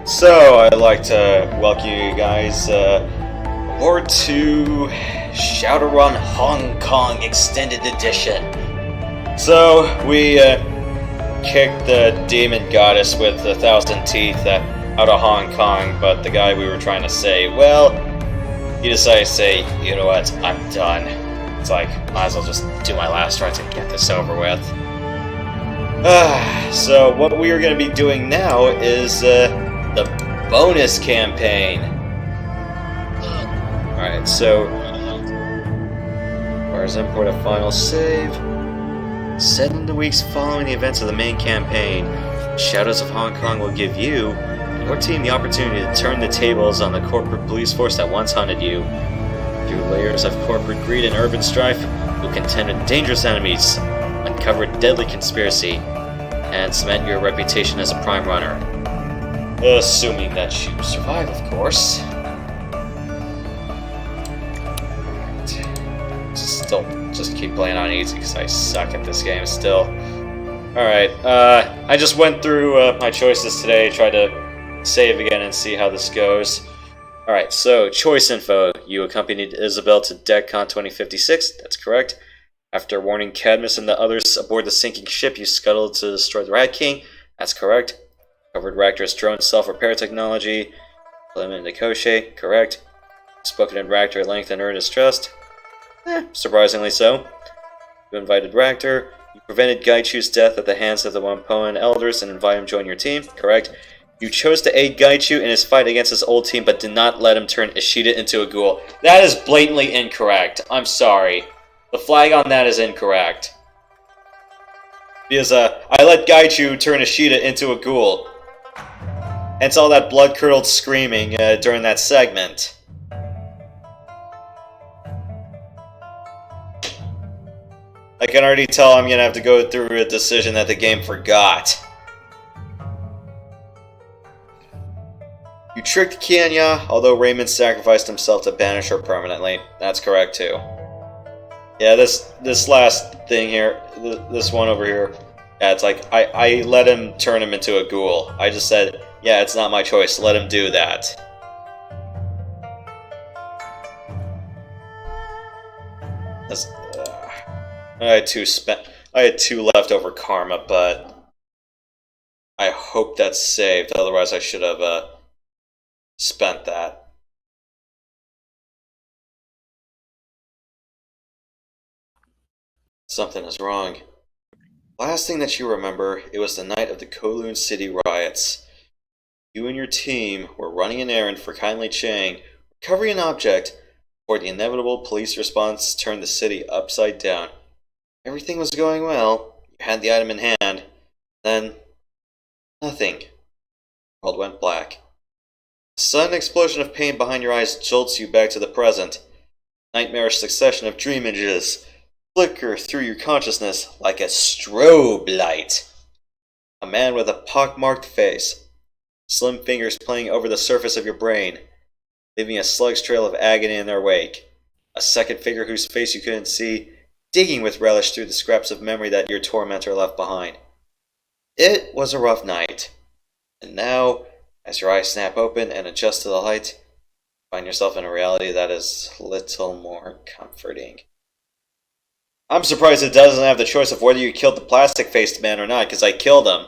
So, I'd like to welcome you guys aboard to Shadowrun Hong Kong Extended Edition. So, we kicked the demon goddess with 1,000 teeth out of Hong Kong, but the guy we were trying to save, well, he decided to say, you know what, I'm done. It's like, might as well just do my last run to get this over with. So, what we are going to be doing now is the bonus campaign. Alright, so where's import a final save? Set in the weeks following the events of the main campaign, Shadows of Hong Kong will give you and your team the opportunity to turn the tables on the corporate police force that once hunted you. Through layers of corporate greed and urban strife, you'll contend with dangerous enemies, uncover deadly conspiracy, and cement your reputation as a prime runner. Assuming that you survive, of course. Still, just keep playing on easy because I suck at this game still. Alright, I just went through my choices today, tried to save again and see how this goes. Alright, so, choice info. You accompanied Isabel to DECCON 2056, that's correct. After warning Cadmus and the others aboard the sinking ship, you scuttled to destroy the Rat King, that's correct. Covered Raptor's drone self-repair technology. Eliminated Koshei, correct. Spoken in Raptor at length and earned his trust. Surprisingly so. You invited Raptor. You prevented Gaichu's death at the hands of the Wampoan elders and invited him to join your team, correct. You chose to aid Gaichu in his fight against his old team, but did not let him turn Ishida into a ghoul. That is blatantly incorrect. I'm sorry. The flag on that is incorrect. Because, I let Gaichu turn Ishida into a ghoul. Hence all that blood-curdled screaming during that segment. I can already tell I'm gonna have to go through a decision that the game forgot. You tricked Kianya, although Raymond sacrificed himself to banish her permanently. That's correct too. Yeah, this last thing here, this one over here, yeah, it's like, I let him turn him into a ghoul. I just said, yeah, it's not my choice, let him do that. I had two leftover karma, but I hope that's saved, otherwise I should have spent that. Something is wrong. Last thing that you remember, it was the night of the Kowloon City riots. You and your team were running an errand for Kindly Chang, recovering an object, before the inevitable police response turned the city upside down. Everything was going well, you had the item in hand, then nothing. The world went black. A sudden explosion of pain behind your eyes jolts you back to the present. Nightmarish succession of dream images flicker through your consciousness like a strobe light. A man with a pockmarked face, slim fingers playing over the surface of your brain, leaving a slug's trail of agony in their wake. A second figure whose face you couldn't see, digging with relish through the scraps of memory that your tormentor left behind. It was a rough night. And now, as your eyes snap open and adjust to the light, you find yourself in a reality that is little more comforting. I'm surprised it doesn't have the choice of whether you killed the plastic-faced man or not, because I killed him.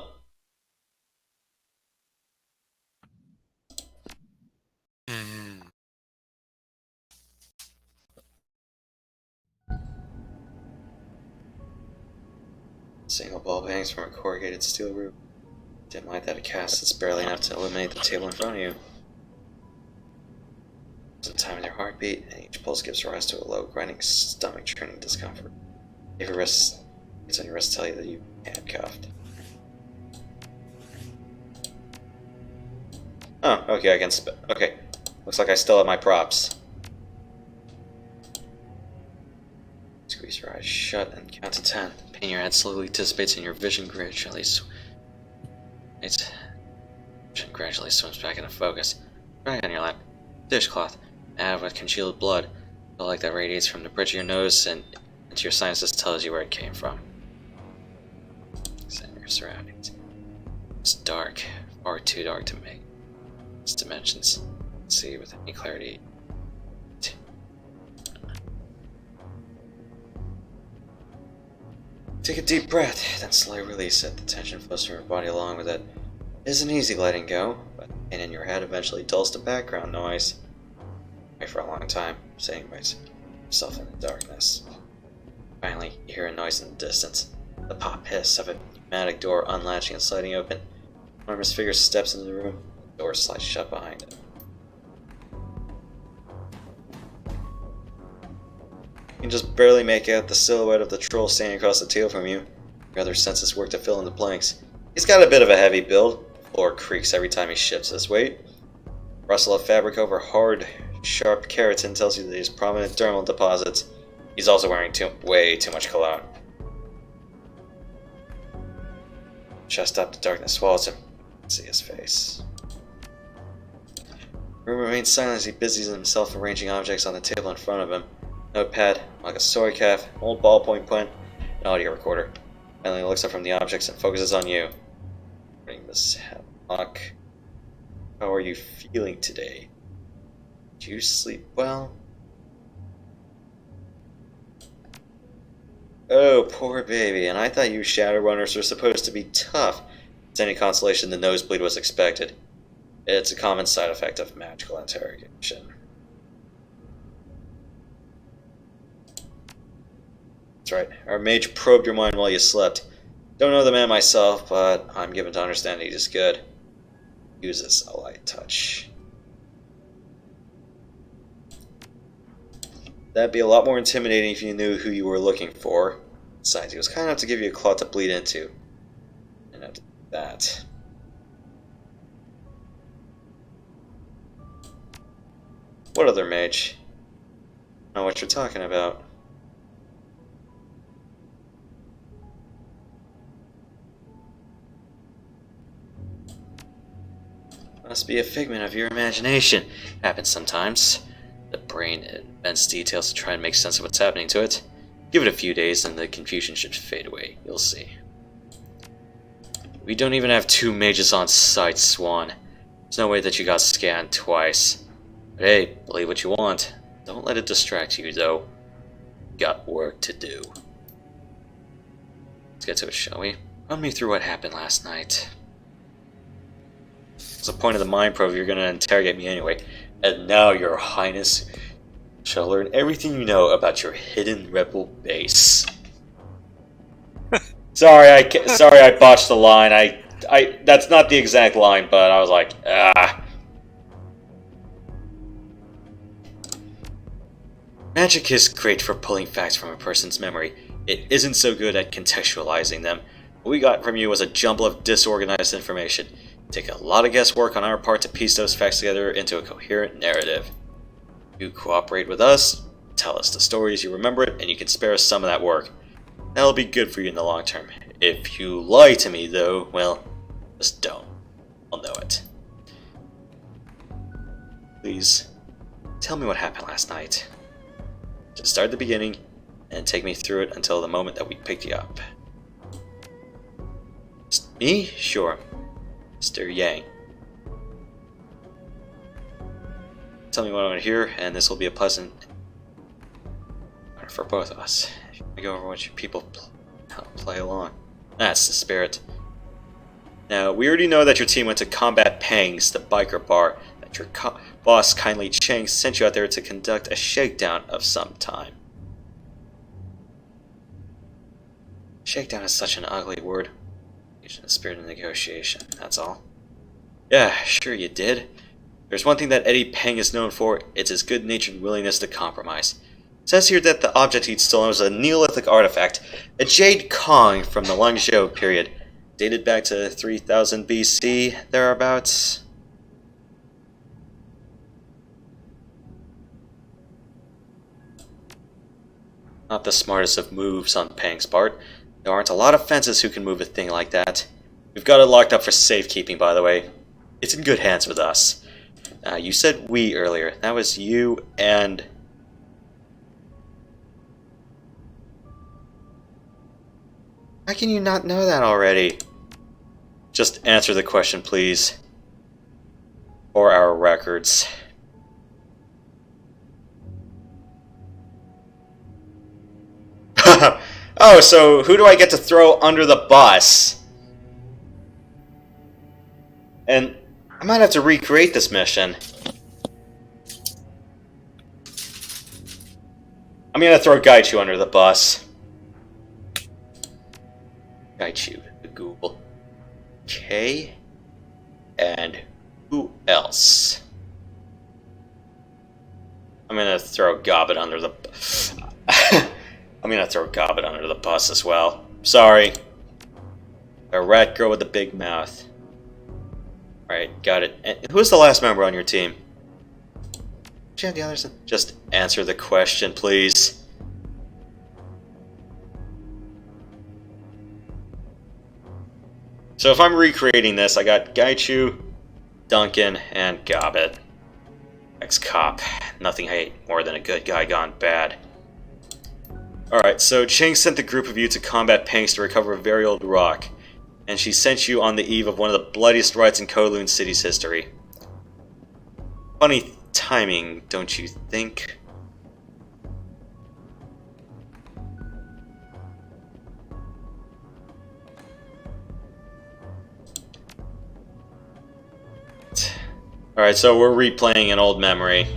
Single bulb hangs from a corrugated steel roof. Dim light that it casts is barely enough to illuminate the table in front of you. There's a time in your heartbeat, and each pulse gives rise to a low, grinding, stomach-churning discomfort. If your wrists, it's on your wrist tell you that you've handcuffed. Oh, okay, I can okay. Looks like I still have my props. Squeeze your eyes shut and count to 10. Pain in your head slowly dissipates and your vision gradually swims back into focus. Right on your lap. Dishcloth, mad with congealed blood. The light that radiates from the bridge of your nose and into your sinuses tells you where it came from. Examine your surroundings. It's dark, far too dark to make its dimensions. Let's see with any clarity. Take a deep breath, then slowly release it. The tension flows from your body along with it. It isn't easy letting go, but the pain in your head eventually dulls to background noise. Wait for a long time, saying to yourself in the darkness. Finally, you hear a noise in the distance. The pop hiss of a pneumatic door unlatching and sliding open. An enormous figure steps into the room. The door slides shut behind it. You can just barely make out the silhouette of the troll standing across the table from you. Your other senses work to fill in the blanks. He's got a bit of a heavy build. The floor creaks every time he shifts his weight. Rustle of fabric over hard, sharp keratin tells you that he has prominent dermal deposits. He's also wearing way too much cologne. Chest up, the darkness swallows him. You can see his face. The room remains silent as he busies himself arranging objects on the table in front of him. Notepad, like a sword calf, an old ballpoint pen, an audio recorder. Finally looks up from the objects and focuses on you. Miss Hemlock, how are you feeling today? Did you sleep well? Oh, poor baby, and I thought you Shadowrunners were supposed to be tough. If it's any consolation, the nosebleed was expected. It's a common side effect of magical interrogation. That's right, our mage probed your mind while you slept. Don't know the man myself, but I'm given to understand he is good. Uses a light touch. That'd be a lot more intimidating if you knew who you were looking for. Besides, he was kind enough to give you a claw to bleed into. And after that... What other mage? I don't know what you're talking about. Must be a figment of your imagination. Happens sometimes. The brain invents details to try and make sense of what's happening to it. Give it a few days and the confusion should fade away. You'll see. We don't even have 2 mages on site, Swan. There's no way that you got scanned twice. But hey, believe what you want. Don't let it distract you, though. Got work to do. Let's get to it, shall we? Run me through what happened last night. What's the point of the mind probe if you're going to interrogate me anyway? And now, Your Highness shall learn everything you know about your hidden rebel base. Sorry, I botched the line. That's not the exact line, but I was like, ah. Magic is great for pulling facts from a person's memory. It isn't so good at contextualizing them. What we got from you was a jumble of disorganized information. Take a lot of guesswork on our part to piece those facts together into a coherent narrative. You cooperate with us, tell us the stories you remember it, and you can spare us some of that work. That'll be good for you in the long term. If you lie to me, though, well, just don't. I'll know it. Please, tell me what happened last night. Just start at the beginning, and take me through it until the moment that we picked you up. Just me? Sure. Mr. Yang. Tell me what I want to hear, and this will be a pleasant for both of us. If you want to go over what your people play along. That's the spirit. Now, we already know that your team went to combat Pang's, the biker bar, that your boss, Kindly Chang, sent you out there to conduct a shakedown of some time. Shakedown is such an ugly word. Using the spirit of negotiation, that's all. Yeah, sure you did. There's one thing that Eddie Peng is known for, it's his good-natured willingness to compromise. It says here that the object he'd stolen was a Neolithic artifact, a jade Kong from the Langzhou period, dated back to 3000 BC, thereabouts. Not the smartest of moves on Peng's part. There aren't a lot of fences who can move a thing like that. We've got it locked up for safekeeping, by the way. It's in good hands with us. You said we earlier. That was you and... How can you not know that already? Just answer the question, please. or our records. Oh, so who do I get to throw under the bus? And I might have to recreate this mission. I'm gonna throw Gaichu under the bus. Gaichu, the Google. Okay. And who else? I'm gonna throw Gobbet under the... I'm gonna throw Gobbet under the bus as well. Sorry. A rat girl with a big mouth. Alright, got it. And who's the last member on your team? Do you have the others? Just answer the question, please. So if I'm recreating this, I got Gaichu, Duncan, and Gobbet. Ex-cop. Nothing I hate more than a good guy gone bad. Alright, so Ching sent the group of you to combat Pangs to recover a very old rock. And she sent you on the eve of one of the bloodiest riots in Kowloon City's history. Funny timing, don't you think? Alright, so we're replaying an old memory.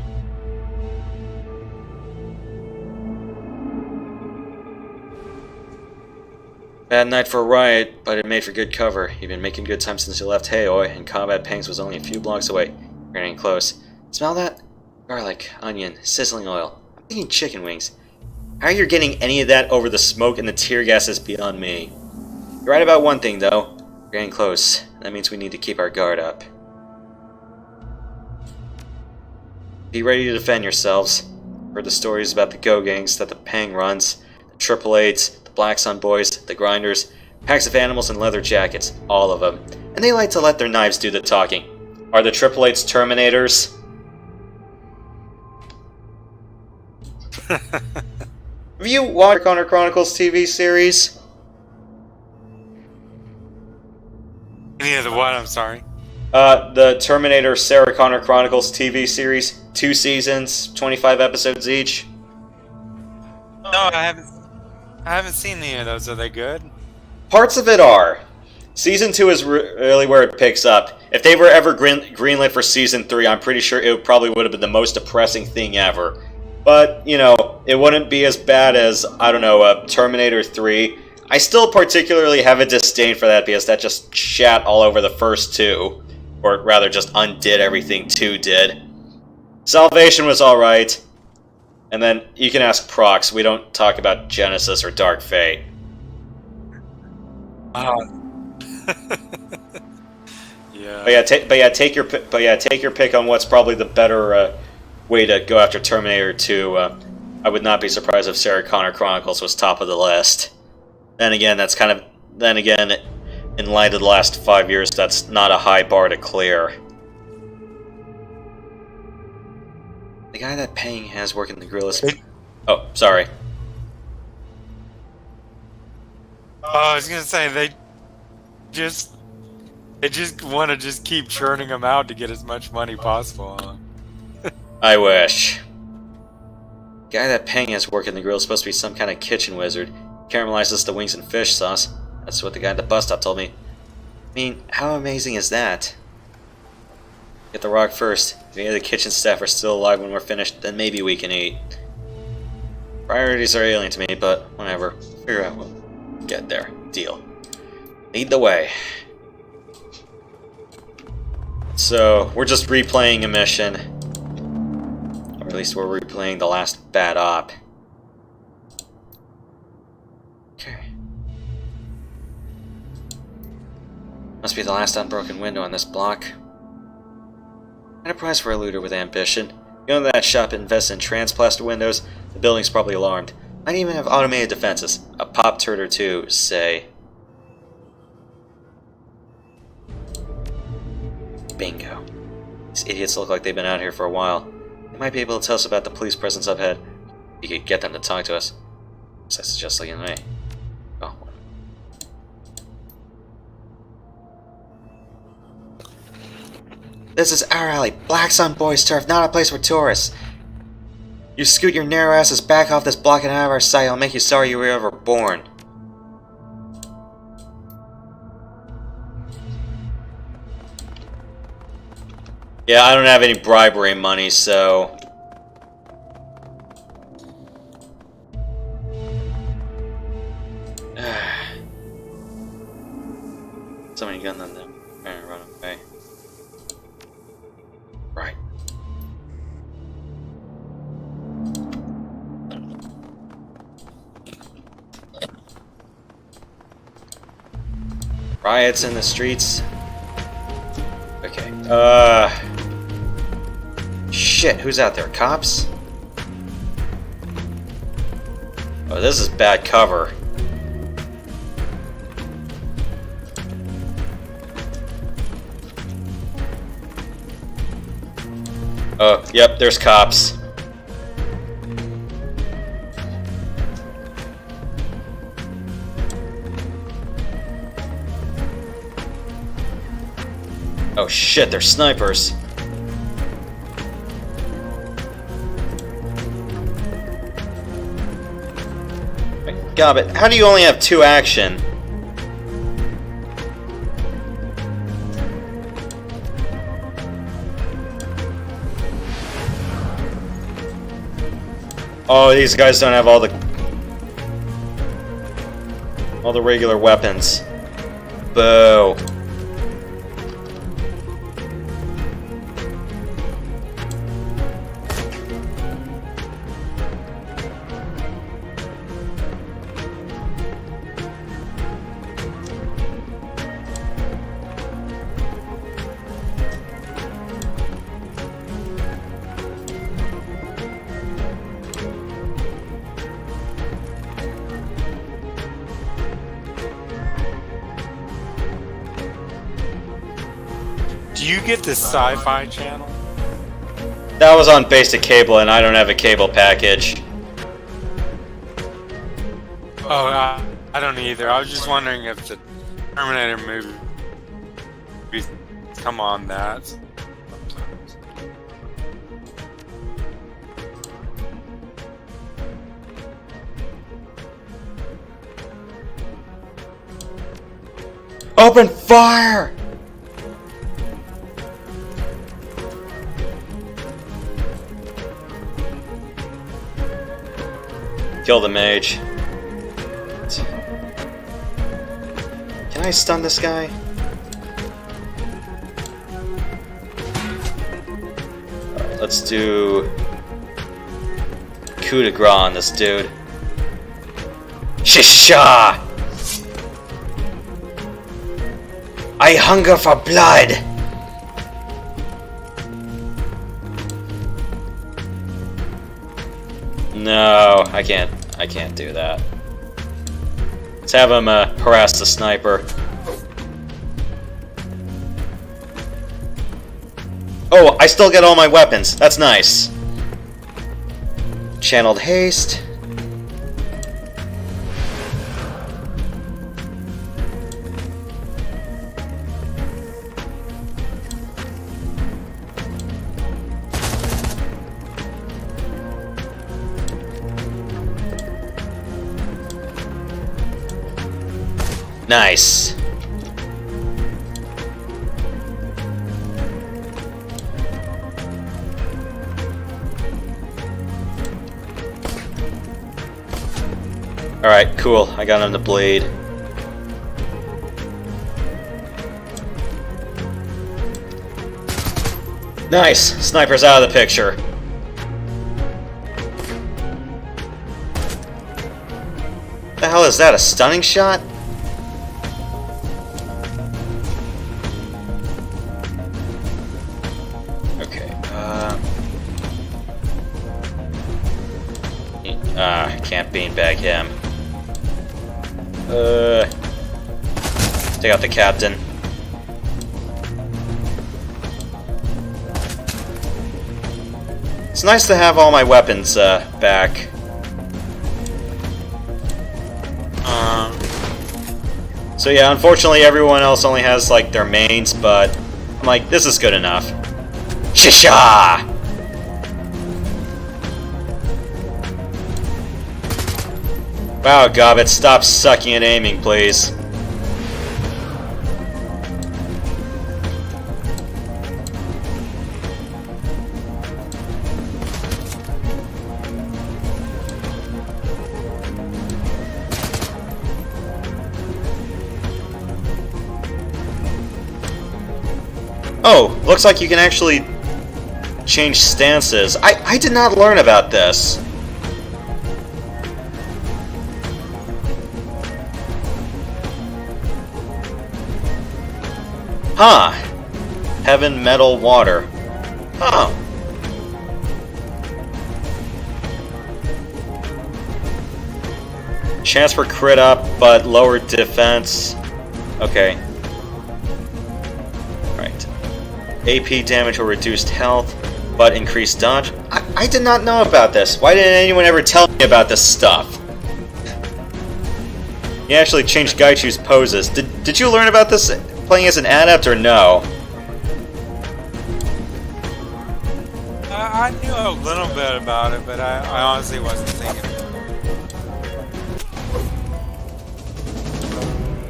Bad night for a riot, but it made for good cover. You've been making good time since you left Haoi, and combat Pangs was only a few blocks away. You're getting close. Smell that? Garlic, onion, sizzling oil. I'm thinking chicken wings. How you're getting any of that over the smoke and the tear gas is beyond me. You're right about one thing, though. We're getting close. That means we need to keep our guard up. Be ready to defend yourselves. Heard the stories about the Go Gangs that the Pang runs, the Triple Eights, the Black Sun Boys, the Grinders, packs of animals in leather jackets, all of them. And they like to let their knives do the talking. Are the Triple Eights Terminators? Have you watched Connor Chronicles TV series? Any of the what? I'm sorry. The Terminator Sarah Connor Chronicles TV series. 2 seasons, 25 episodes each. No, I haven't seen any of those. Are they good? Parts of it are. Season 2 is really where it picks up. If they were ever greenlit for Season 3, I'm pretty sure it probably would have been the most depressing thing ever. But, you know, it wouldn't be as bad as, I don't know, Terminator 3. I still particularly have a disdain for that because that just shat all over the first 2. Or rather, just undid everything 2 did. Salvation was alright. And then you can ask Prox. We don't talk about Genesis or Dark Fate. Yeah. But take your pick on what's probably the better way to go after Terminator 2. I would not be surprised if Sarah Connor Chronicles was top of the list. Then again, in light of the last 5 years, that's not a high bar to clear. The guy that Pang has working the grill is... Oh, sorry. I was gonna say they just want to just keep churning them out to get as much money possible. Huh? I wish. The guy that Pang has working the grill is supposed to be some kind of kitchen wizard. Caramelizes the wings in fish sauce. That's what the guy at the bus stop told me. I mean, how amazing is that? Get the rock first. If any of the kitchen staff are still alive when we're finished, then maybe we can eat. Priorities are alien to me, but whatever. Figure out we'll get there. Deal. Lead the way. So, we're just replaying a mission. Or at least we're replaying the last bad op. Okay. Must be the last unbroken window on this block. And a prize for a looter with ambition. You know that shop invests in transplaster windows? The building's probably alarmed. Might even have automated defenses. A pop turd or two, say. Bingo. These idiots look like they've been out here for a while. They might be able to tell us about the police presence up ahead. You could get them to talk to us. That's just like me. Oh. This is our alley, Black Sun Boys Turf, not a place for tourists. You scoot your narrow asses back off this block and out of our sight, I'll make you sorry you were ever born. Yeah, I don't have any bribery money, so... So many guns on them. I'm trying to run away. Right. Riots in the streets. Okay. Shit, who's out there? Cops? Oh, this is bad cover. Oh, yep, there's cops. Oh shit, they're snipers. God, but how do you only have 2 action? Oh, these guys don't have all the regular weapons. Boo. Do you get the Sci-Fi channel? That was on basic cable, and I don't have a cable package. Oh, I don't either. I was just wondering if the Terminator movies come on that. Open fire! Kill the mage. Can I stun this guy? Alright, let's do coup de grace on this dude. Shisha! I hunger for blood! No, I can't do that. Let's have him harass the sniper. Oh, I still get all my weapons. That's nice. Channeled haste. Nice. Alright, cool. I got him to bleed. Nice! Sniper's out of the picture. The hell is that? A stunning shot? Can't beanbag him. Take out the captain. It's nice to have all my weapons back. So yeah, unfortunately everyone else only has like their mains, but I'm like, this is good enough. Shisha! Wow, Gobbet, stop sucking at aiming, please. Oh, looks like you can actually change stances. I did not learn about this. Huh. Heaven, metal, water. Huh. Chance for crit up, but lower defense. Okay. Right. AP damage or reduced health, but increased dodge. I did not know about this. Why didn't anyone ever tell me about this stuff? He actually changed Gaichu's poses. Did you learn about this playing as an adept or no? I knew a little bit about it, but I honestly wasn't thinking.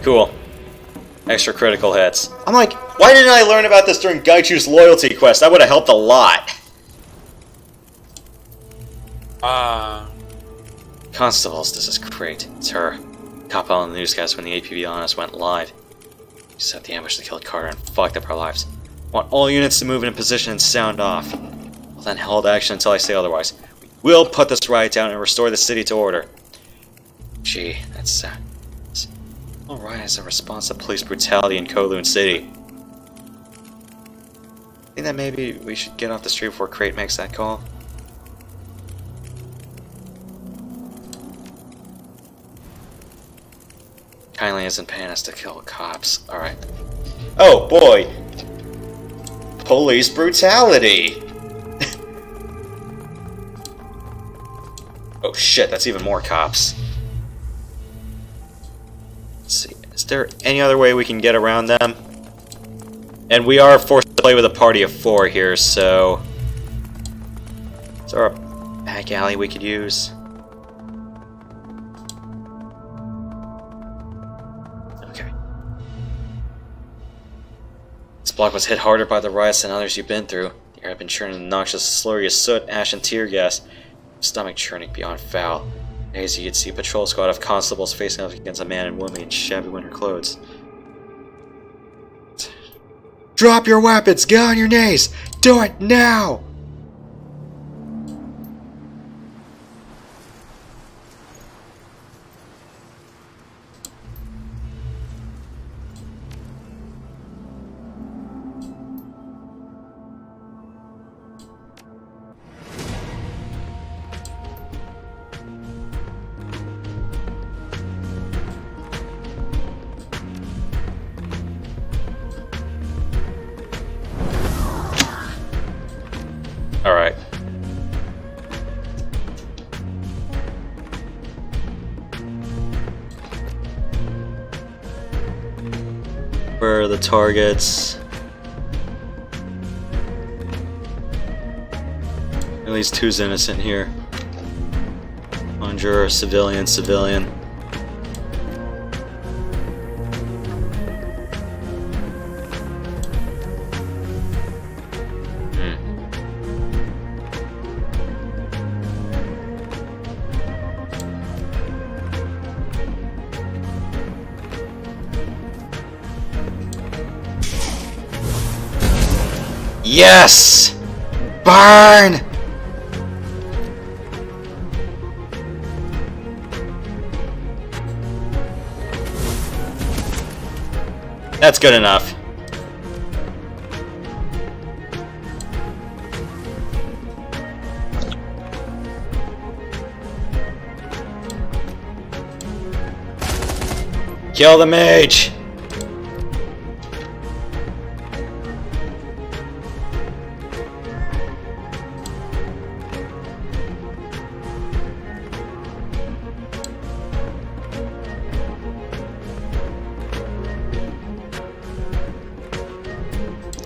Cool. Extra critical hits. I'm like, why didn't I learn about this during Gaichu's loyalty quest? That would have helped a lot. Constables, this is great. It's her. Cop out on the newscast when the APB on us went live. She set the ambush to kill Carter and fucked up our lives. Want all units to move in position and sound off. Well then hold action until I say otherwise. We will put this riot down and restore the city to order. Gee, that's sad. All riot is a response to police brutality in Kowloon City. Think that maybe we should get off the street before Crate makes that call? Kindly isn't paying us to kill cops. Alright. Oh boy! Police brutality! Oh shit, that's even more cops. Let's see, is there any other way we can get around them? And we are forced to play with a party of 4 here, so... Is there a back alley we could use? Okay. This block was hit harder by the riots than others you've been through. The air had been churning noxious slurry of soot, ash, and tear gas. Stomach churning beyond foul. As you could see a patrol squad of constables facing off against a man and woman in shabby winter clothes. Drop your weapons! Get on your knees! Do it now! Alright. Where are the targets? At least 2's innocent here. Conjurer, civilian, civilian. Yes! Burn! That's good enough. Kill the mage!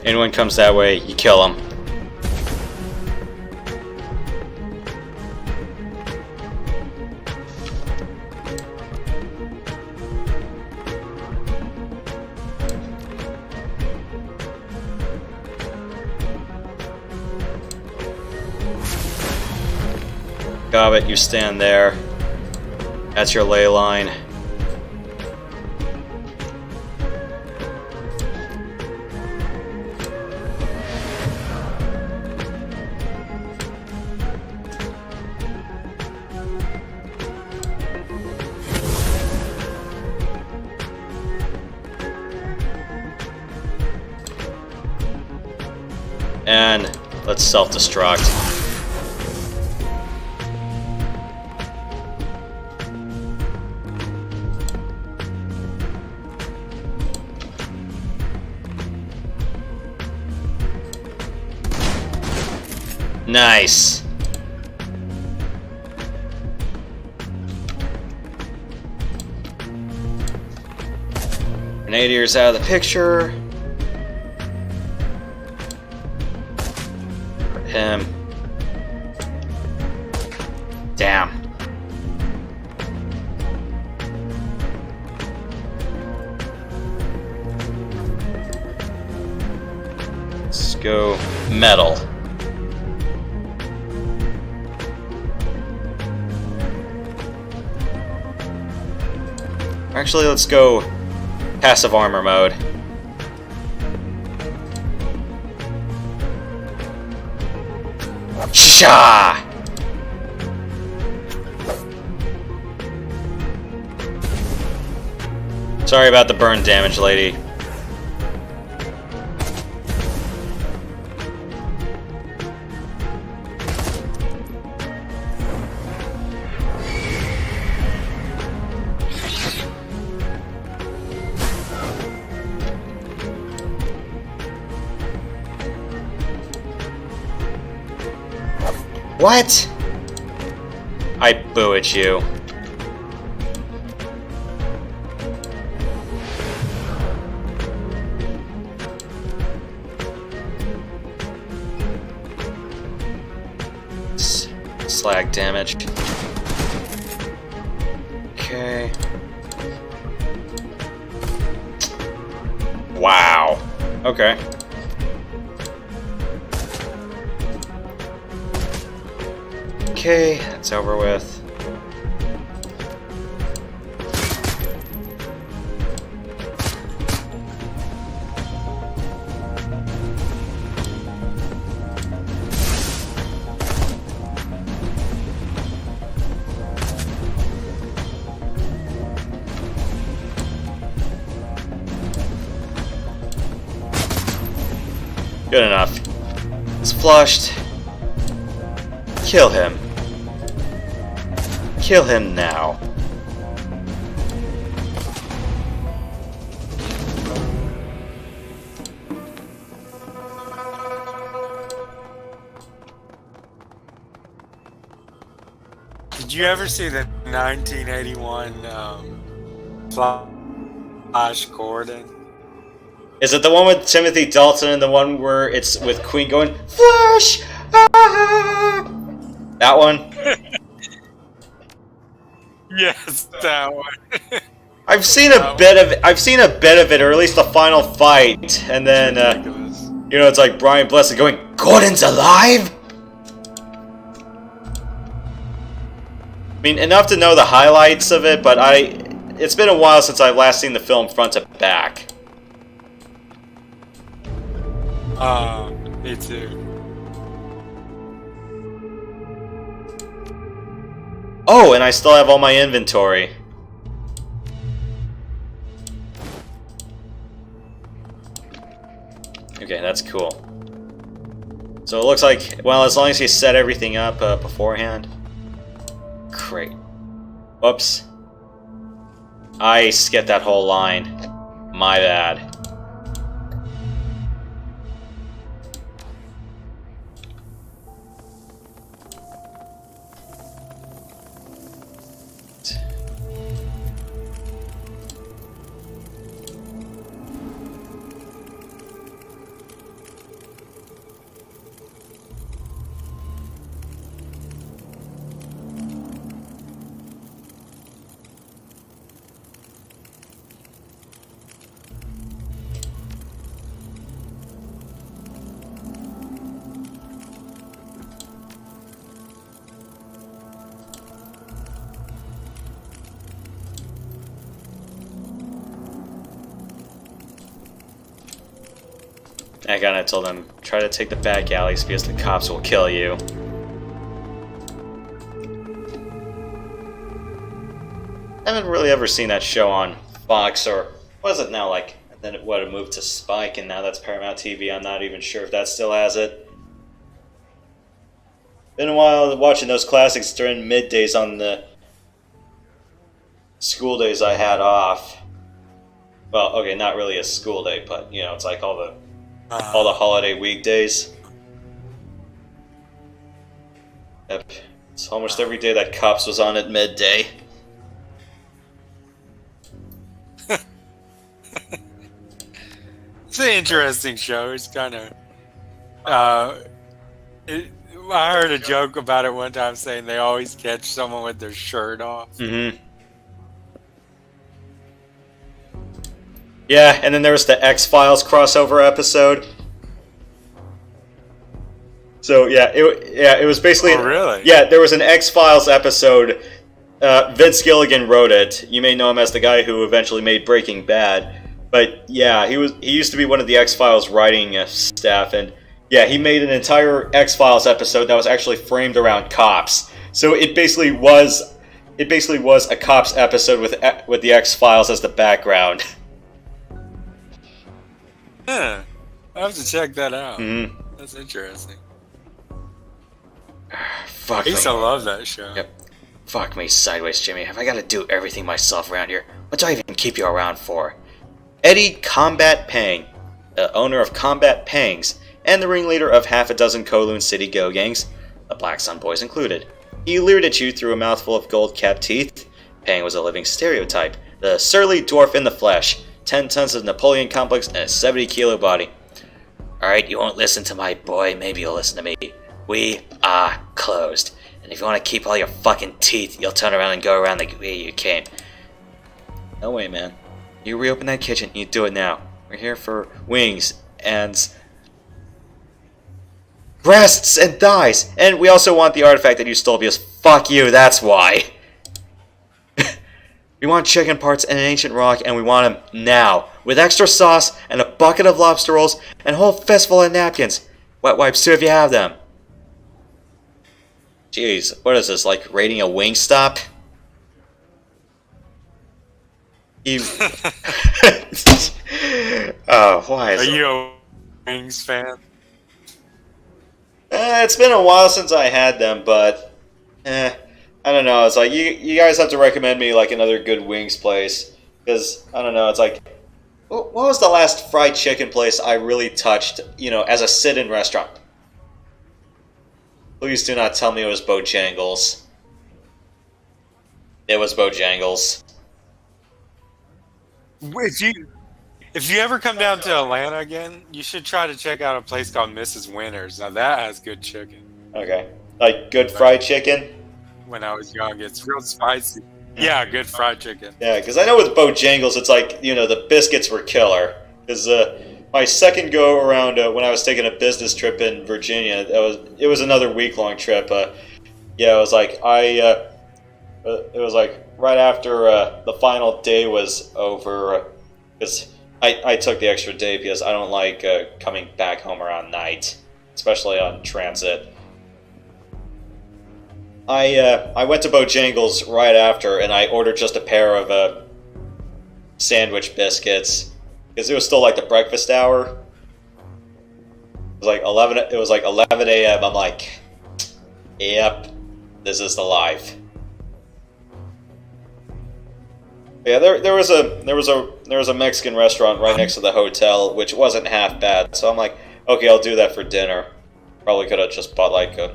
Anyone comes that way, you kill them. Gobbet, you stand there. That's your ley line. And let's self-destruct. Nice. Grenadier's out of the picture. Him. Damn. Let's go metal. Actually, let's go passive armor mode. Sha! Sorry about the burn damage, lady. What? I boo at you. Slag damage. Okay. Wow. Okay. Okay, that's over with. Good enough. It's flushed. Kill him. Kill him now. Did you ever see the 1981 Flash Gordon? Is it the one with Timothy Dalton and the one where it's with Queen going Flash? Ah! That one? Yes, that one. I've seen a bit of it, or at least the final fight, and then you know, it's like Brian Blessed going, "Gordon's alive." I mean, enough to know the highlights of it, but it's been a while since I've last seen the film front to back. Me too. Oh, and I still have all my inventory. Okay, that's cool. So it looks like, well, as long as you set everything up beforehand. Great. Whoops. I skipped that whole line. My bad. I kind of told them, try to take the back alleys because the cops will kill you. I haven't really ever seen that show on Fox, or was it now, like, then it would have moved to Spike, and now that's Paramount TV. I'm not even sure if that still has it. Been a while watching those classics during middays on the school days I had off. Well, okay, not really a school day, but, you know, it's like all the holiday weekdays. Yep. It's almost every day that Cops was on at midday. It's an interesting show. It's kind of... I heard a joke about it one time saying they always catch someone with their shirt off. Mm-hmm. Yeah, and then there was the X-Files crossover episode. So yeah, it was basically... Oh, really? Yeah, there was an X-Files episode. Vince Gilligan wrote it. You may know him as the guy who eventually made Breaking Bad. But yeah, he used to be one of the X-Files writing staff, and yeah, he made an entire X-Files episode that was actually framed around cops. So it basically was a cops episode with the X-Files as the background. Huh. I'll have to check that out. Mm-hmm. That's interesting. Fuck I used me. to love that show. Yep. Fuck me sideways, Jimmy. Have I got to do everything myself around here? What do I even keep you around for? Eddie Combat Pang, the owner of Combat Pangs, and the ringleader of half a dozen Kowloon City Go gangs, the Black Sun Boys included. He leered at you through a mouthful of gold-capped teeth. Pang was a living stereotype, the surly dwarf in the flesh, 10 tons of Napoleon complex and a 70-kilo body. Alright, you won't listen to my boy, maybe you'll listen to me. We are closed, and if you want to keep all your fucking teeth, you'll turn around and go around the way you came. No way, man. You reopen that kitchen, you do it now. We're here for wings and breasts and thighs. And we also want the artifact that you stole because fuck you, that's why. We want chicken parts and an ancient rock, and we want them now. With extra sauce and a bucket of lobster rolls and a whole fistful of napkins. Wet wipes too if you have them. Jeez, what is this, like raiding a Wingstop? You... Oh, why is Are it... you a Wings fan? It's been a while since I had them, but... I don't know, it's like, you guys have to recommend me, like, another good wings place. Because, I don't know, it's like... What was the last fried chicken place I really touched, you know, as a sit-in restaurant? Please do not tell me it was Bojangles. It was Bojangles. If you ever come down to Atlanta again, you should try to check out a place called Mrs. Winters. Now that has good chicken. Okay. Like good fried chicken? When I was young, it's real spicy. Yeah, good fried chicken. Yeah, because I know with Bojangles, it's like, you know, the biscuits were killer. Because my second go around when I was taking a business trip in Virginia, it was another week-long trip. Yeah, it was like it was like right after the final day was over, because I took the extra day because I don't like coming back home around night, especially on transit. I went to Bojangles right after, and I ordered just a pair of sandwich biscuits because it was still like the breakfast hour. It was like 11. It was like 11 a.m. I'm like, yep, this is the life. Yeah, there was a Mexican restaurant right next to the hotel, which wasn't half bad. So I'm like, okay, I'll do that for dinner. Probably could have just bought a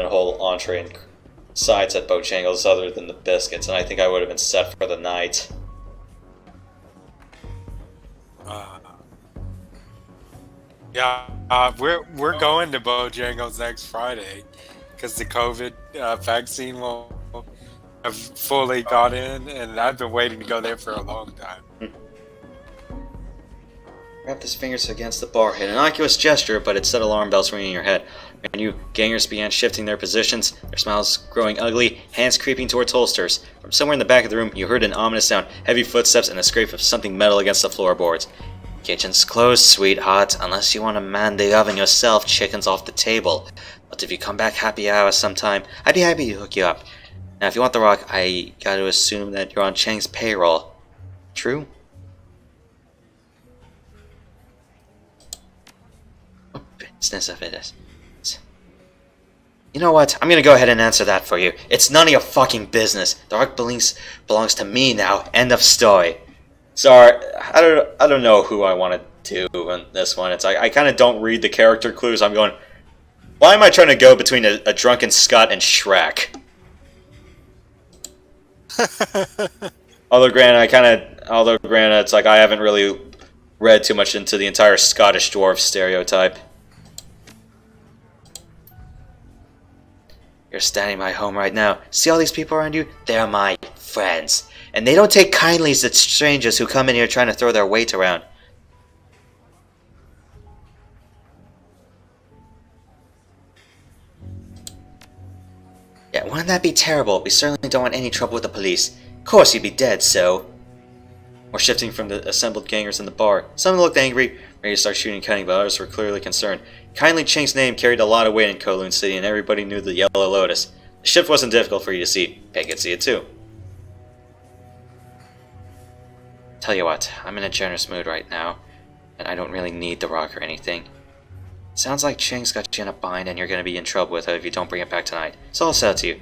whole entree and sides at Bojangles other than the biscuits, and I think I would have been set for the night. We're going to Bojangles next Friday because the COVID vaccine will have fully got in, and I've been waiting to go there for a long time. Wrapped his fingers against the bar. An innocuous gesture, but it set alarm bells ringing in your head. And you gangers began shifting their positions, their smiles growing ugly, hands creeping towards holsters. From somewhere in the back of the room, you heard an ominous sound, heavy footsteps, and the scrape of something metal against the floorboards. Kitchen's closed, sweetheart, unless you want to man the oven yourself, chicken's off the table. But if you come back happy hour sometime, I'd be happy to hook you up. Now, if you want the rock, I gotta assume that you're on Chang's payroll. True? What business of it is? You know what? I'm gonna go ahead and answer that for you. It's none of your fucking business. The rock belongs to me now. End of story. Sorry, I don't know who I want to do in this one. It's I kind of don't read the character clues. I'm going, why am I trying to go between a drunken Scot and Shrek? Although granted, it's like I haven't really read too much into the entire Scottish dwarf stereotype. You're standing in my home right now. See all these people around you? They're my friends. And they don't take kindly to strangers who come in here trying to throw their weight around. Yeah, wouldn't that be terrible? We certainly don't want any trouble with the police. Of course you'd be dead, so... We're shifting from the assembled gangers in the bar. Some looked angry, ready to start shooting and cutting, but others were clearly concerned. Kindly Chang's name carried a lot of weight in Kowloon City, and everybody knew the Yellow Lotus. The shift wasn't difficult for you to see. Peg could see it too. Tell you what, I'm in a generous mood right now, and I don't really need the rock or anything. Sounds like Chang's got you in a bind, and you're gonna be in trouble with her if you don't bring it back tonight. So I'll sell it to you.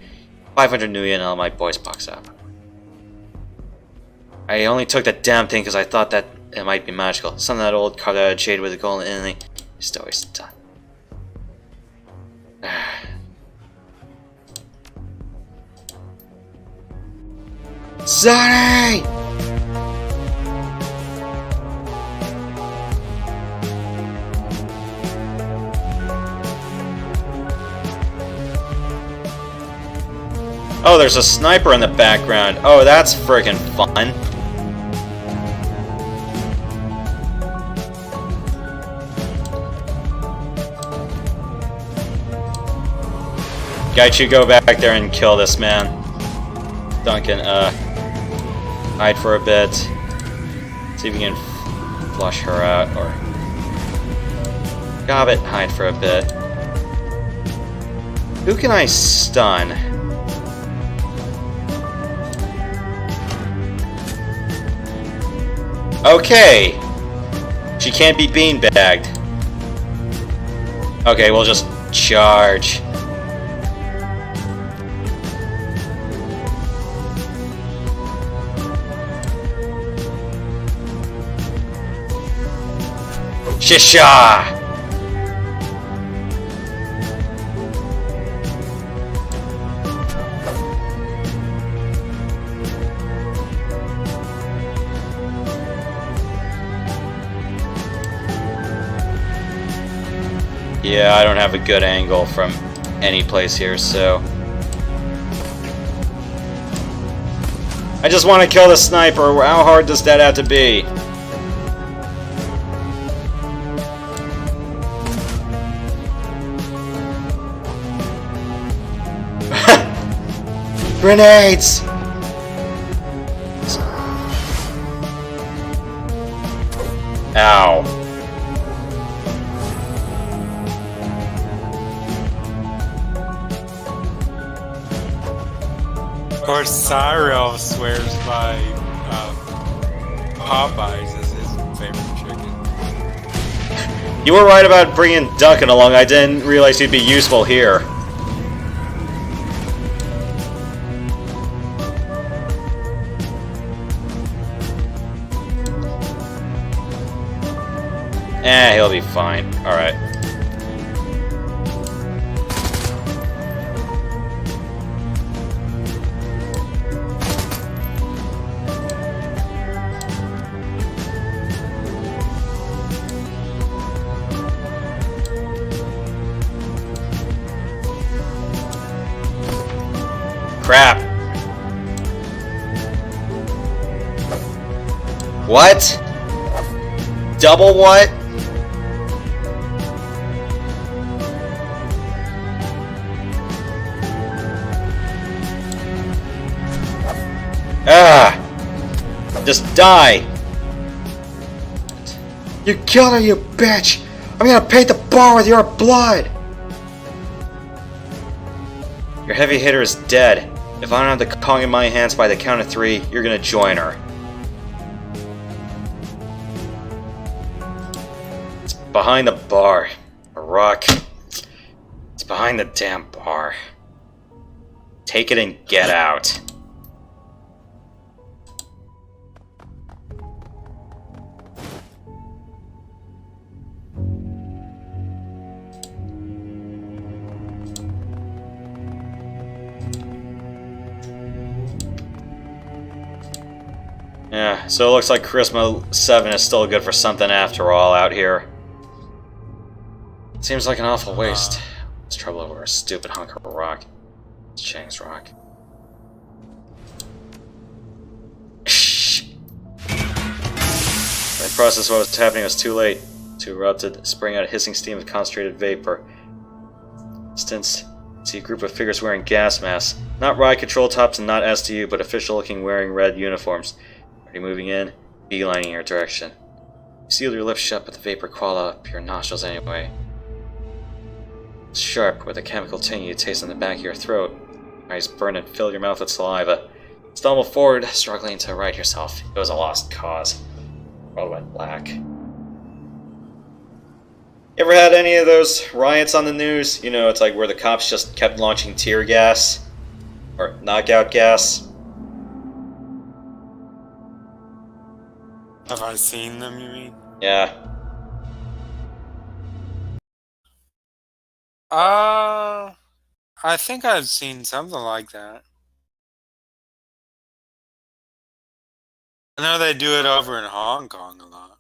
500 new yen and all my boys box up. I only took that damn thing because I thought that it might be magical. Some of that old carved out of jade with a golden inlay. Story's done. Sorry! Oh, there's a sniper in the background. Oh, that's friggin' fun. Guy, you go back there and kill this man. Duncan, hide for a bit. See if you can flush her out, or... Gobbit, hide for a bit. Who can I stun? Okay! She can't be beanbagged. Okay, we'll just charge. Shisha! Yeah, I don't have a good angle from any place here, so... I just want to kill the sniper. How hard does that have to be? Grenades! Ow. Of course, Cyril swears by Popeyes as his favorite chicken. You were right about bringing Duncan along. I didn't realize he'd be useful here. He'll be fine. Alright. Crap. What? Double what? Ah! Just die! You killed her, you bitch! I'm gonna paint the bar with your blood! Your heavy hitter is dead. If I don't have the Kong in my hands by the count of 3, you're gonna join her. It's behind the bar. A rock. It's behind the damn bar. Take it and get out. Yeah, so it looks like Charisma 7 is still good for something after all out here. Seems like an awful waste. It's trouble over a stupid hunk of rock. It's Chang's rock. Shh. The process of what was happening was too late. Too erupted, spraying out a hissing steam of concentrated vapor. Instance, see a group of figures wearing gas masks. Not riot control tops and not SDU, but official-looking wearing red uniforms. Already moving in, beelining your direction. You seal your lips shut, but the vapor crawl up your nostrils anyway. It's sharp, with a chemical ting you taste in the back of your throat. Your eyes burn and fill your mouth with saliva. Stumble forward, struggling to right yourself. It was a lost cause. The world went black. You ever had any of those riots on the news? You know, it's like where the cops just kept launching tear gas. Or knockout gas. Have I seen them, you mean? Yeah. I think I've seen something like that. I know they do it over in Hong Kong a lot.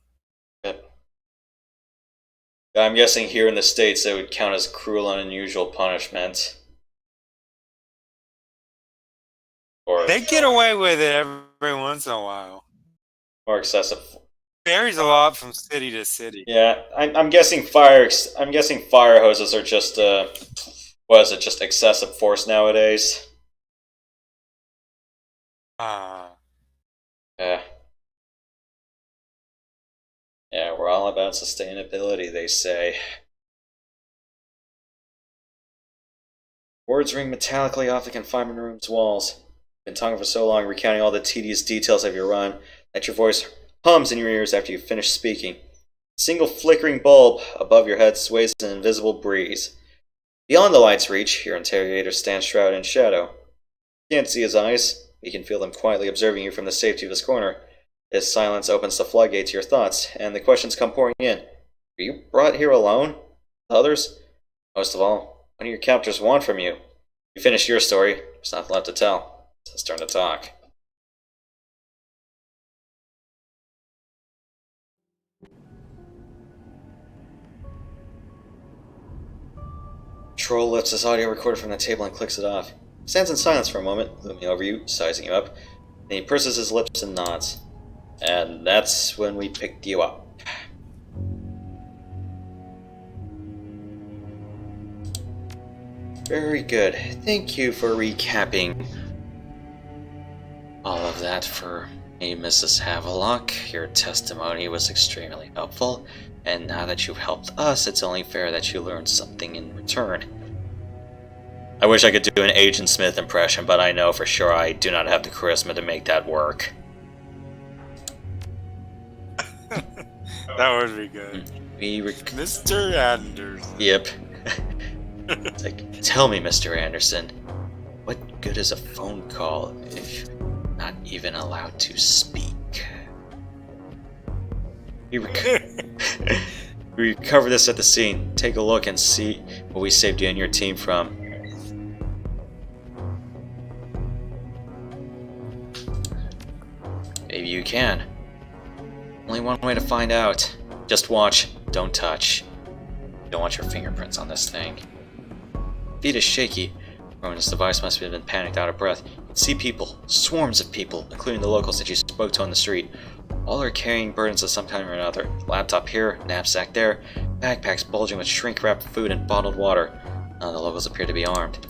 I'm guessing here in the States it would count as cruel and unusual punishment. Or They get away with it every once in a while. more excessive. Varies a lot from city to city. Yeah, I'm guessing I'm guessing fire hoses are just what is it? Just excessive force nowadays. Ah. Yeah. Yeah, we're all about sustainability, they say. Words ring metallically off the confinement room's walls. Been talking for so long, recounting all the tedious details of your run, that your voice hums in your ears after you finish speaking. A single flickering bulb above your head sways in an invisible breeze. Beyond the light's reach, your interrogator stands shrouded in shadow. You can't see his eyes, you can feel them quietly observing you from the safety of his corner. His silence opens the floodgate to your thoughts, and the questions come pouring in. Were you brought here alone? Others? Most of all, what do your captors want from you? You finished your story, there's nothing left to tell. It's his turn to talk. Troll lifts his audio recorder from the table and clicks it off. He stands in silence for a moment, looming over you, sizing you up. Then he purses his lips and nods. And that's when we picked you up. Very good. Thank you for recapping all of that for me, Mrs. Havelock. Your testimony was extremely helpful, and now that you've helped us, it's only fair that you learn something in return. I wish I could do an Agent Smith impression, but I know for sure I do not have the charisma to make that work. That would be good. Mr. Anderson. Yep. It's like, tell me, Mr. Anderson, what good is a phone call if you're not even allowed to speak? We recover this at the scene. Take a look and see what we saved you and your team from. Maybe you can. Only one way to find out. Just watch, don't touch. You don't want your fingerprints on this thing. Feet is shaky. Roman's device must have been panicked out of breath. You can see people, swarms of people, including the locals that you spoke to on the street, All are carrying burdens of some kind or another. Laptop here, knapsack there, backpacks bulging with shrink-wrapped food and bottled water. None of the locals appear to be armed.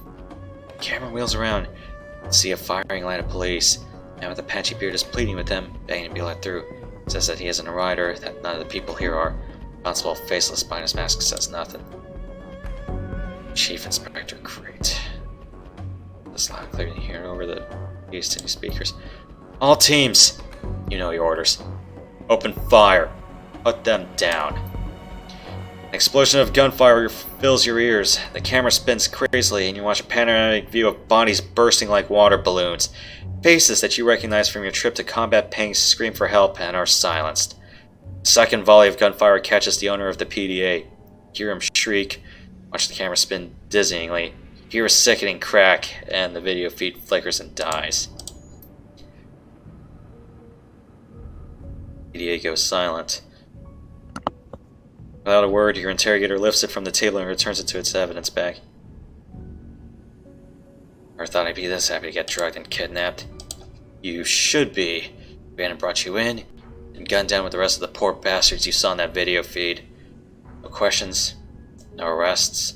The camera wheels around. You can see a firing line of police. A man with a patchy beard is pleading with them, begging to be let through. He says that he isn't a rider, that none of the people here are. Constable, faceless behind his mask, says nothing. Chief Inspector, great. This loud clear to hear over the Eastern speakers. All teams! You know your orders. Open fire. Put them down. An explosion of gunfire fills your ears. The camera spins crazily, and you watch a panoramic view of bodies bursting like water balloons. Faces that you recognize from your trip to combat pangs scream for help and are silenced. The second volley of gunfire catches the owner of the PDA. Hear him shriek. Watch the camera spin dizzyingly. Hear a sickening crack, and the video feed flickers and dies. PDA goes silent. Without a word, your interrogator lifts it from the table and returns it to its evidence bag. Never thought I'd be this happy to get drugged and kidnapped. You should be. Bannon brought you in and gunned down with the rest of the poor bastards you saw in that video feed. No questions, no arrests.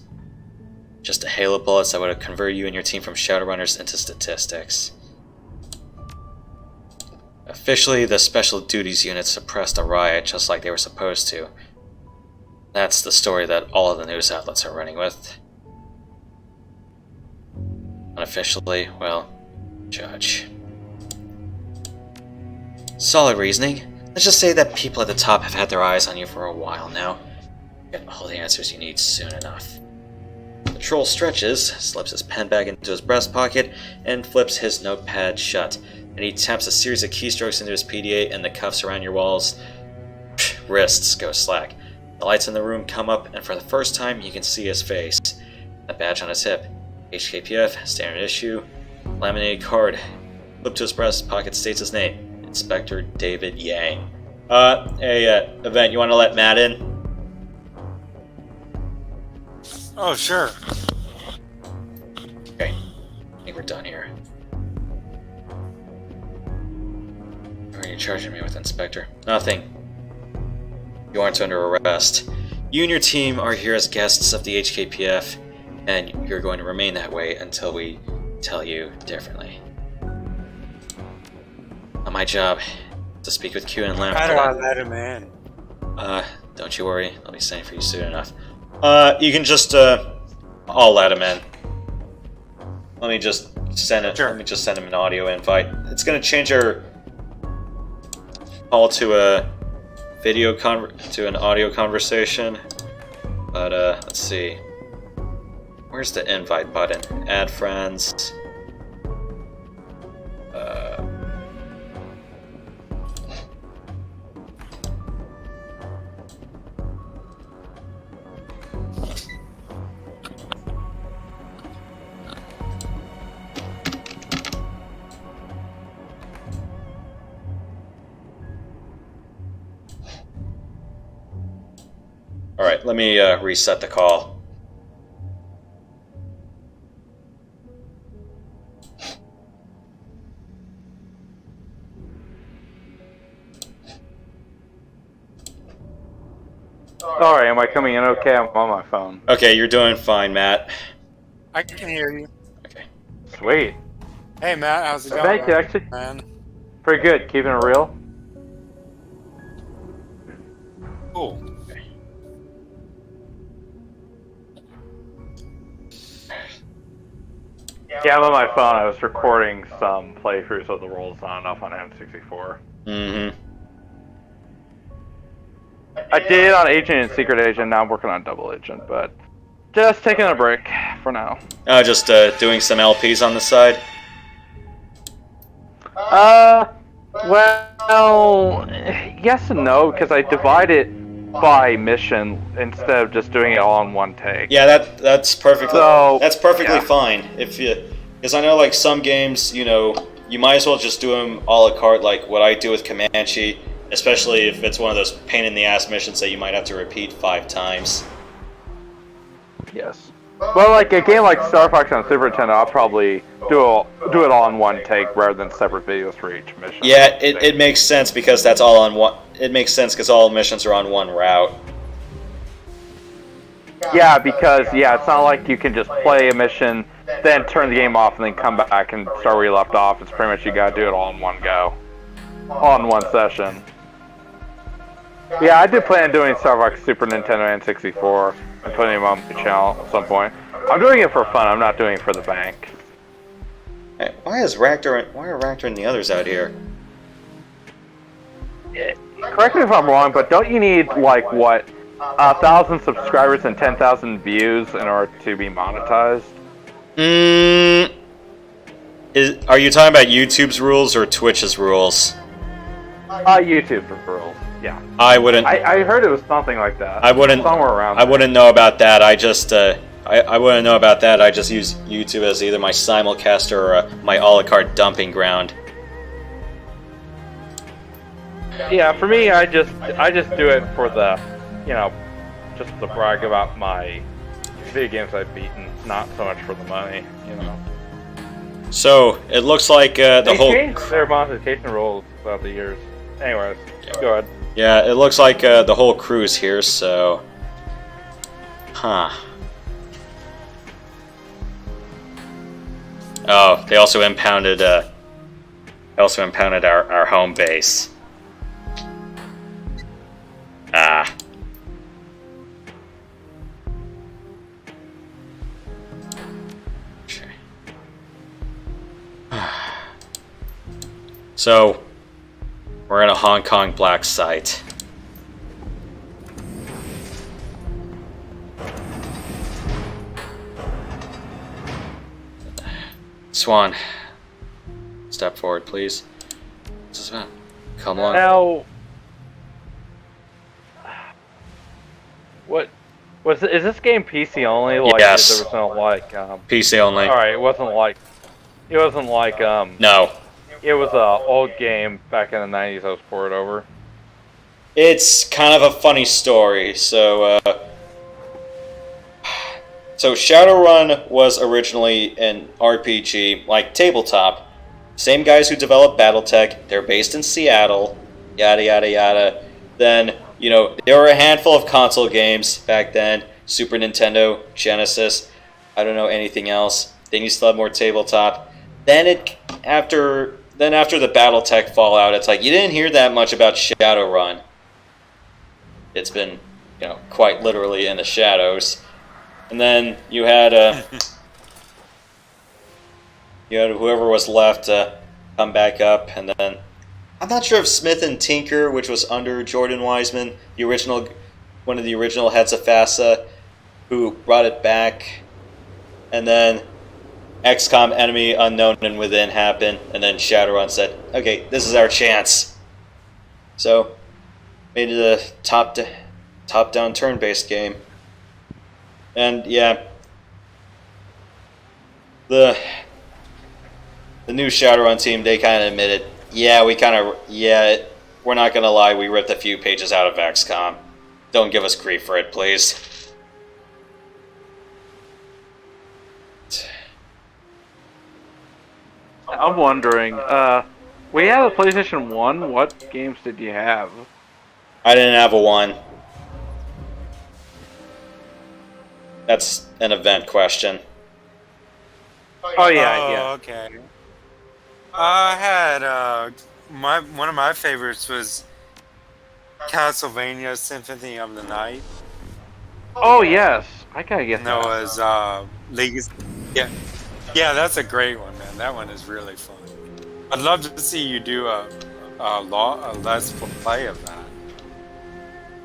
Just a hail of bullets that would have converted you and your team from Shadowrunners into statistics. Officially, the Special Duties Unit suppressed a riot just like they were supposed to. That's the story that all of the news outlets are running with. Unofficially, well, judge. Solid reasoning. Let's just say that people at the top have had their eyes on you for a while now. Get all the answers you need soon enough. The troll stretches, slips his pen bag into his breast pocket, and flips his notepad shut. And he taps a series of keystrokes into his PDA, and the cuffs around your wrists go slack. The lights in the room come up, and for the first time you can see his face. A badge on his hip. HKPF, standard issue, laminated card. Flipped to his breast pocket states his name. Inspector David Yang. Hey, Event, you want to let Matt in? Oh, sure. Okay. I think we're done here. What are you charging me with, Inspector? Nothing. You aren't under arrest. You and your team are here as guests of the HKPF, and you're going to remain that way until we tell you differently. Not my job to speak with Q and Lamp. How do I let him in? Don't you worry. I'll be saying for you soon enough. You can just, I'll let him in. Let me just send it. Sure. Let me just send him an audio invite. It's gonna change our call to a to an audio conversation. But let's see. Where's the invite button? Add friends. Alright, let me reset the call. Sorry, am I coming in okay? I'm on my phone. Okay, you're doing fine, Matt. I can hear you. Okay. Sweet. Hey, Matt, how's it going? Thank you, actually. Man. Pretty good, keeping it real. Cool. Yeah, I'm on my phone. I was recording some playthroughs of the World's Not Enough on N64. Mm-hmm. I did on Agent and Secret Agent, now I'm working on Double Agent, but just taking a break for now. Just doing some LPs on the side? Well, yes and no, because I divide it by mission instead of just doing it all in one take. Yeah, that's perfectly yeah. fine. If you, because I know like some games, you know, you might as well just do them a la carte, like what I do with Comanche, especially if it's one of those pain in the ass missions that you might have to repeat 5 times. Yes. Well, like a game like Star Fox on Super Nintendo, I'll probably do it all in one take rather than separate videos for each mission. Yeah, it makes sense because that's all on one. It makes sense because all missions are on one route. Yeah, because it's not like you can just play a mission, then turn the game off, and then come back and start where you left off. It's pretty much you gotta do it all in one go, all in one session. Yeah, I do plan on doing Star Fox Super Nintendo and 64 and putting them on the channel at some point. I'm doing it for fun. I'm not doing it for the bank. Hey, why are Raptor and the others out here? Correct me if I'm wrong, but don't you need like what 1,000 subscribers and 10,000 views in order to be monetized? Are you talking about YouTube's rules or Twitch's rules? YouTube rules. Yeah. I wouldn't. I heard it was something like that. I wouldn't. Somewhere around. I wouldn't know about that. I just. I wouldn't know about that. I just use YouTube as either my simulcast or my a la carte dumping ground. Yeah, for me, I just do it for the, just to brag about my video games I've beaten, not so much for the money, So it looks like they changed their monetization rules throughout the years. Anyways, go ahead. Yeah, it looks like the whole crew's here. So, Oh, they also impounded. Our home base. So, we're in a Hong Kong black site. Swan, step forward, please. What's this about? Come on. Now, is this game PC only? Like, yes. There was no PC only. All right, it wasn't like No. It was an old game back in the 90s. I was ported over. It's kind of a funny story. So Shadowrun was originally an RPG, like tabletop. Same guys who developed BattleTech. They're based in Seattle. Yada yada yada. Then there were a handful of console games back then. Super Nintendo, Genesis. I don't know anything else. Then you still have more tabletop. Then after the BattleTech fallout, it's like you didn't hear that much about Shadowrun. It's been, quite literally in the shadows. And then you had whoever was left come back up, and then I'm not sure if Smith and Tinker, which was under Jordan Wiseman, one of the original heads of FASA, who brought it back, and then XCOM Enemy Unknown and Within happened, and then Shadowrun said, okay, this is our chance. So, made it a top-down turn-based game. And, yeah, the new Shadowrun team, they kind of admitted, we're not going to lie, we ripped a few pages out of XCOM. Don't give us grief for it, please. I'm wondering, we had a PlayStation 1, what games did you have? I didn't have a 1. That's an event question. Oh yeah. Okay. I had one of my favorites was Castlevania Symphony of the Night. Oh yes, I gotta get And that. there was Legacy. Yeah, that's a great one, man. That one is really fun. I'd love to see you do a let's play of that.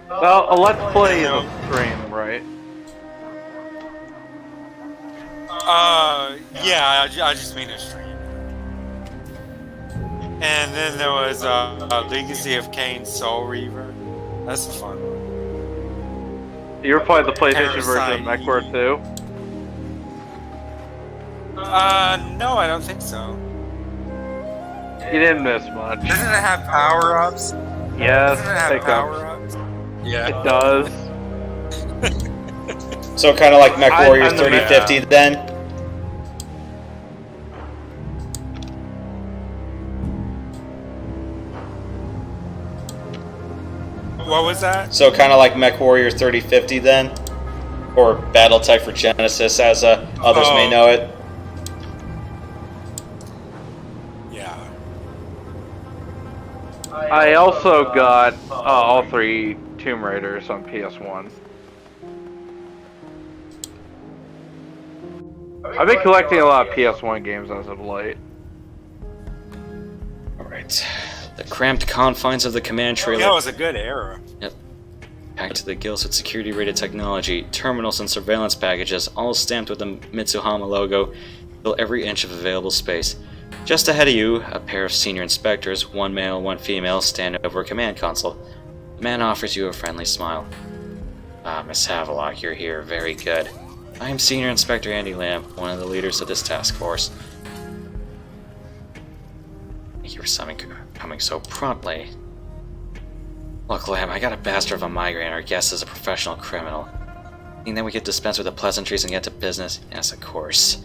Well, a let's play is a stream, right? Yeah, I just mean a stream. And then there was Legacy of Kain Soul Reaver. That's a fun one. You ever played the PlayStation version of Parasite. MechWarrior 2? No, I don't think so. You didn't miss much. Doesn't it have power-ups? Yes, Doesn't it have pickups. power-ups? Yeah. It does. So kind of like Mech Warrior I'm the 3050 then? What was that? So kind of like Mech Warrior 3050 then? Or Battletech for Genesis as others may know it? Yeah. I also got all 3 Tomb Raiders on PS1. I've been collecting a lot of PS1 games as of late. Alright. The cramped confines of the command trailer. That was a good era. Yep. Packed to the gills with security-rated technology, terminals and surveillance packages, all stamped with the Mitsuhama logo, fill every inch of available space. Just ahead of you, a pair of senior inspectors, one male, one female, stand over a command console. The man offers you a friendly smile. Ah, Miss Havelock, you're here. Very good. I am Senior Inspector Andy Lamb, one of the leaders of this task force. Thank you for coming so promptly. Look, Lamb, I got a bastard of a migraine. Our guest is a professional criminal. Think that we could dispense with the pleasantries and get to business? Yes, of course.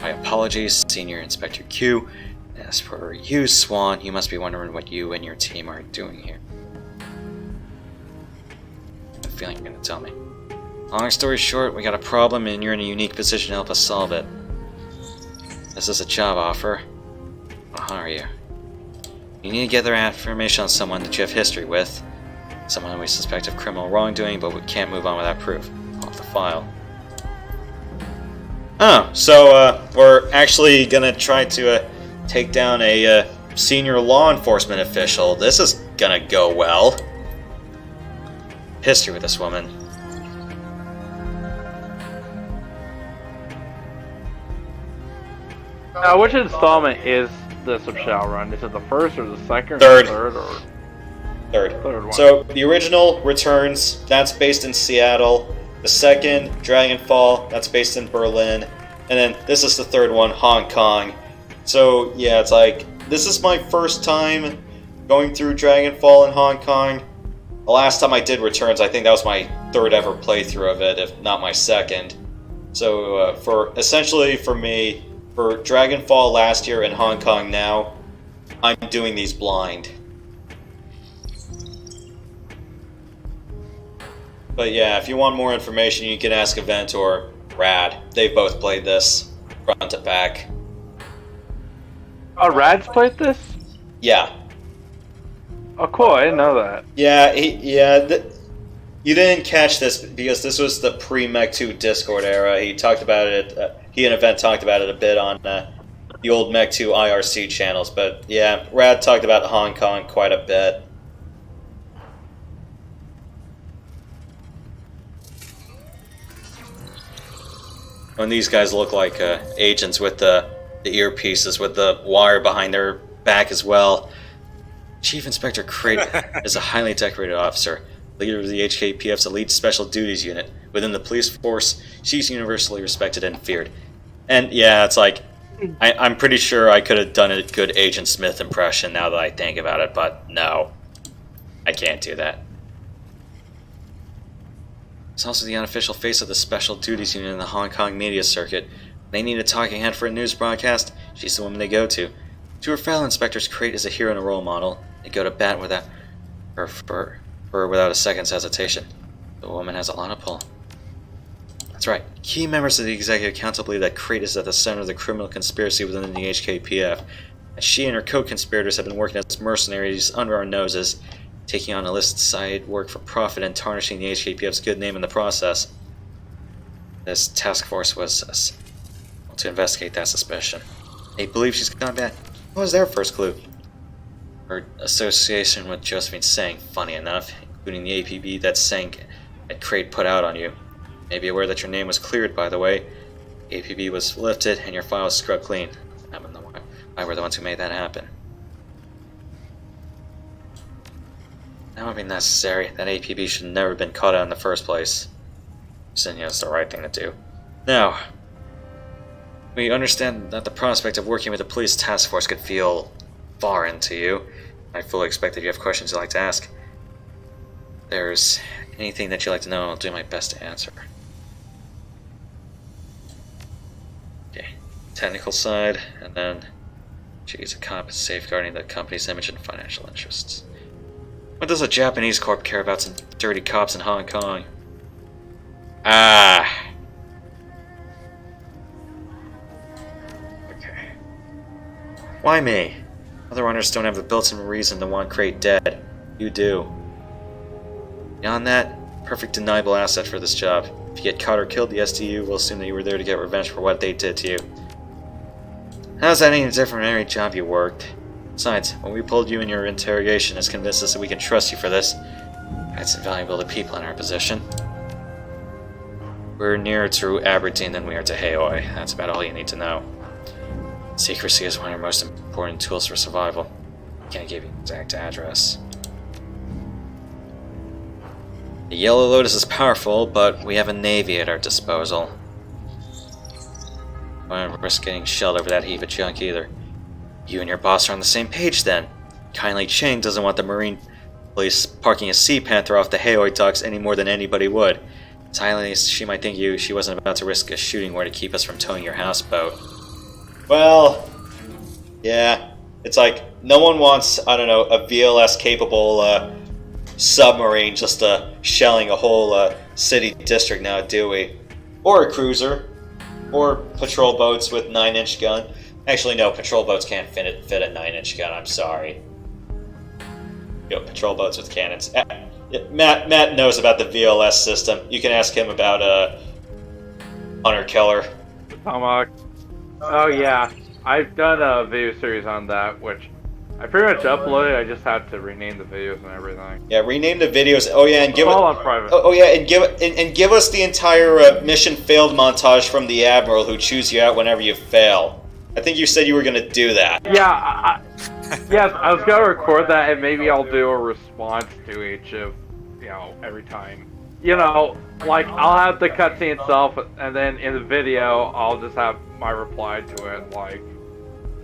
My apologies, Senior Inspector Q. As for you, Swan, you must be wondering what you and your team are doing here. I have a feeling you're going to tell me. Long story short, we got a problem and you're in a unique position to help us solve it. This is a job offer. I'll hire you. You need to gather information on someone that you have history with. Someone we suspect of criminal wrongdoing, but we can't move on without proof. Off the file. Oh, so we're actually gonna try to take down a senior law enforcement official. This is gonna go well. History with this woman. Now, which installment is this of Shadowrun? Is it the first or the second? Third. Or third or Third one. So the original Returns, that's based in Seattle. The second, Dragonfall, that's based in Berlin. And then this is the third one, Hong Kong. So yeah, it's like, this is my first time going through Dragonfall in Hong Kong. The last time I did Returns, I think that was my third ever playthrough of it, if not my second. So essentially for me, for Dragonfall last year and Hong Kong now, I'm doing these blind. But yeah, if you want more information, you can ask Event or Rad. They've both played this, front to back. Oh, Rad's played this? Yeah. Oh, cool. I didn't know that. Yeah, you didn't catch this because this was the pre-Mech 2 Discord era. He talked about it. He and Event talked about it a bit on the old Mech 2 IRC channels. But yeah, Rad talked about Hong Kong quite a bit. When these guys look like agents with the earpieces with the wire behind their back as well. Chief Inspector Crate is a highly decorated officer, leader of the HKPF's elite special duties unit. Within the police force, she's universally respected and feared. And yeah, it's like, I'm pretty sure I could have done a good Agent Smith impression now that I think about it, but no. I can't do that. She's also the unofficial face of the special duties unit in the Hong Kong media circuit. When they need a talking head for a news broadcast, she's the woman they go to. To her fellow inspectors, Crate is a hero and a role model. They go to bat without without a second's hesitation. The woman has a lot of pull. That's right. Key members of the Executive Council believe that Crate is at the center of the criminal conspiracy within the HKPF. As she and her co-conspirators have been working as mercenaries under our noses, taking on illicit side work for profit and tarnishing the HKPF's good name in the process. This task force was to investigate that suspicion. They believe she's gone bad. What was their first clue? Her association with Josephine Sang, funny enough, including the APB that Sang had Crate put out on you. May be aware that your name was cleared, by the way. The APB was lifted and your file was scrubbed clean. I were the ones who made that happen. That would be necessary. That APB should never have been caught out in the first place. Saying it's the right thing to do. Now, we understand that the prospect of working with the police task force could feel foreign to you. I fully expect that you have questions you'd like to ask. If there's anything that you'd like to know, I'll do my best to answer. technical side, and then she's a cop safeguarding the company's image and financial interests. What does a Japanese corp care about some dirty cops in Hong Kong? Ah. Okay. Why me? Other runners don't have the built-in reason to want Crate dead. You do. Beyond that, perfect deniable asset for this job. If you get caught or killed, the SDU will assume that you were there to get revenge for what they did to you. How's that any different from any job you worked? Besides, when we pulled you in your interrogation, it's convinced us that we can trust you for this. That's invaluable to people in our position. We're nearer to Aberdeen than we are to Haoi. That's about all you need to know. Secrecy is one of your most important tools for survival. I can't give you an exact address. The Yellow Lotus is powerful, but we have a navy at our disposal. I don't risk getting shelled over that heap of junk either. You and your boss are on the same page then. Kindly Ching doesn't want the Marine Police parking a Sea Panther off the Haoi docks any more than anybody would. Silently, she might think she wasn't about to risk a shooting war to keep us from towing your houseboat. Well, yeah. It's like, no one wants, I don't know, a VLS-capable submarine just shelling a whole city district now, do we? Or a cruiser. Or patrol boats with 9-inch gun. Actually, no, patrol boats can't fit a 9-inch gun, I'm sorry. Yo, patrol boats with cannons. Matt knows about the VLS system. You can ask him about Hunter Killer. Oh yeah, I've done a video series on that, which I pretty much uploaded. I just had to rename the videos and everything. Yeah, rename the videos. Oh yeah, and give all on private. Oh yeah, and give us the entire mission failed montage from the Admiral who chews you out whenever you fail. I think you said you were gonna do that. Yeah, yes, I was gonna record that, and maybe I'll do a response to each of, every time. Like, I'll have the cutscene itself, and then in the video, I'll just have my reply to it, like,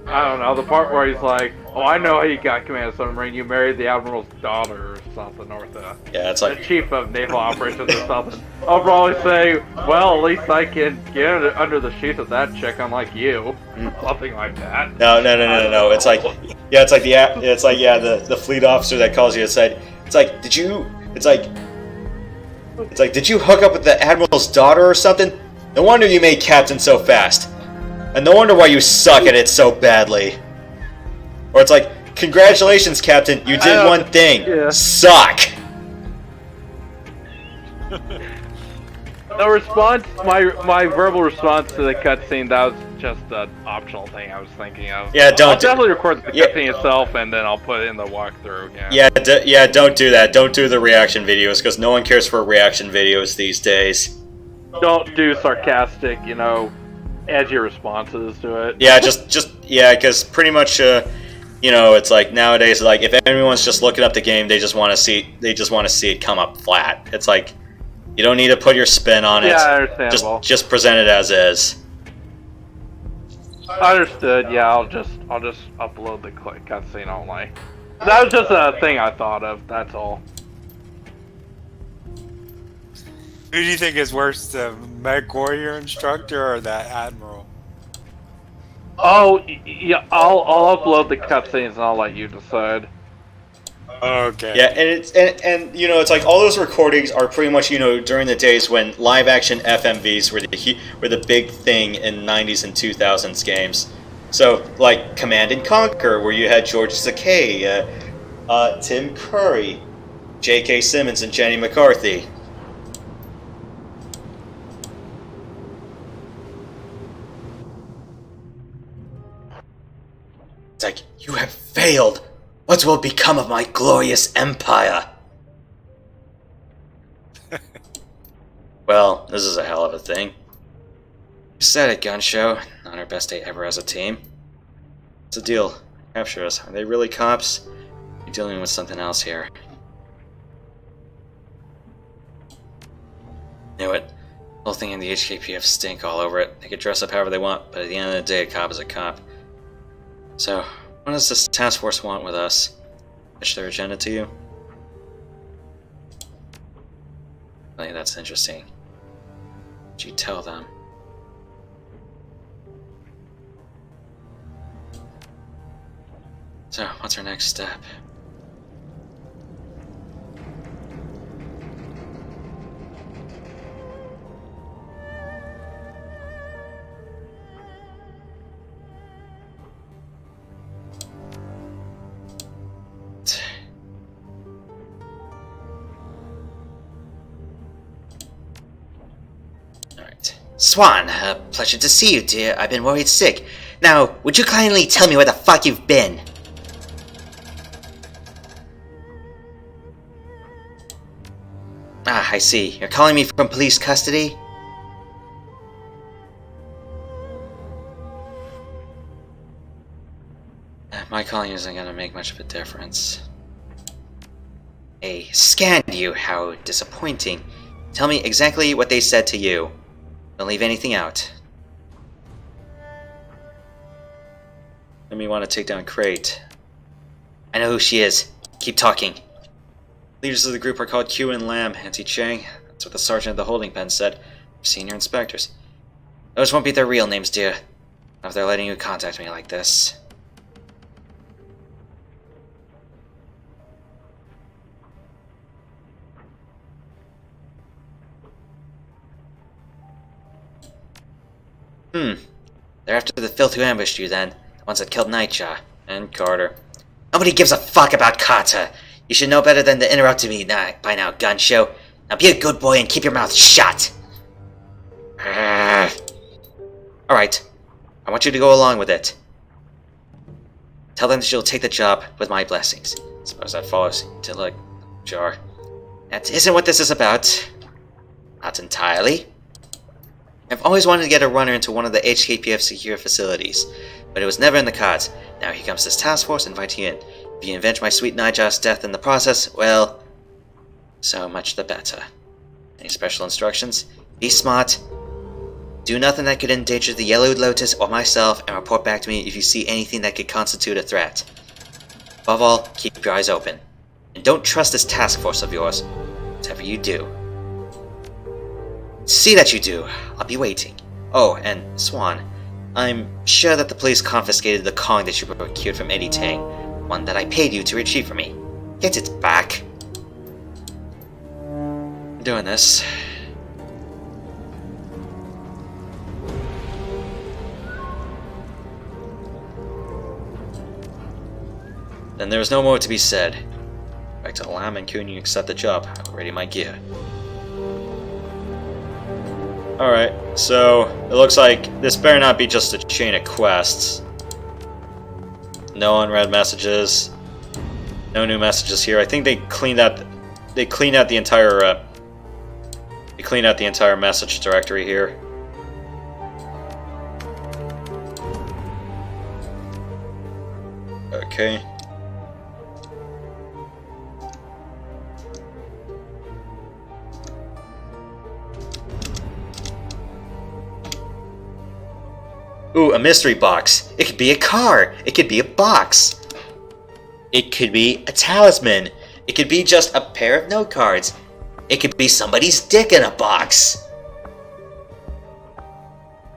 I don't know, the part where he's like, oh, I know how you got command submarine, you married the Admiral's daughter or something, or yeah, it's like the chief of naval operations or something. I'll probably say, well, at least I can get under the sheets of that chick, unlike you. Something like that. No. It's like, yeah, the fleet officer that calls you aside. It's like, did you hook up with the Admiral's daughter or something? No wonder you made captain so fast. And no wonder why you suck at it so badly. Or it's like, congratulations, Captain, you did one thing. Yeah. Suck! The response, my verbal response to the cutscene, that was just an optional thing I was thinking of. Yeah, don't. I'll definitely record the cutscene itself, and then I'll put it in the walkthrough. Yeah, don't do that. Don't do the reaction videos, because no one cares for reaction videos these days. Don't do sarcastic, edgy responses to it. Yeah, because pretty much, it's like nowadays, like if everyone's just looking up the game, they just want to see it come up flat. It's like you don't need to put your spin on it. Yeah, understandable. Just present it as is. Understood. Yeah, I'll just upload the cutscene only. That was just a thing I thought of. That's all. Who do you think is worse, the Mech Warrior instructor or that Admiral? Oh, yeah, I'll upload the cutscenes and I'll let you decide. Okay. Yeah, and it's like all those recordings are pretty much during the days when live action FMVs were the big thing in 90s and 2000s games. So like Command and Conquer, where you had George Takei, Tim Curry, J.K. Simmons, and Jenny McCarthy. It's like, you have failed! What will become of my glorious empire? Well, this is a hell of a thing. You said it, Gun Show. Not our best day ever as a team. What's the deal? Capture us. Are they really cops? You're dealing with something else here. Knew it. The whole thing in the HKPF stink all over it. They could dress up however they want, but at the end of the day, a cop is a cop. So, what does this task force want with us? Pitch their agenda to you? Really, that's interesting. Did you tell them? So, what's our next step? Alright. Swan, pleasure to see you, dear. I've been worried sick. Now, would you kindly tell me where the fuck you've been? Ah, I see. You're calling me from police custody? My calling isn't gonna make much of a difference. They scanned you. How disappointing. Tell me exactly what they said to you. Don't leave anything out. Let me want to take down Crate. I know who she is. Keep talking. Leaders of the group are called Q and Lamb, Auntie Chang. That's what the sergeant of the holding pen said. They're senior inspectors. Those won't be their real names, dear. Not if they're letting you contact me like this. They're after the filth who ambushed you, then. The ones that killed Nightjaw. And Carter. Nobody gives a fuck about Kata. You should know better than to interrupt me by now, Gunshow. Now be a good boy and keep your mouth shut. Alright. I want you to go along with it. Tell them that you'll take the job with my blessings. Suppose that follows to like jar. That isn't what this is about. Not entirely. I've always wanted to get a runner into one of the HKPF secure facilities, but it was never in the cards. Now here comes this task force inviting you in. If you avenge my sweet Nightjaw's death in the process, well, so much the better. Any special instructions? Be smart. Do nothing that could endanger the Yellow Lotus or myself, and report back to me if you see anything that could constitute a threat. Above all, keep your eyes open. And don't trust this task force of yours, whatever you do. See that you do. I'll be waiting. Oh, and Swan, I'm sure that the police confiscated the Kong that you procured from Eddie Tang, one that I paid you to retrieve for me. Get it back. I'm doing this. Then there's no more to be said. Back to Lamb and Kun, you accept the job. I'll ready my gear. Alright, so it looks like this better not be just a chain of quests. No unread messages. No new messages here. I think they cleaned out the entire message directory here. Okay. Ooh, a mystery box. It could be a car. It could be a box. It could be a talisman. It could be just a pair of note cards. It could be somebody's dick in a box.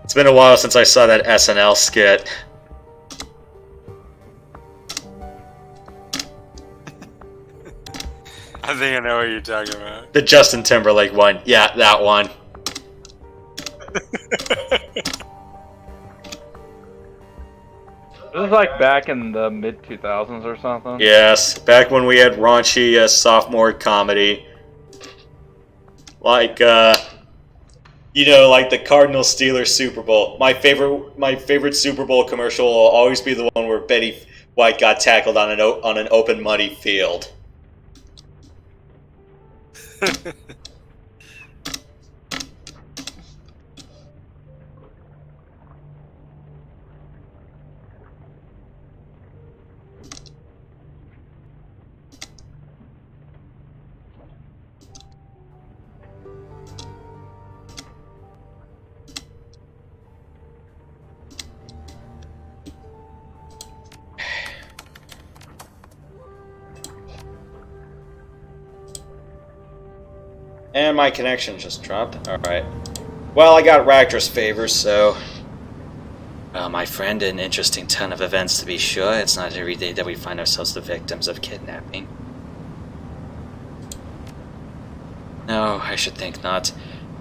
It's been a while since I saw that SNL skit. I think I know what you're talking about. The Justin Timberlake one. Yeah, that one. This is like back in the mid 2000s or something. Yes, back when we had raunchy sophomore comedy. Like, you know, like the Cardinals Steelers Super Bowl. My favorite Super Bowl commercial will always be the one where Betty White got tackled on an open muddy field. And my connection just dropped. Alright. Well, I got Raktor's favor, so... Well, my friend, an interesting turn of events to be sure. It's not every day that we find ourselves the victims of kidnapping. No, I should think not.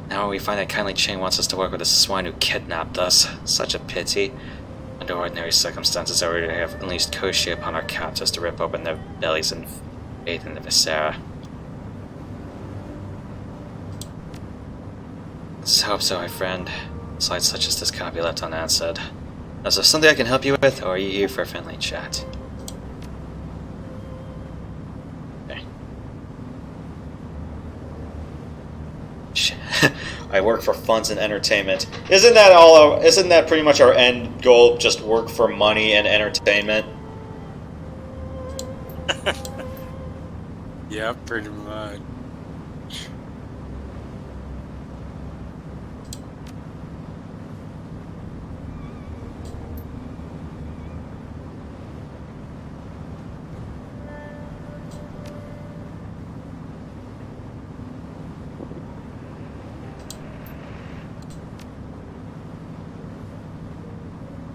Now we find that Kindly Chang wants us to work with the swine who kidnapped us. Such a pity. Under ordinary circumstances, I would have at least Koshi upon our captors to rip open their bellies and bathe in the viscera. Let's hope so, my friend. Slides such as this cannot be left unanswered. Is there something I can help you with, or are you here for a friendly chat? Okay. I work for funds and entertainment. Isn't that pretty much our end goal? Just work for money and entertainment? Yeah, pretty much.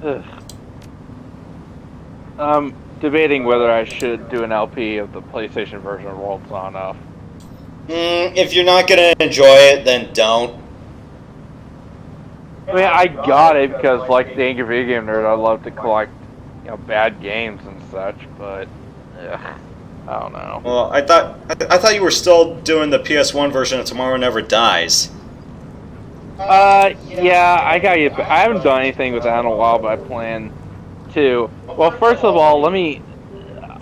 Ugh. I'm debating whether I should do an LP of the PlayStation version of World's Not Enough. If you're not gonna enjoy it, then don't. I mean, I got it because, like the angry video game nerd, I love to collect, bad games and such. But I don't know. Well, I thought you were still doing the PS1 version of Tomorrow Never Dies. Yeah, I got you. I haven't done anything with that in a while, but I plan to. Well, first of all,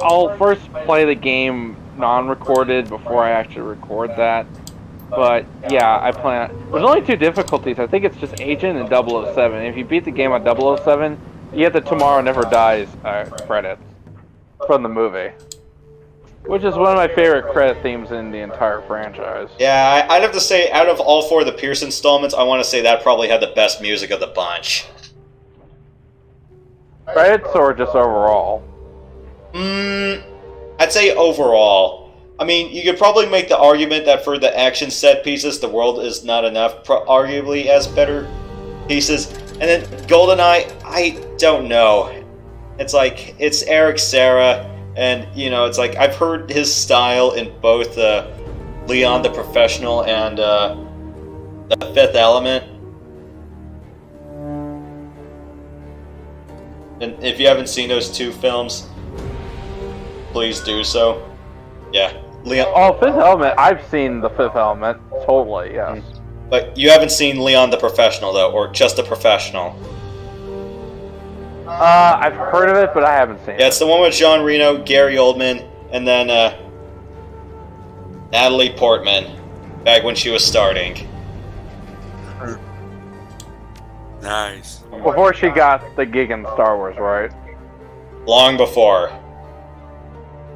I'll first play the game non-recorded before I actually record that. But yeah, I plan. There's only two difficulties. I think it's just Agent and 007. If you beat the game on 007, you get the Tomorrow Never Dies credits from the movie, which is one of my favorite credit themes in the entire franchise. Yeah, I'd have to say, out of all four of the Pierce installments, I want to say that probably had the best music of the bunch. Credits or just overall? I'd say overall. I mean, you could probably make the argument that for the action set pieces, The World Is Not Enough arguably has better pieces. And then GoldenEye, I don't know. It's like, it's Eric Serra, and, it's like, I've heard his style in both Leon the Professional and The Fifth Element. And if you haven't seen those two films, please do so. Yeah, Leon. Oh, Fifth Element. I've seen The Fifth Element. Totally, yes. But you haven't seen Leon the Professional, though, or just The Professional. I've heard of it, but I haven't seen it. Yeah, it's the one with Jean Reno, Gary Oldman, and then Natalie Portman, back when she was starting. Nice. Before she got the gig in Star Wars, right? Long before.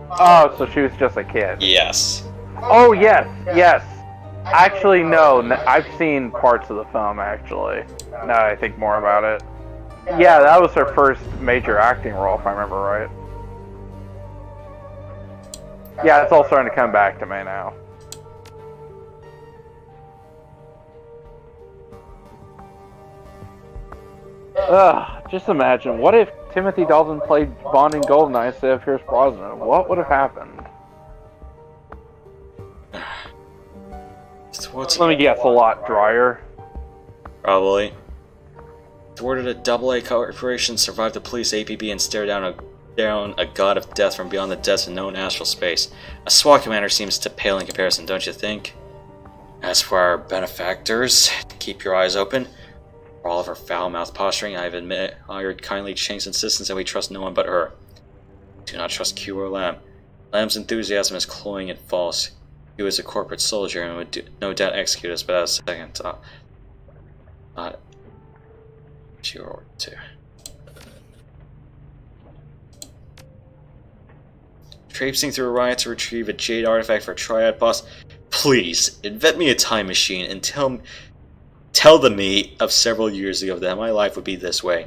Oh, so she was just a kid. Yes. Oh, yes, yes. Actually, no. I've seen parts of the film, actually. Now that I think more about it. Yeah, that was her first major acting role, if I remember right. Yeah, it's all starting to come back to me now. Ugh, just imagine, what if Timothy Dalton played Bond in GoldenEye instead of Pierce Brosnan? What would have happened? Let me guess, a lot drier. Probably. Thwarted a double-A corporation, survived the police APB, and stared down a god of death from beyond the depths of known astral space. A SWAT commander seems to pale in comparison, don't you think? As for our benefactors, keep your eyes open. For all of her foul-mouthed posturing, I have admired Kindly Chang's insistence that we trust no one but her. Do not trust Q or Lam. Lam's enthusiasm is cloying and false. Q is a corporate soldier and would no doubt execute us without a second thought. Your order too. Traipsing through a riot to retrieve a jade artifact for a triad boss. Please, invent me a time machine and tell the me of several years ago that my life would be this way.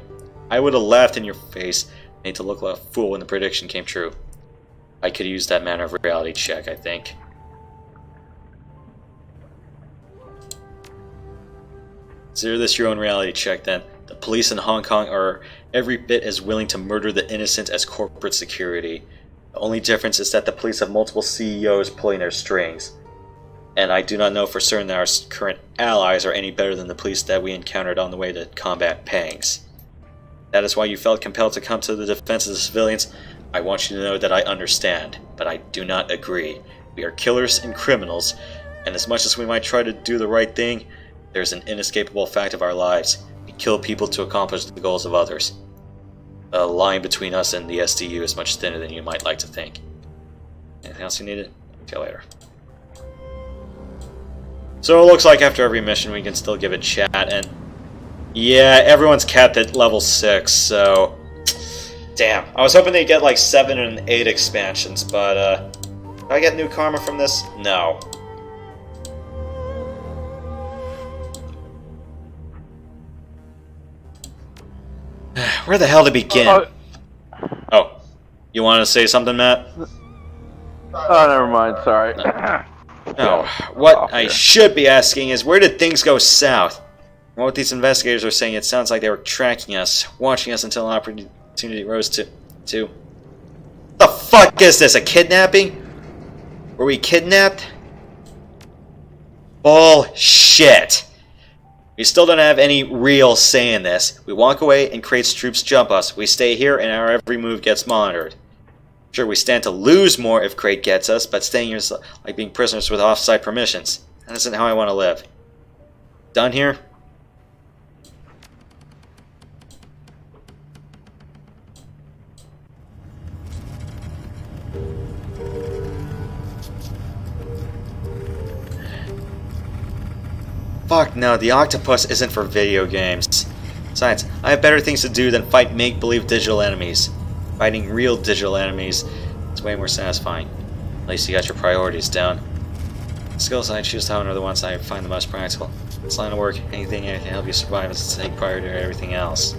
I would have laughed in your face, made to look like a fool when the prediction came true. I could use that manner of reality check, I think. Consider this your own reality check then. The police in Hong Kong are every bit as willing to murder the innocent as corporate security. The only difference is that the police have multiple CEOs pulling their strings. And I do not know for certain that our current allies are any better than the police that we encountered on the way to combat Pangs. That is why you felt compelled to come to the defense of the civilians. I want you to know that I understand, but I do not agree. We are killers and criminals, and as much as we might try to do the right thing, there's an inescapable fact of our lives. We kill people to accomplish the goals of others. The line between us and the SDU is much thinner than you might like to think. Anything else you needed? Okay, later. So it looks like after every mission we can still give it chat, and yeah, everyone's capped at level 6, so damn. I was hoping they'd get like 7 and 8 expansions, but do I get new karma from this? No. Where the hell to begin? Oh, you want to say something, Matt? Oh, never mind. Sorry. No. What I should be asking is, where did things go south? From what these investigators are saying, it sounds like they were tracking us, watching us until an opportunity rose to... The fuck is this, a kidnapping? Were we kidnapped? Bullshit. We still don't have any real say in this. We walk away and Krait's troops jump us. We stay here and our every move gets monitored. Sure, we stand to lose more if Krait gets us, but staying here is like being prisoners with off-site permissions. That isn't how I want to live. Done here? Fuck no, the octopus isn't for video games. Besides, I have better things to do than fight make-believe digital enemies. Fighting real digital enemies is way more satisfying. At least you got your priorities down. The skills I choose to hone are the ones I find the most practical. This line of work, anything that can help you survive is to take priority to everything else.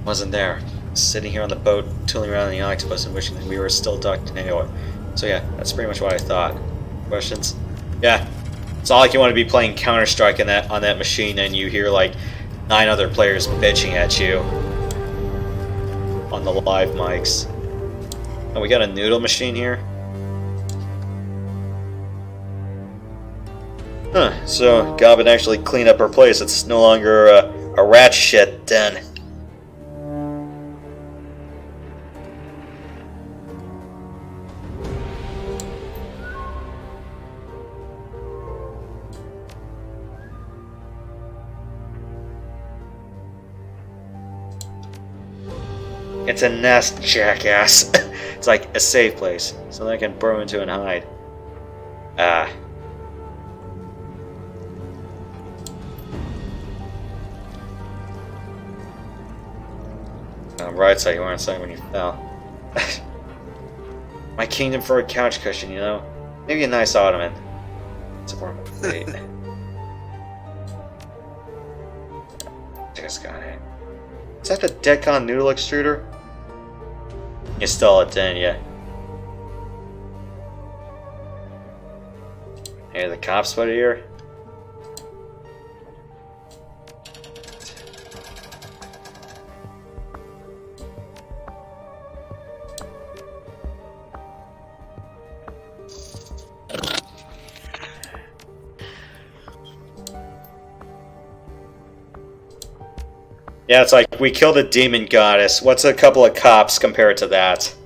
Wasn't there. Sitting here on the boat, tooling around in the octopus and wishing that we were still docked in anyway. So yeah, that's pretty much what I thought. Questions? Yeah. It's not like you want to be playing Counter-Strike on that machine and you hear like 9 other players bitching at you on the live mics. Oh, we got a noodle machine here? Huh, so Goblin actually cleaned up her place. It's no longer a rat shit den. It's a nest, jackass. It's like a safe place, so that I can burrow into and hide. Ah. Right side, you weren't inside when you fell. My kingdom for a couch cushion, you know? Maybe a nice ottoman. It's a form of fate. Just got it. Is that the Decon noodle extruder? It's still a den, yeah. Hey, the cops put it here. Yeah, it's like, we killed a demon goddess. What's a couple of cops compared to that?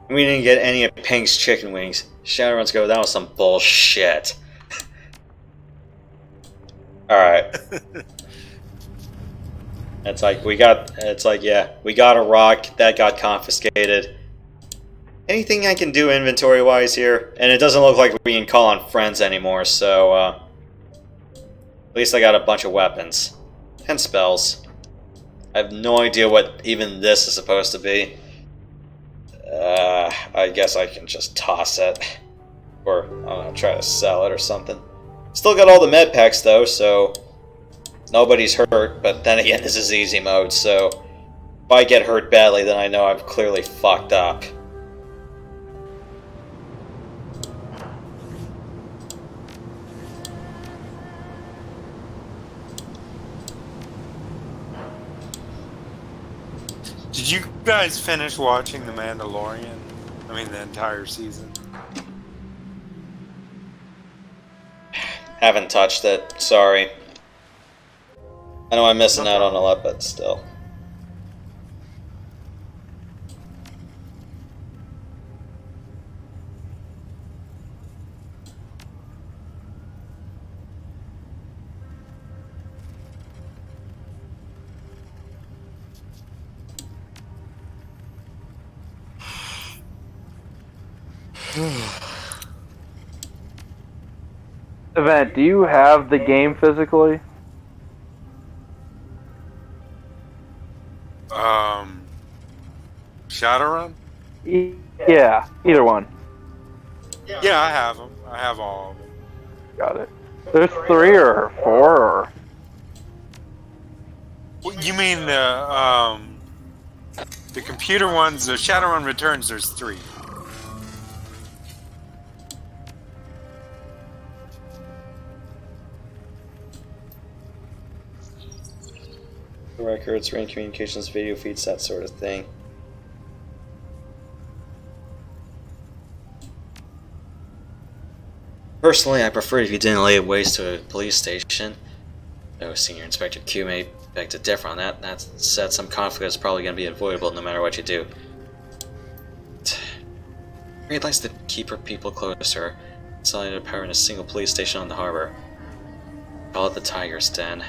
We didn't get any of Pink's chicken wings. Shadowrun's go, that was some bullshit. Alright. It's like, yeah, we got a rock, that got confiscated. Anything I can do inventory-wise here? And it doesn't look like we can call on friends anymore, so, at least I got a bunch of weapons. And spells. I have no idea what even this is supposed to be. I guess I can just toss it. Or, I don't know, try to sell it or something. Still got all the med packs, though, so... Nobody's hurt, but then again, this is easy mode, so... If I get hurt badly, then I know I've clearly fucked up. Did you guys finish watching The Mandalorian? I mean, the entire season. Haven't touched it. Sorry. I know I'm missing out on a lot, but still. Event, do you have the game physically? Shadowrun? Yeah, either one. Yeah, I have them. I have all of them. Got it. There's 3 or 4 or... You mean the computer ones, the Shadowrun Returns, there's 3. Records, ring communications, video feeds, that sort of thing. Personally, I prefer if you didn't lay waste to a police station. Though Senior Inspector Q may beg to differ on that. That said, some conflict is probably going to be avoidable no matter what you do. Reed likes to keep her people closer, consolidated power in a single police station on the harbor. Call it the Tiger's Den.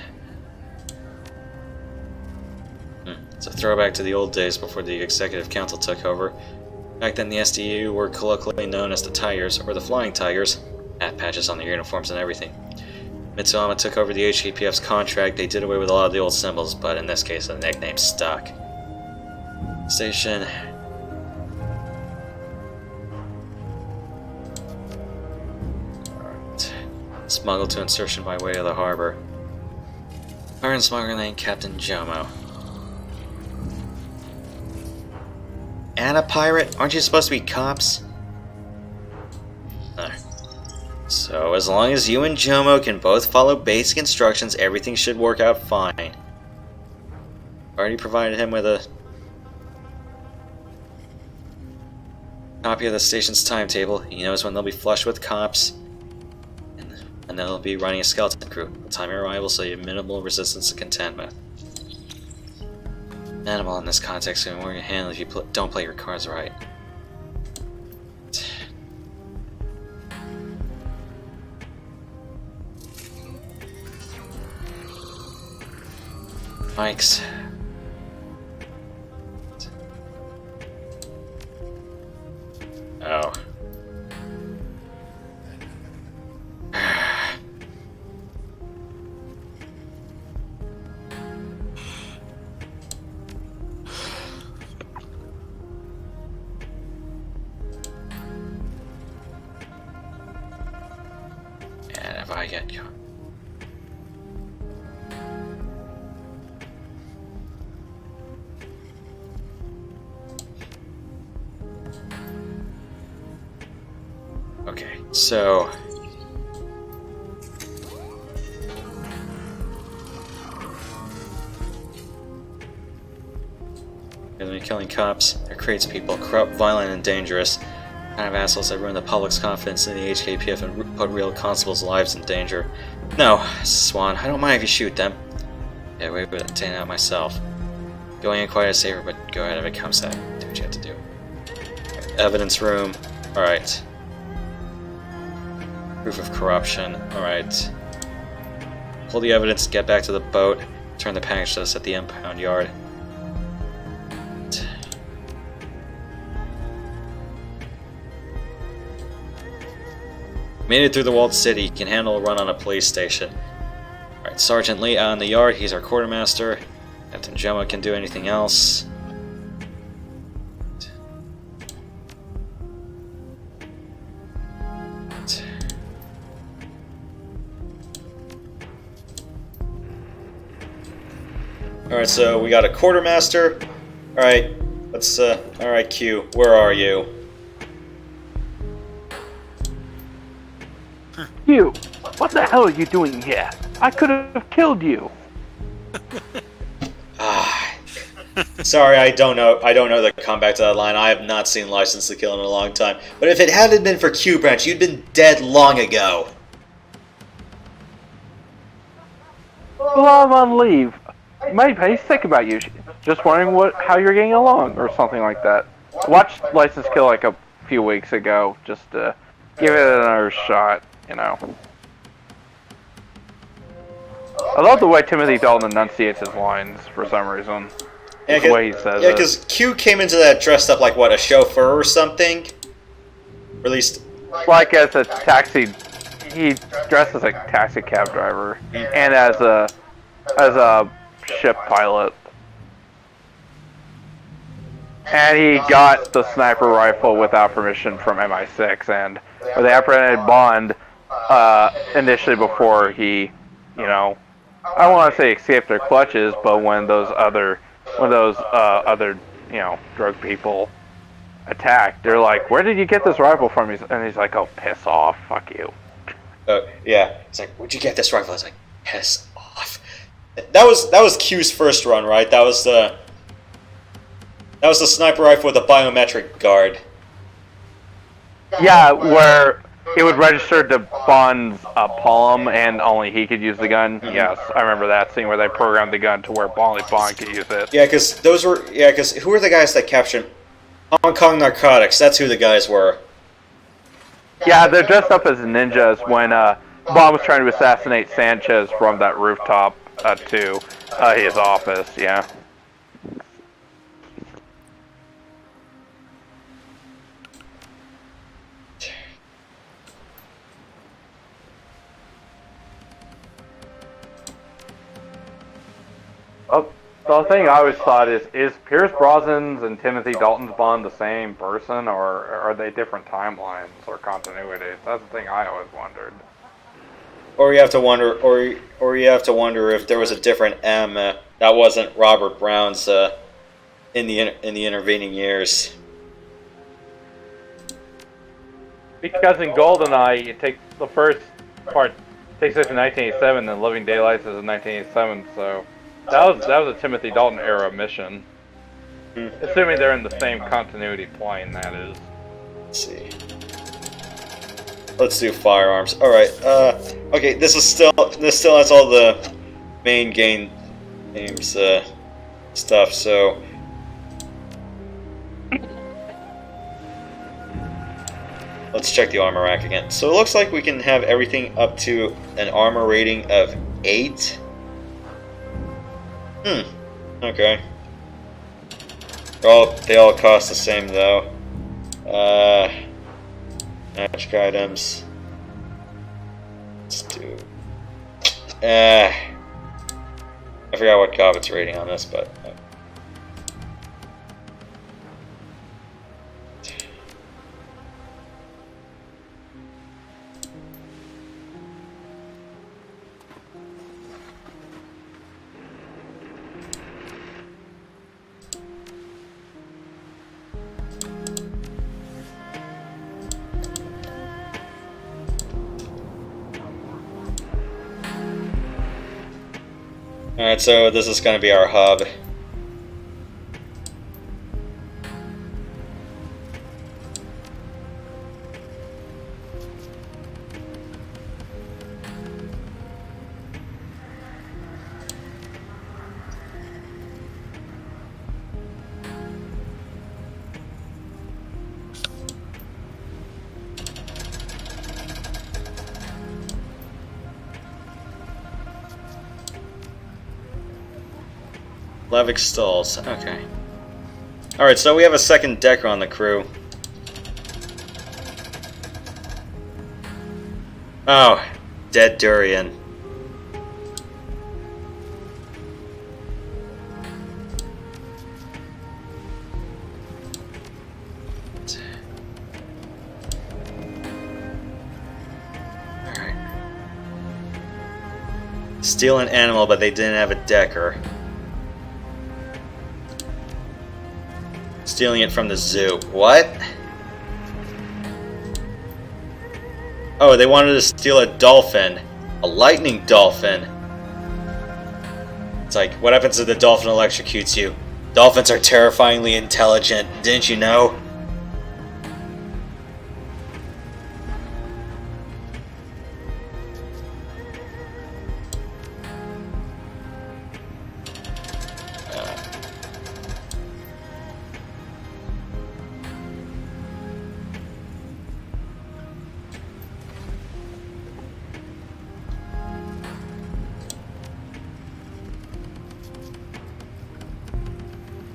It's a throwback to the old days before the Executive Council took over. Back then the SDU were colloquially known as the Tigers, or the Flying Tigers. Hat patches on their uniforms and everything. Mitsuama took over the HKPF's contract. They did away with a lot of the old symbols, but in this case the nickname stuck. Station. Alright. Smuggled to insertion by way of the harbor. Fire and smuggler named Captain Jomo. And a pirate? Aren't you supposed to be cops? So, as long as you and Jomo can both follow basic instructions, everything should work out fine. Already provided him with a copy of the station's timetable. He knows when they'll be flush with cops, and they'll be running a skeleton crew. The time of arrival, so you have minimal resistance to contend with. Animal in this context can work your hand if you don't play your cards right. Mike's. Oh. And if I get you. Okay, so they're killing cops, they're crates people, corrupt, violent, and dangerous. Kind of assholes that ruin the public's confidence in the HKPF and put real constables' lives in danger. No, Swan, I don't mind if you shoot them. Yeah, wait, but take it out myself. Going in quite a safer, but go ahead if it comes out. Do what you have to do. Evidence room. Alright. Proof of corruption. Alright. Pull the evidence, get back to the boat, turn the package to us at the impound yard. Made it through the walled city. Can handle a run on a police station. Alright, Sergeant Lee on the yard. He's our quartermaster. Captain Gemma can do anything else. Alright, so we got a quartermaster, Alright, let's, alright, Q, where are you? You! What the hell are you doing here? I could have killed you! Ah. Sorry, I don't know the comeback to that line. I have not seen License to Kill in a long time. But if it hadn't been for Q Branch, you'd been dead long ago. Well, I'm on leave. My he's sick about you. Just wondering how you're getting along, or something like that. Watched License Kill like a few weeks ago, just to give it another shot, you know. I love the way Timothy Dalton enunciates his lines for some reason. Yeah, The way he says yeah, it. because Q came into that dressed up like, what, a chauffeur or something? Or at least... Like as a taxi, he dressed as a taxi cab driver, and as a ship pilot. And he got the sniper rifle without permission from MI6, and they apprehended Bond initially before he, you know, I don't want to say escaped their clutches, but when those other, you know, drug people attacked, they're like, "Where did you get this rifle from?" And he's like, "Oh, piss off, fuck you." Yeah, it's like, where'd you get this rifle? It's like, piss off. That was Q's first run, right? That was the sniper rifle with a biometric guard. Yeah, where it would register to Bond's palm, and only he could use the gun. Mm-hmm. Yes, I remember that scene where they programmed the gun to where only Bond could use it. Yeah, because who were the guys that captured Hong Kong Narcotics? That's who the guys were. Yeah, they're dressed up as ninjas when Bond was trying to assassinate Sanchez from that rooftop to his office, yeah. The thing I always thought is Pierce Brosnan's and Timothy Dalton's Bond the same person, or are they different timelines or continuities? That's the thing I always wondered. Or you have to wonder, or you have to wonder if there was a different M that wasn't Robert Brown's in the intervening years. Because in GoldenEye, it takes the first part takes place in 1987, and Living Daylights is in 1987, so. That was a Timothy Dalton era mission. Assuming they're in the same continuity plane, that is. Let's see. Let's do firearms. Alright, okay, this still has all the main games stuff, so let's check the armor rack again. So it looks like we can have everything up to an armor rating of 8. Okay. They all cost the same though. Magic items. Let's do. I forgot what Cobb's rating on this, but. Alright, so this is going to be our hub. Levick stalls. Okay. Alright, so we have a second decker on the crew. Oh, dead durian. Alright. Steal an animal, but they didn't have a decker. Stealing it from the zoo. What? Oh, they wanted to steal a dolphin. A lightning dolphin. It's like, what happens if the dolphin electrocutes you? Dolphins are terrifyingly intelligent, didn't you know?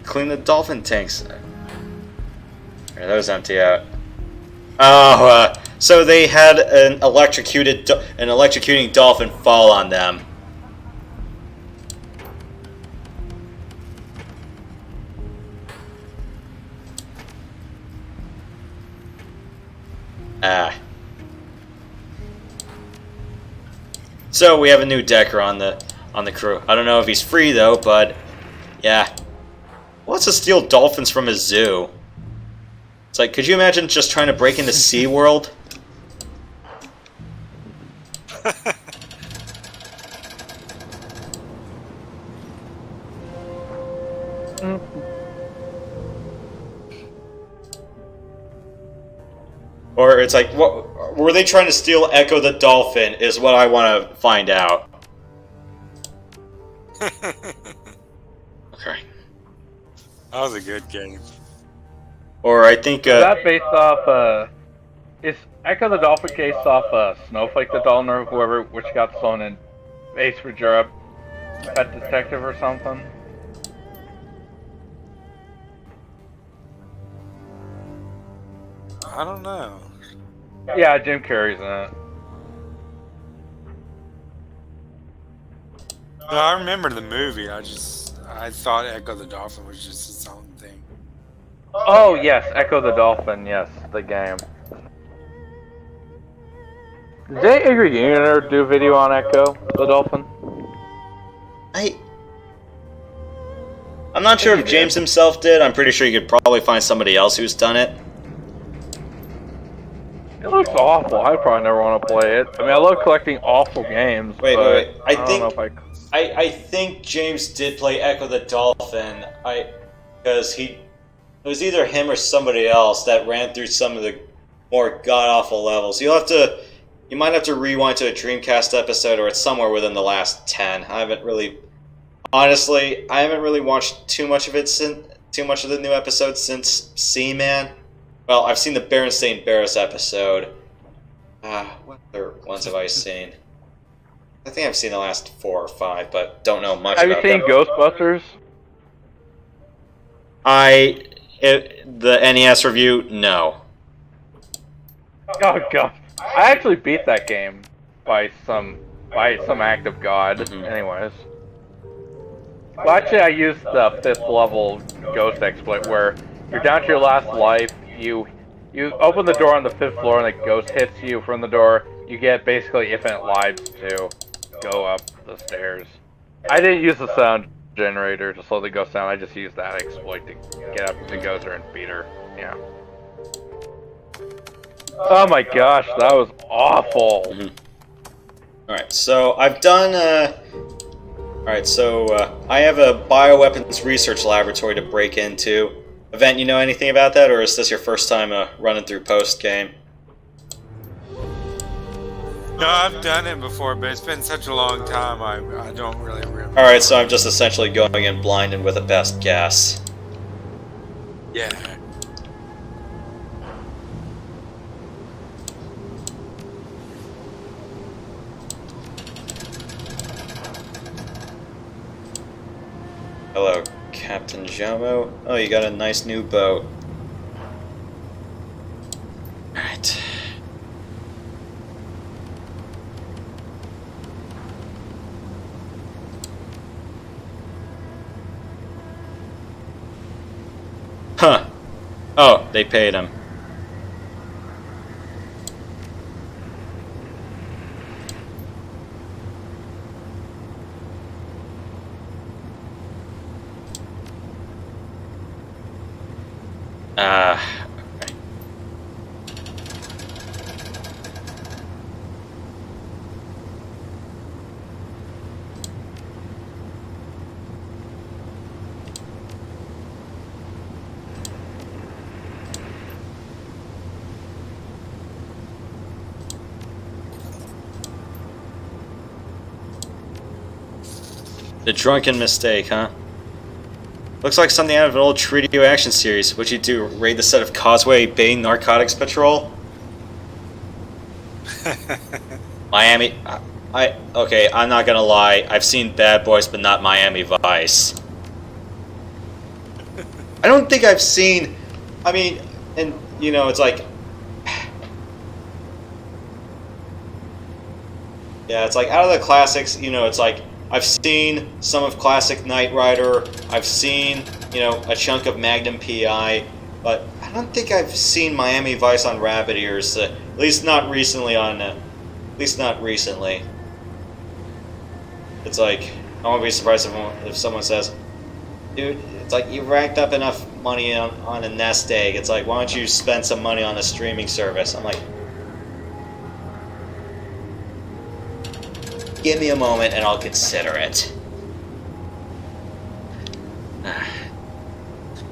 Clean the dolphin tanks. Are those empty out? Oh, so they had an electrocuting dolphin fall on them. Ah. So we have a new decker on the crew. I don't know if he's free though, but yeah. Wants to steal dolphins from a zoo. It's like, could you imagine just trying to break into SeaWorld? Or it's like, what were they trying to steal? Echo the Dolphin is what I want to find out. Okay. That was a good game. Or I think Is that based off, is Echo the Dolphin based off, Snowflake the Dolphin or whoever, which got thrown in Ace Ventura, Pet Detective or something? I don't know. Yeah, Jim Carrey's in it. No, I remember the movie. I thought Echo the Dolphin was just its own thing. Oh, yes, Echo the Dolphin, yes, the game. Did Jay Igor Jr. do a video on Echo the Dolphin? I'm not sure if James himself did. I'm pretty sure you could probably find somebody else who's done it. It looks awful. I probably never want to play it. I mean, I love collecting awful games. Wait. I think James did play Echo the Dolphin. Because it was either him or somebody else that ran through some of the more god awful levels. You might have to rewind to a Dreamcast episode, or it's somewhere within the last 10. I haven't really watched too much of the new episodes since Seaman. Well, I've seen the Berenstain Bears episode. What other ones have I seen? I think I've seen the last 4 or 5, but don't know much about them. Have you seen Ghostbusters? The NES review, no. Oh god, I actually beat that game by some act of God. Mm-hmm. Anyways, well, actually, I used the 5th level ghost exploit where you're down to your last life. You open the door on the 5th floor and the ghost hits you from the door. You get basically infinite lives to go up the stairs. I didn't use the sound generator to slow the ghost down. I just used that exploit to get up to Gozer and beat her. Yeah. Oh my gosh, that was awful. Mm-hmm. Alright, so I've done, I have a bioweapons research laboratory to break into. Event, you know anything about that, or is this your first time running through post-game? No, I've done it before, but it's been such a long time, I don't really remember. Alright, so I'm just essentially going in blind and with a best guess. Yeah. Hello, Captain Jomo. Oh, you got a nice new boat. Alright. Huh. Oh, they paid him. Okay. The drunken mistake, huh? Looks like something out of an old Treaty action series. What'd you do? Raid the set of Causeway Bay Narcotics Patrol? Miami. Okay, I'm not gonna lie. I've seen Bad Boys, but not Miami Vice. I don't think I've seen. I mean, and you know, it's like. Yeah, it's like out of the classics, you know, it's like I've seen some of classic Knight Rider. I've seen, you know, a chunk of Magnum PI, but I don't think I've seen Miami Vice on Rabbit Ears. At least not recently. At least not recently. It's like I won't be surprised if someone says, "Dude, it's like you racked up enough money on a nest egg. It's like why don't you spend some money on a streaming service?" I'm like, give me a moment and I'll consider it.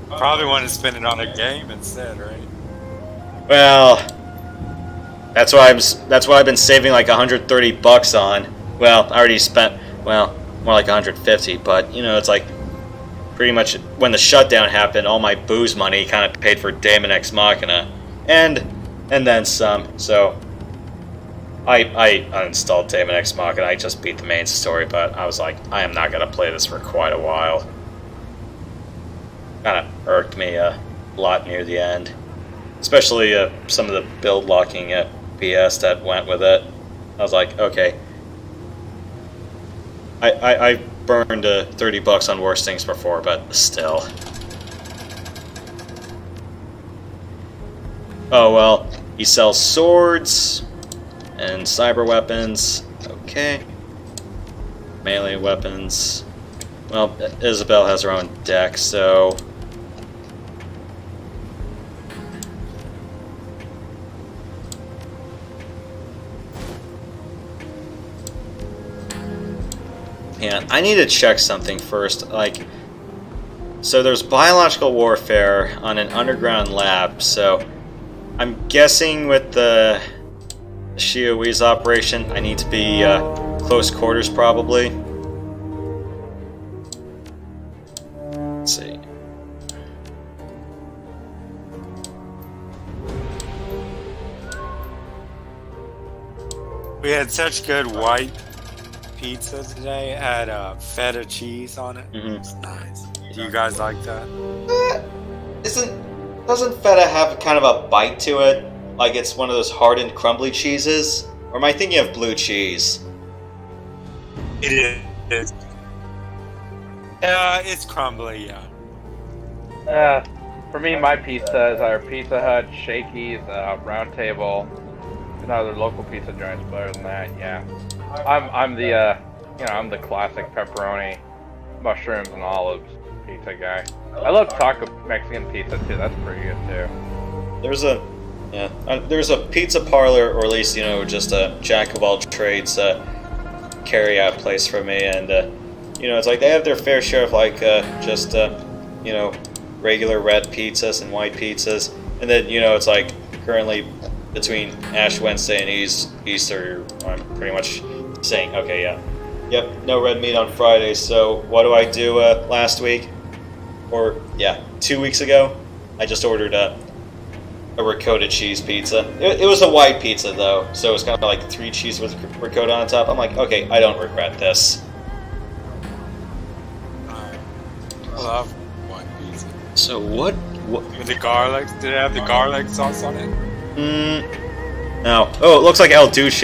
Probably want to spend it on a game instead, right? Well, that's why I've been saving like $130 on. Well, I already spent, well, more like 150, but you know, it's like pretty much when the shutdown happened, all my booze money kind of paid for Daemon X Machina, and then some. So I uninstalled Daemon X Machina. I just beat the main story, but I was like, I am not gonna play this for quite a while. Kind of irked me a lot near the end, especially some of the build locking BS that went with it. I was like, okay, I burned $30 on worse things before, but still. Oh well, he sells swords and cyber weapons. Okay, melee weapons. Well, Isabel has her own deck, so. Yeah, I need to check something first. Like, so there's biological warfare on an underground lab. So I'm guessing with the Shiowi's operation, I need to be close quarters probably. Let's see. We had such good white pizza today. It had feta cheese on it. Mm-hmm. It's nice. Do you guys like that? Doesn't feta have kind of a bite to it? Like it's one of those hardened, crumbly cheeses? Or am I thinking of blue cheese? It is. It's crumbly, yeah. For me, my pizzas are Pizza Hut, Shakey's, Round Table, and other local pizza joints. But other than that, yeah, I'm the I'm the classic pepperoni, mushrooms, and olives pizza guy. I love taco Mexican pizza too. That's pretty good too. There's a pizza parlor, or at least just a jack of all trades carry out place for me, and it's like they have their fair share of like regular red pizzas and white pizzas, and then it's like currently between Ash Wednesday and Easter, I'm pretty much saying, okay, yep, no red meat on Friday. So what do I do last week? Or 2 weeks ago, I just ordered a ricotta cheese pizza. It was a white pizza though, so it was kind of like 3 cheese with ricotta on top. I'm like, okay, I don't regret this. I love white pizza. So what? With the garlic, did it have the garlic sauce on it? No. Oh, it looks like El Duce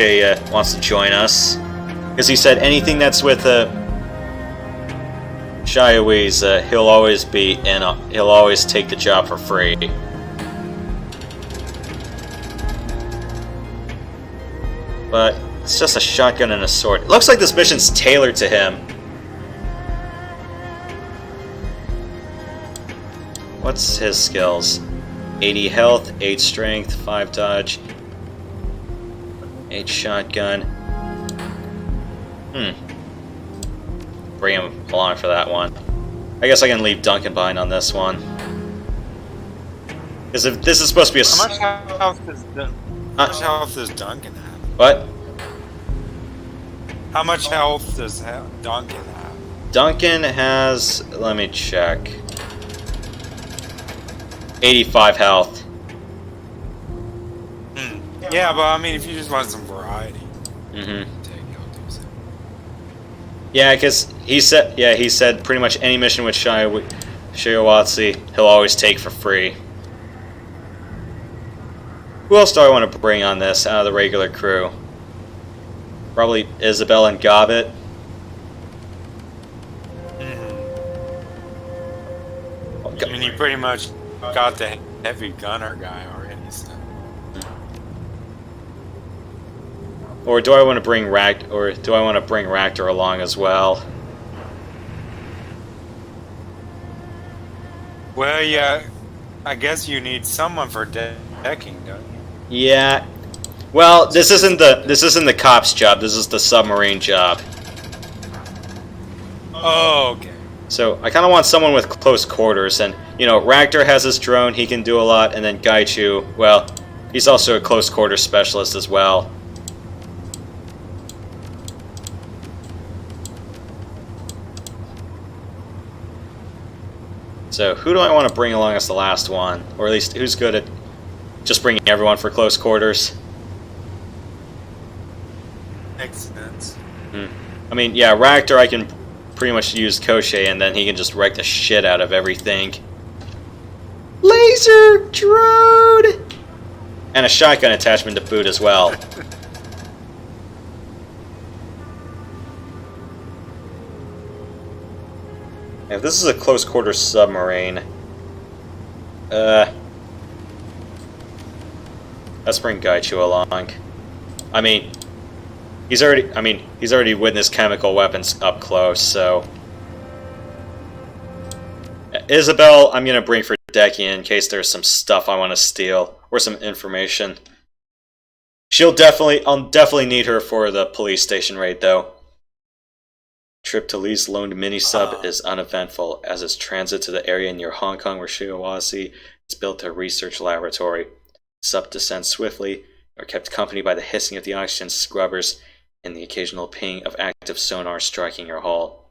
wants to join us. Because he said anything that's with Shiowi's, he'll always be in. He'll always take the job for free. But it's just a shotgun and a sword. It looks like this mission's tailored to him. What's his skills? 80 health, 8 strength, 5 dodge, 8 shotgun. Bring him along for that one. I guess I can leave Duncan behind on this one. Because if this is supposed to be a... How much health does Duncan have? What? How much health does Duncan have? Duncan has... Let me check. 85 health. Yeah, but I mean, if you just want some variety. Yeah, because he said pretty much any mission with Shirawatsi, he'll always take for free. Who else do I want to bring on this out of the regular crew? Probably Isabel and Gobbet. I mean, you pretty much got the heavy gunner guy already, so. Or do I want to bring Ractor along as well? Well, yeah, I guess you need someone for decking, don't you? Yeah. Well, this isn't the cop's job. This is the submarine job. Oh, okay. So I kind of want someone with close quarters, and you know, Ractor has his drone. He can do a lot, and then Gaichu, well, he's also a close quarters specialist as well. So who do I want to bring along as the last one? Or at least who's good at just bringing everyone for close quarters? Makes sense. I mean, yeah, Ractor I can pretty much use Koshei and then he can just wreck the shit out of everything. Laser drone! And a shotgun attachment to boot as well. If this is a close quarters submarine, let's bring Gaichu along. I mean, he's already witnessed chemical weapons up close, so Isabel, I'm gonna bring for Deki in case there's some stuff I want to steal or some information. I'll definitely need her for the police station raid, though. Trip to Lee's loaned mini-sub is uneventful, as its transit to the area near Hong Kong where Shirawase is built a research laboratory. Sub descends swiftly, are kept company by the hissing of the oxygen scrubbers and the occasional ping of active sonar striking your hull.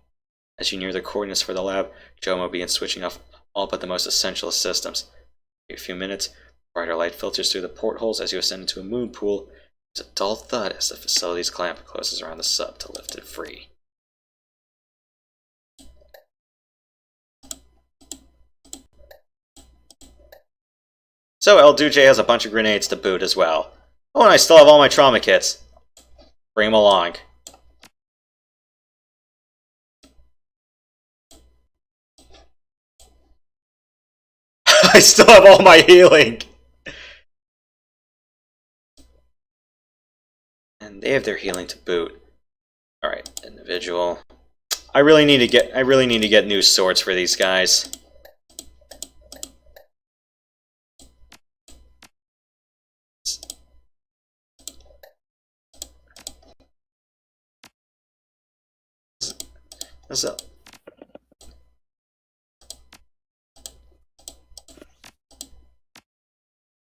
As you near the coordinates for the lab, Jomo begins switching off all but the most essential systems. In a few minutes, brighter light filters through the portholes as you ascend into a moon pool. There's a dull thud as the facility's clamp closes around the sub to lift it free. So El Duce has a bunch of grenades to boot as well. Oh, and I still have all my trauma kits. Bring them along. I still have all my healing. And they have their healing to boot. All right, individual. I really need to get new swords for these guys. So,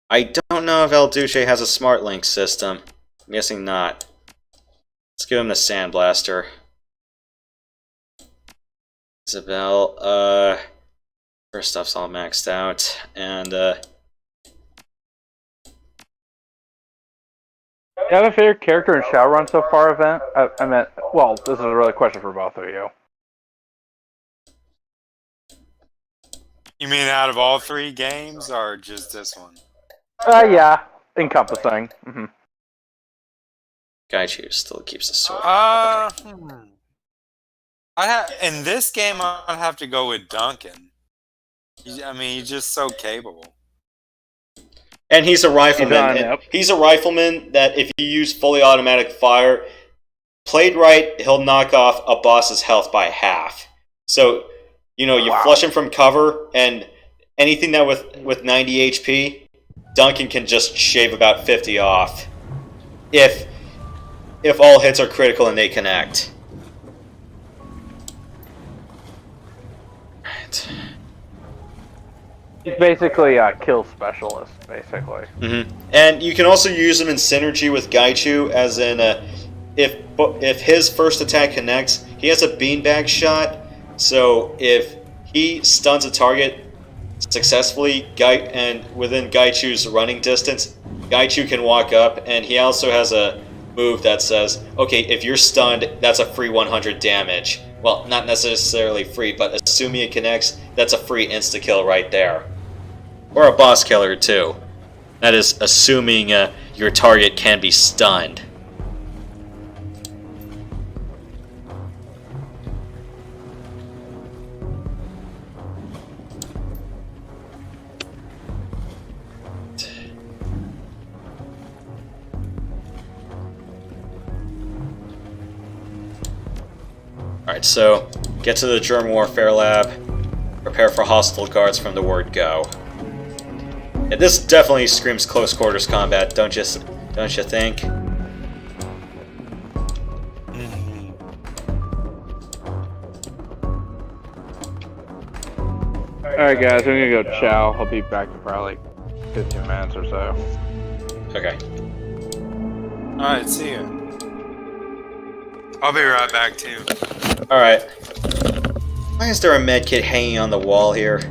I don't know if El Duce has a smart link system. I'm guessing not. Let's give him the Sandblaster. Isabel, her stuff's all maxed out, and Do you have a favorite character in Shadowrun so far, Event? I meant, well, this is a really question for both of you. You mean out of all 3 games, or just this one? Yeah, encompassing. Gaichu still keeps the sword. In this game, I'd have to go with Duncan. He's just so capable. And he's a rifleman. He's a rifleman that if you use fully automatic fire, played right, he'll knock off a boss's health by half. So, you know, you flush him from cover, and anything that with 90 HP, Duncan can just shave about 50 off. If all hits are critical and they connect. Right. He's basically a kill specialist, basically. And you can also use him in synergy with Gaichu, as in if his first attack connects, he has a beanbag shot. So if he stuns a target successfully, and within Gaichu's running distance, Gaichu can walk up, and he also has a move that says, okay, if you're stunned, that's a free 100 damage. Well, not necessarily free, but assuming it connects, that's a free insta-kill right there. Or a boss killer, too. That is, assuming your target can be stunned. Alright, so get to the German Warfare Lab. Prepare for hostile guards from the word go. Yeah, this definitely screams close quarters combat, don't you think? Alright guys, I'm gonna go chow. I'll be back in probably 15 minutes or so. Okay. Alright, see ya. I'll be right back too. Alright. Why is there a medkit hanging on the wall here?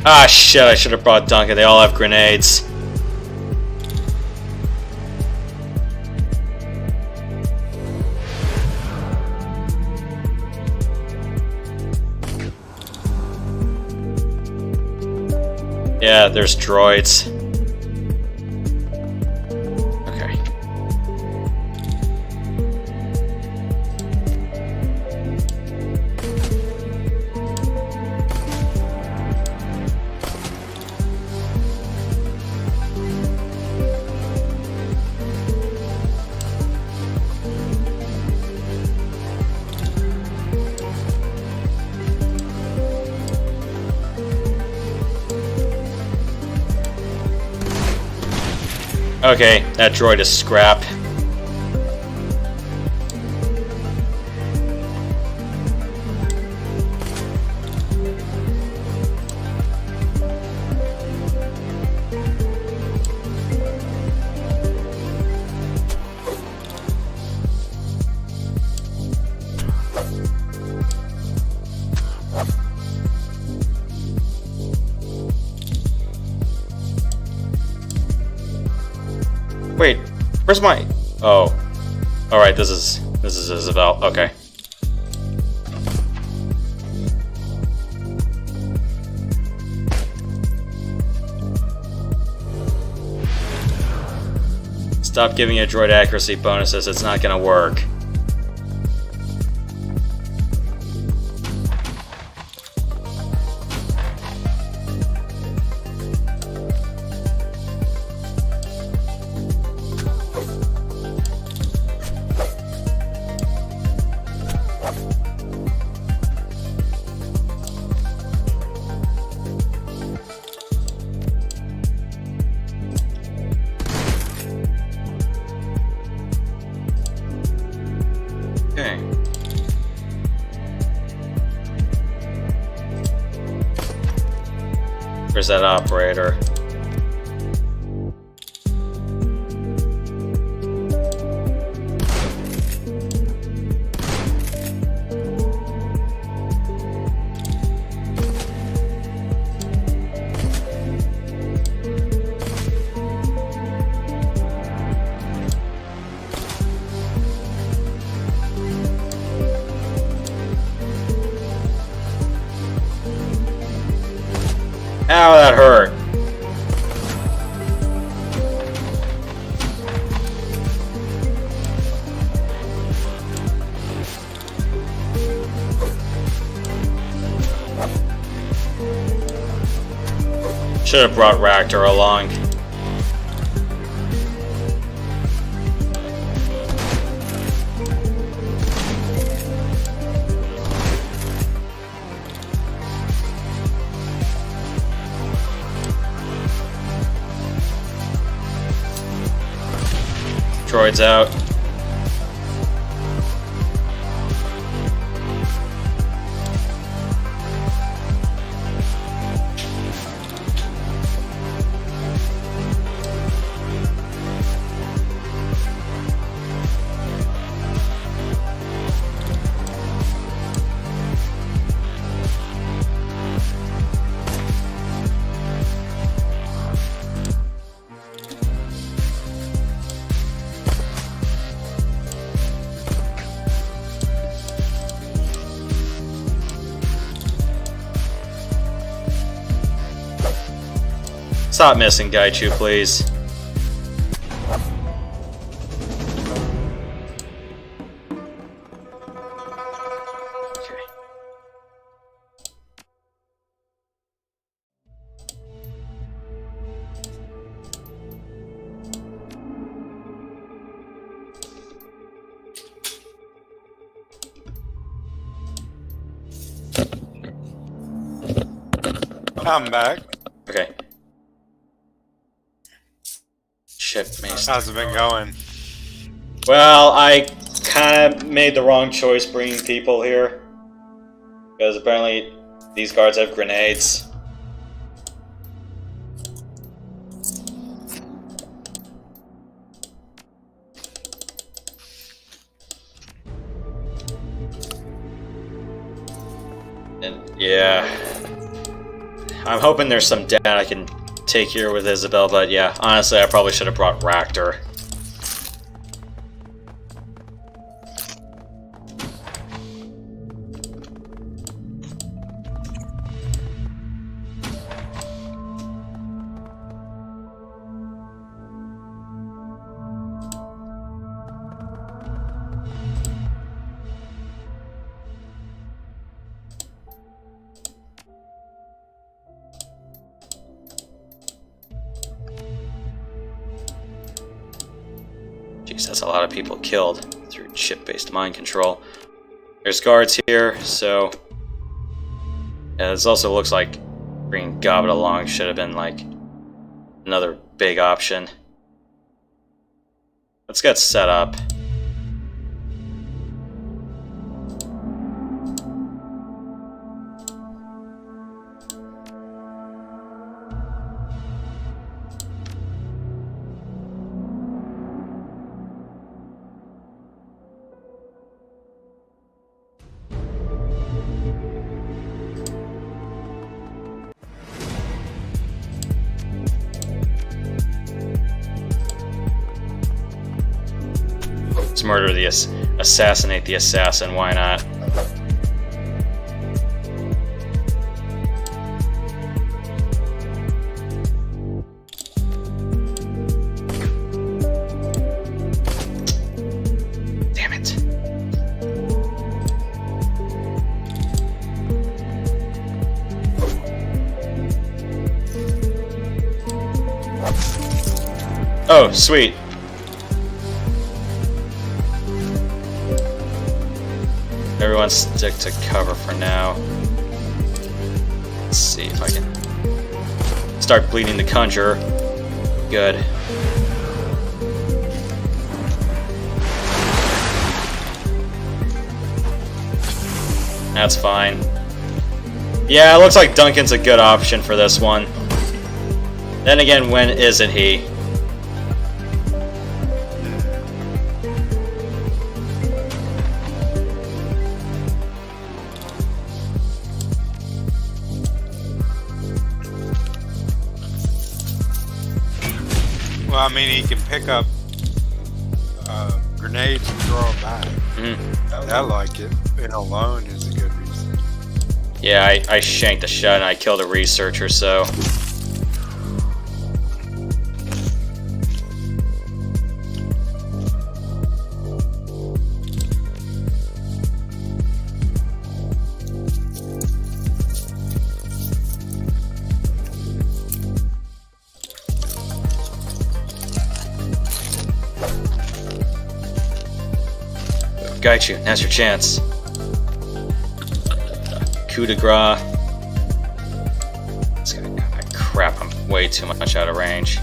Ah, shit, I should have brought Duncan. They all have grenades. Yeah, there's droids. Okay. Okay, that droid is scrap. Wait, where's my... Oh. Alright, this is Isabel. Okay. Stop giving a droid accuracy bonuses, it's not gonna work. Okay. Where's that operator? Ow, that hurt. Should have brought Ractor along. Droid's out. Stop missing, Gaichu, please. Okay. I'm back. Okay. Shit, Mace. How's it been going? Well, I kind of made the wrong choice bringing people here. Because apparently these guards have grenades. And yeah. I'm hoping there's some data I can take here with Isabel, but yeah, honestly, I probably should have brought Ractor. Jeez, that's a lot of people killed through chip-based mind control. There's guards here, so... Yeah, this also looks like bringing Gobbet along should have been, like, another big option. Let's get set up. Let's murder the assassinate the assassin, why not? Damn it. Oh, sweet. Everyone stick to cover for now. Let's see if I can start bleeding the Conjurer. Good. That's fine. Yeah, it looks like Duncan's a good option for this one. Then again, when isn't he? Well, I mean, he can pick up grenades and throw them back. Mm-hmm. I like it. And alone is a good reason. Yeah, I shanked the shot and I killed a researcher, so... Got you. Now's your chance. Coup de grace. Crap, I'm way too much out of range.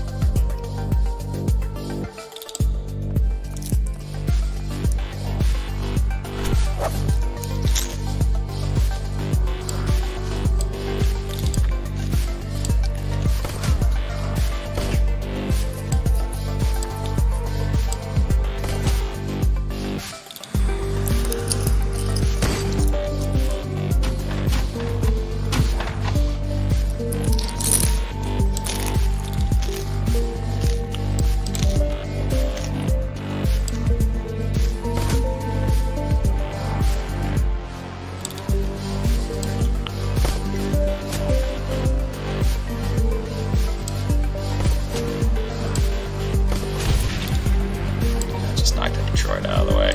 Out of the way.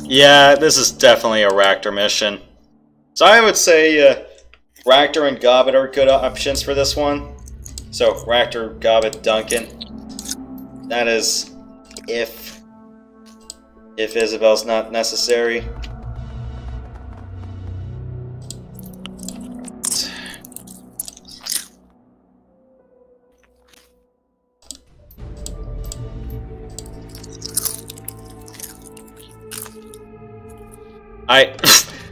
Yeah, this is definitely a Ractor mission. So I would say Ractor and Gobbet are good options for this one. So Ractor, Gobbet, Duncan. That is if Isabel's not necessary.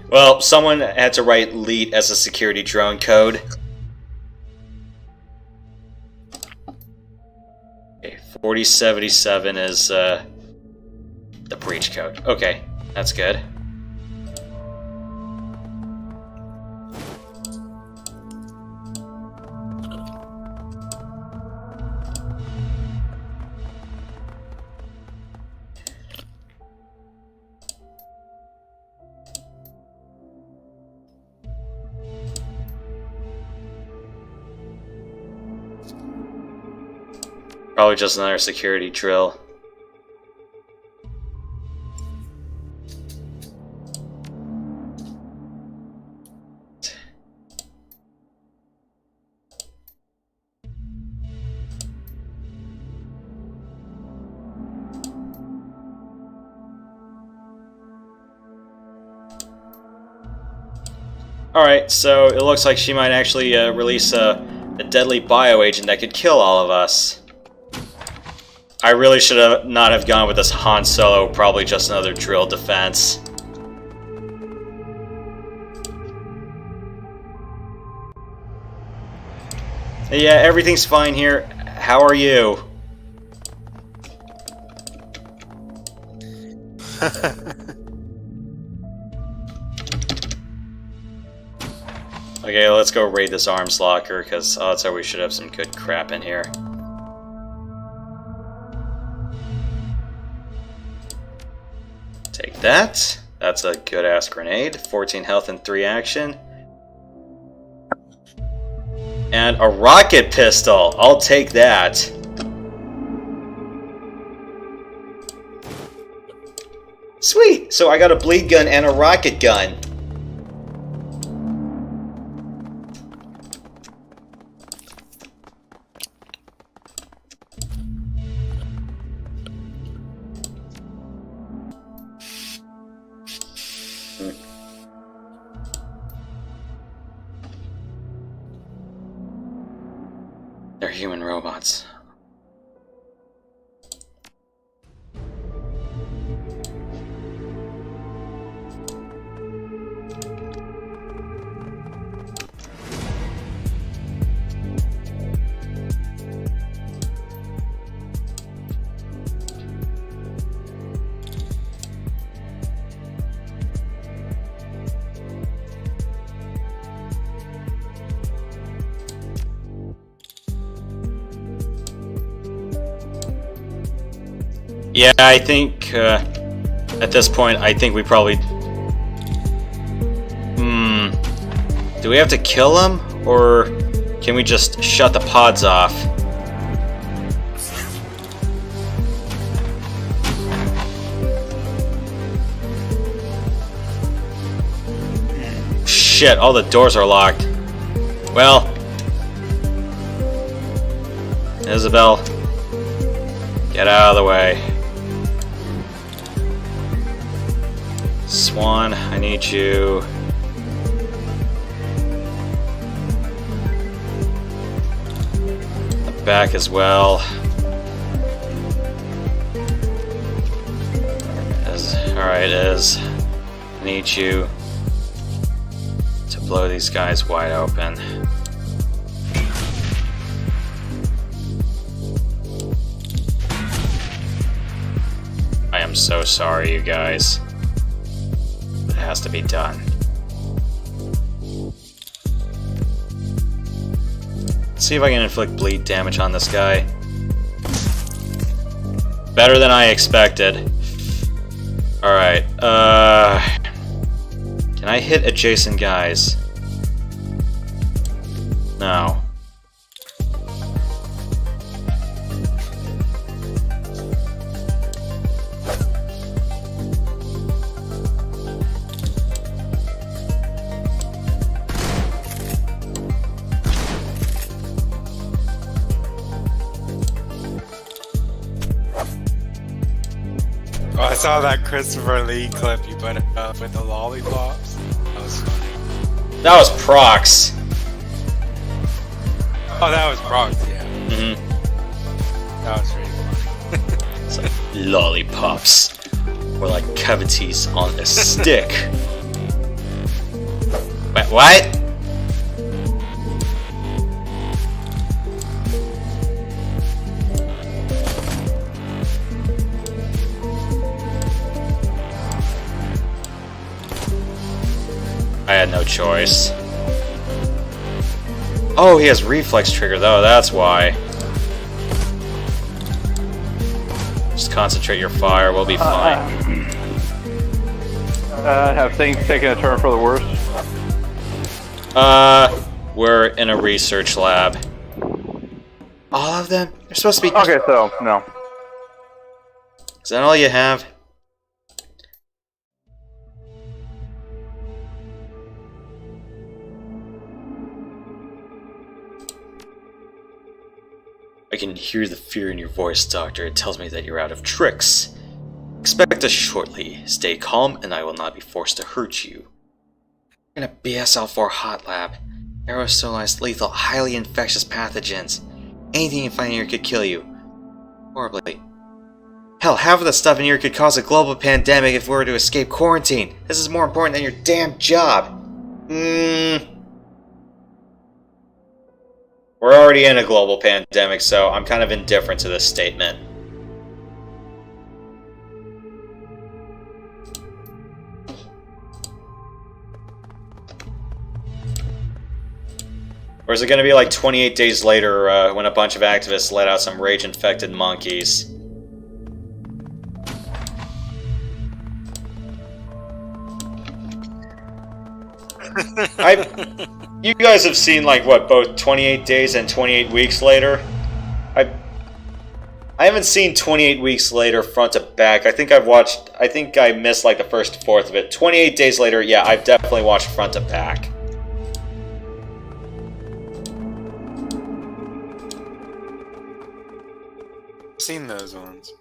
Well, someone had to write LEET as a security drone code. Okay, 4077 is the breach code. Okay, that's good. Probably just another security drill. Alright, so it looks like she might actually release a deadly bioagent that could kill all of us. I really should have not have gone with this Han Solo, probably just another drill defense. Yeah, everything's fine here. How are you? Okay, let's go raid this arms locker, because odds are we should have some good crap in here. Take that. That's a good-ass grenade. 14 health and 3 action. And a rocket pistol! I'll take that. Sweet! So I got a bleed gun and a rocket gun. They're human robots. Yeah, I think at this point, I think we probably. Do we have to kill him, or can we just shut the pods off? Shit, all the doors are locked. Well, Isabel, get out of the way. Swan, I need you. The back as well. Alright, I need you to blow these guys wide open. I am so sorry, you guys. It has to be done. Let's see if I can inflict bleed damage on this guy. Better than I expected. Alright, can I hit adjacent guys? No. Oh, I saw that Christopher Lee clip you put up with the lollipops. That was funny. That was Prox. Oh, that was Bronx, yeah. Mm-hmm. That was really funny. It's like lollipops. Or like cavities on a stick. Wait, what? I had no choice. Oh, he has reflex trigger though, that's why. Just concentrate your fire, we'll be fine. Have things taken a turn for the worse? We're in a research lab. All of them? They're supposed to be. Okay, so, no. Is that all you have? I can hear the fear in your voice, Doctor. It tells me that you're out of tricks. Expect us shortly. Stay calm, and I will not be forced to hurt you. In a BSL-4 hot lab. Aerosolized, lethal, highly infectious pathogens. Anything you find in here could kill you. Horribly. Hell, half of the stuff in here could cause a global pandemic if we were to escape quarantine. This is more important than your damn job. We're already in a global pandemic, so I'm kind of indifferent to this statement. Or is it going to be like 28 days later when a bunch of activists let out some rage-infected monkeys? You guys have seen, like, what, both 28 days and 28 weeks later? I haven't seen 28 weeks later front to back. I think I missed, like, the first fourth of it. 28 days later, yeah, I've definitely watched front to back. I've seen those ones.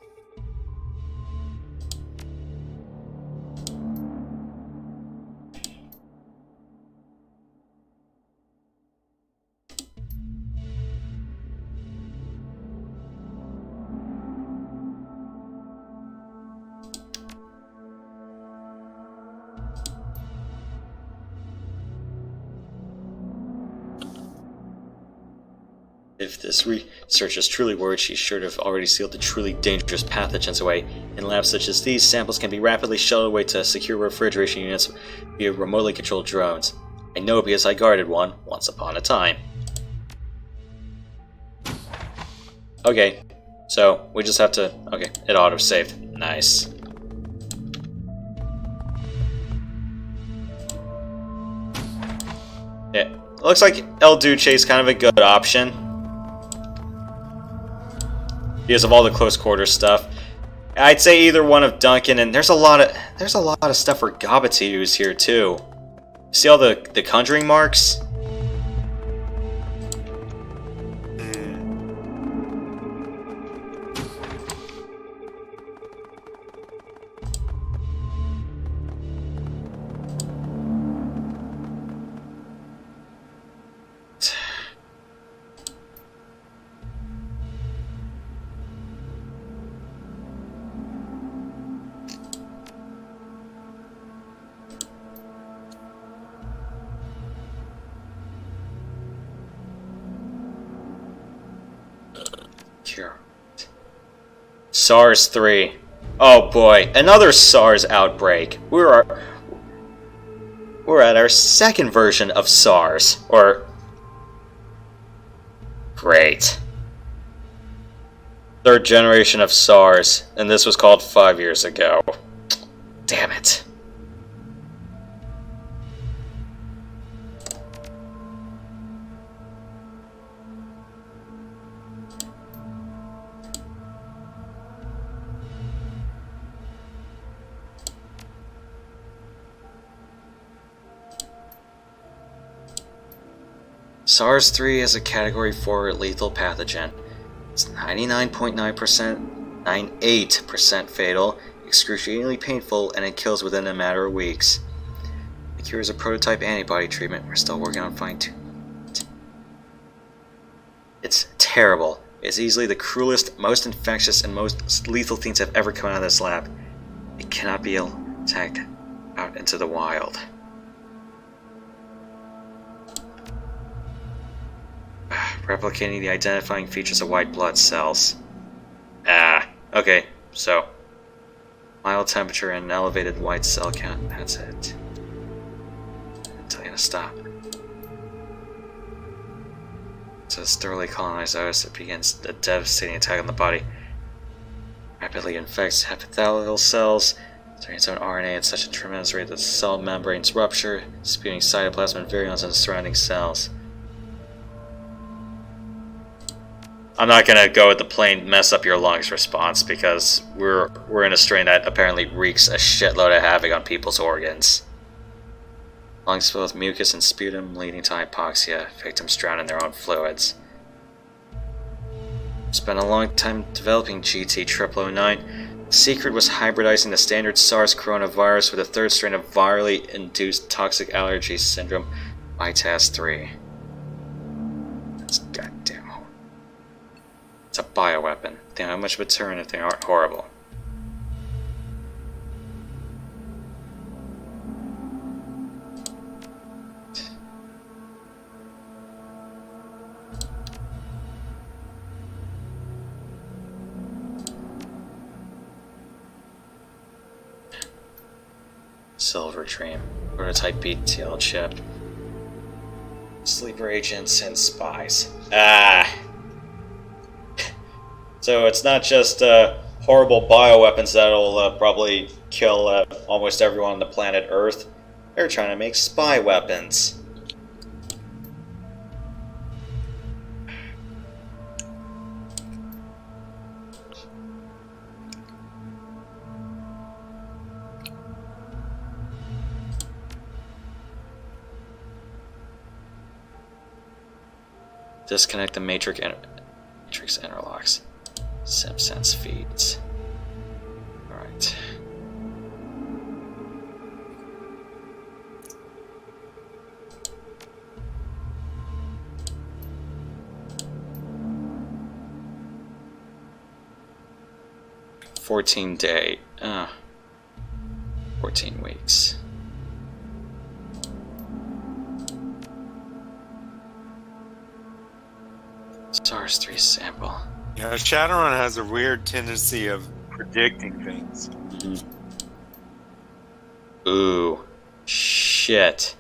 If this research is truly worth, she's sure to have already sealed the truly dangerous pathogens away. In labs such as these, samples can be rapidly shuttled away to secure refrigeration units via remotely controlled drones. I know because I guarded one once upon a time. Okay, So we just have to. Okay, it auto-saved. Nice. Yeah, looks like El Duce is kind of a good option because of all the close quarters stuff. I'd say either one of Duncan, and there's a lot of stuff for Gaba to use here too. See all the conjuring marks? Cure. SARS 3. Oh boy, another SARS outbreak. We're at our second version of SARS. Great. Third generation of SARS, and this was called 5 years ago. Damn it. SARS-3 is a Category 4 lethal pathogen. It's 99.9%, 98% fatal, excruciatingly painful, and it kills within a matter of weeks. The cure is a prototype antibody treatment. We're still working on fine-tuning. It's terrible. It's easily the cruelest, most infectious, and most lethal things that have ever come out of this lab. It cannot be attacked out into the wild. Replicating the identifying features of white blood cells. Okay, so mild temperature and an elevated white cell count. That's it. Until you to stop. So it's thoroughly colonized virus that begins a devastating attack on the body. Rapidly infects epithelial cells, turning its own RNA at such a tremendous rate that the cell membranes rupture, spewing cytoplasm and virions in the surrounding cells. I'm not gonna go with the plain mess up your lungs response because we're in a strain that apparently wreaks a shitload of havoc on people's organs. Lungs filled with mucus and sputum leading to hypoxia, victims drown in their own fluids. Spent a long time developing GT-009. The secret was hybridizing the standard SARS coronavirus with a third strain of virally induced toxic allergy syndrome, ITAS-3. That's goddamn horrible. It's a bioweapon. Damn, how much of a turn if they aren't horrible. Silver Dream, prototype BTL chip, sleeper agents and spies. So it's not just horrible bioweapons that'll probably kill almost everyone on the planet Earth. They're trying to make spy weapons. Disconnect the matrix interlocks. SimSense feeds. Alright. $14 14 weeks. SARS-3 sample. Yeah, Shadowrun has a weird tendency of predicting things. Ooh. Shit.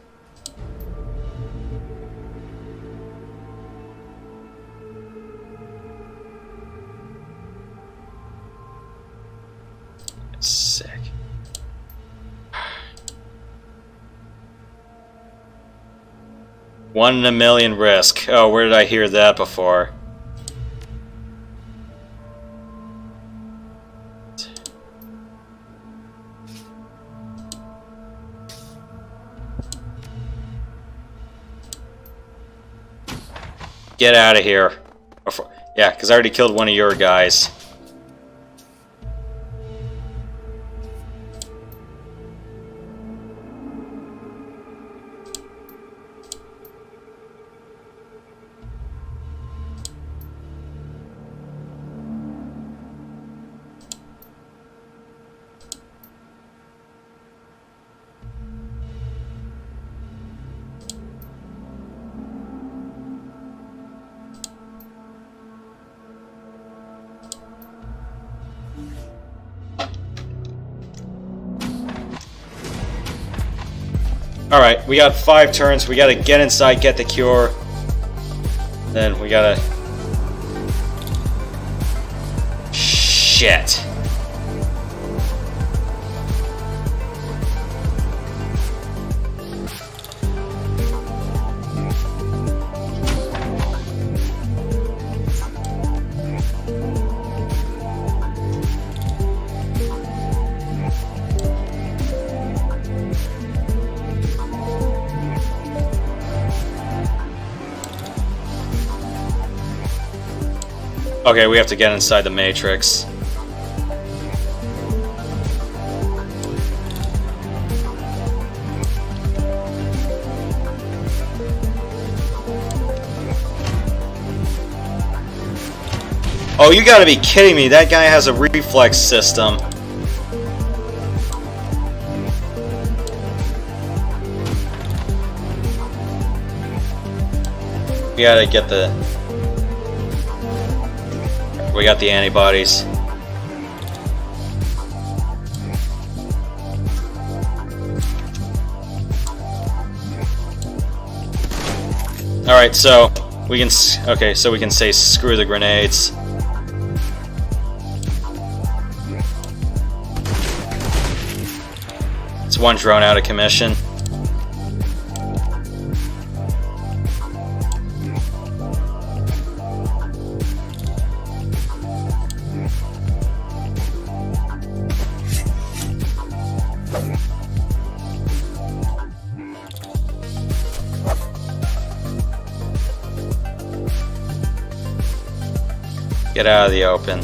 1 in a million risk. Oh, where did I hear that before? Get out of here. Yeah, because I already killed one of your guys. Alright, we got 5 turns. We gotta get inside, get the cure. Then we gotta... Shit. Okay, we have to get inside the Matrix. Oh, you gotta be kidding me. That guy has a reflex system. We gotta get the... We got the antibodies. Alright, so we can... Okay, so we can say screw the grenades. It's one drone out of commission. Get out of the open.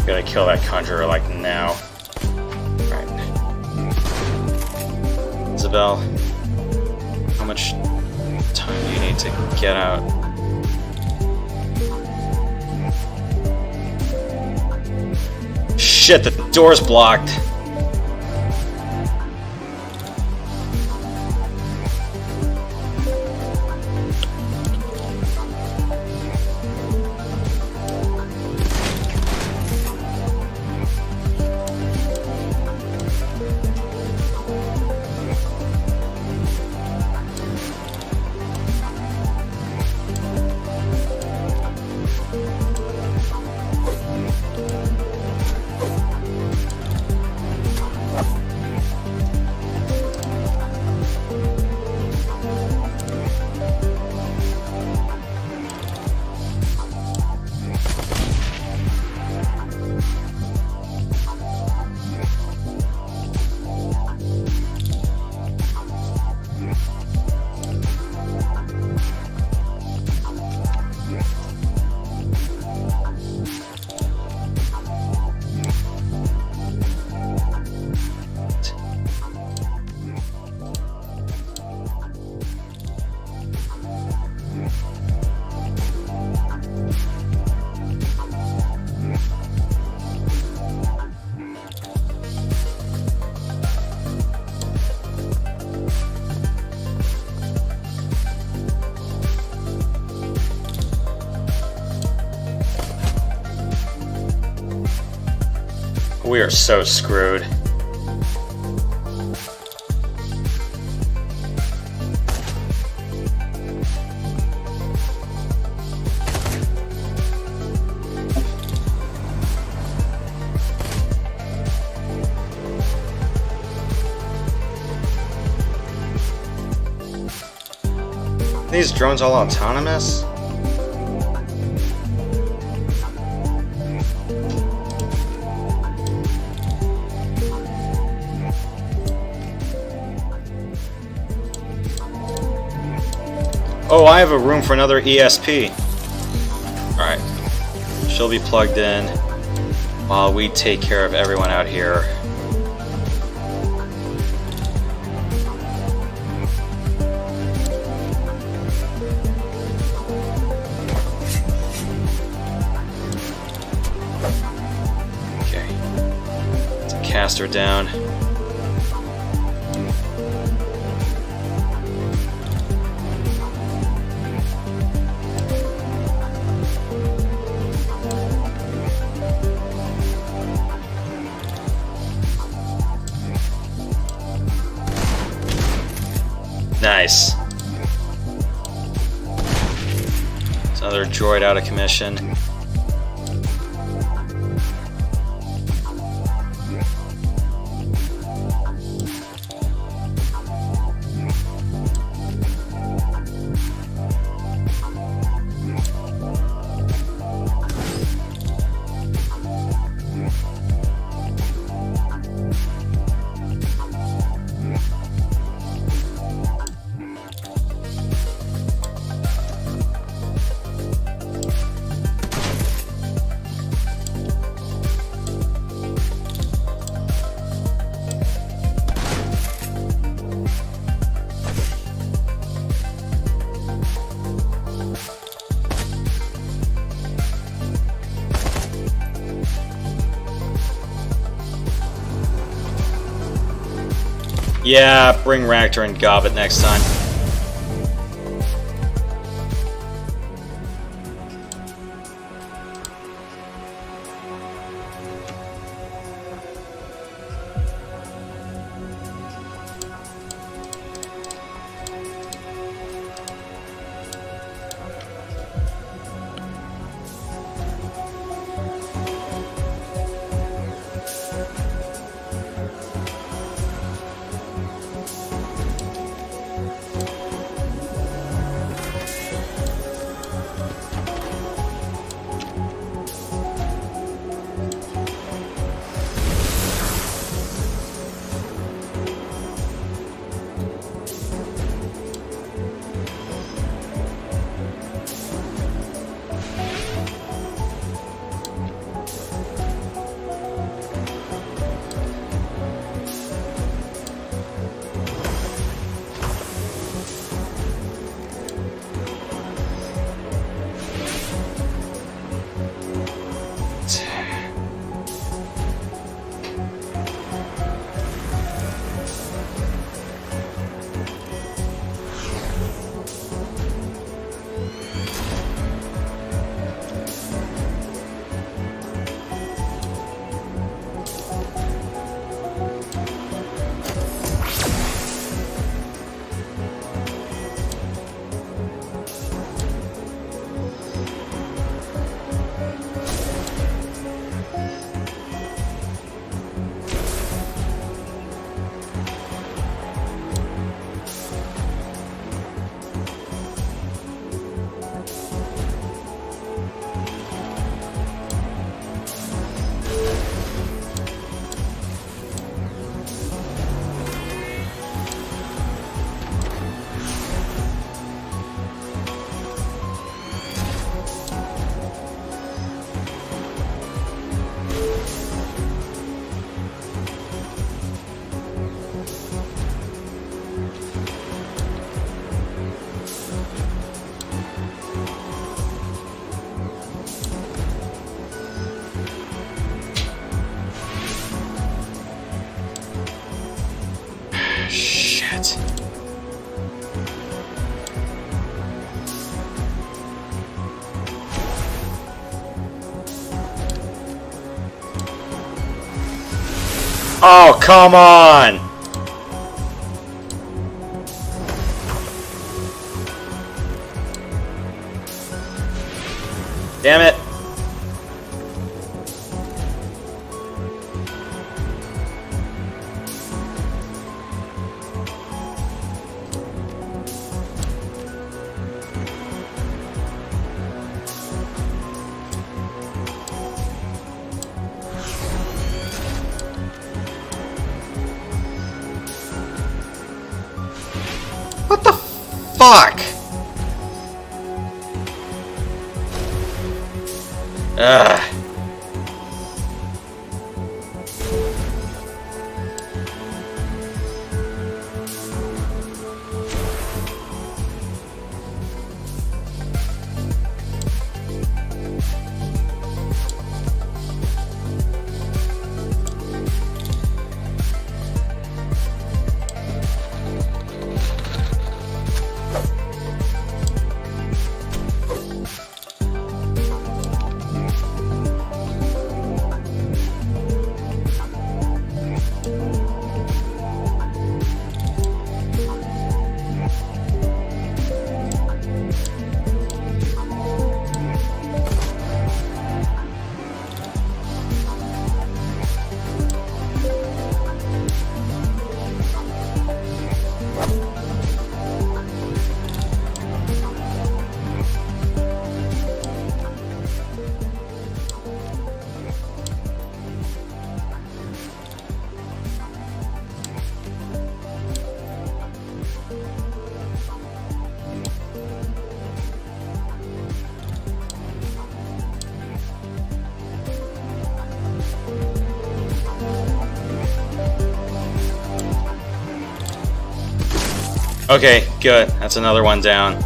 Gotta kill that conjurer like now. Isabel, how much time do you need to get out? Shit, the door's blocked. We are so screwed. These drones all autonomous? Oh, I have a room for another ESP. Alright. She'll be plugged in while we take care of everyone out here. Okay. Let's cast her down. Nice. It's another droid out of commission. Yeah, bring Ractor and Gobbet next time. Oh, come on! Damn it! What the fuck? Ugh. Okay, good. That's another one down.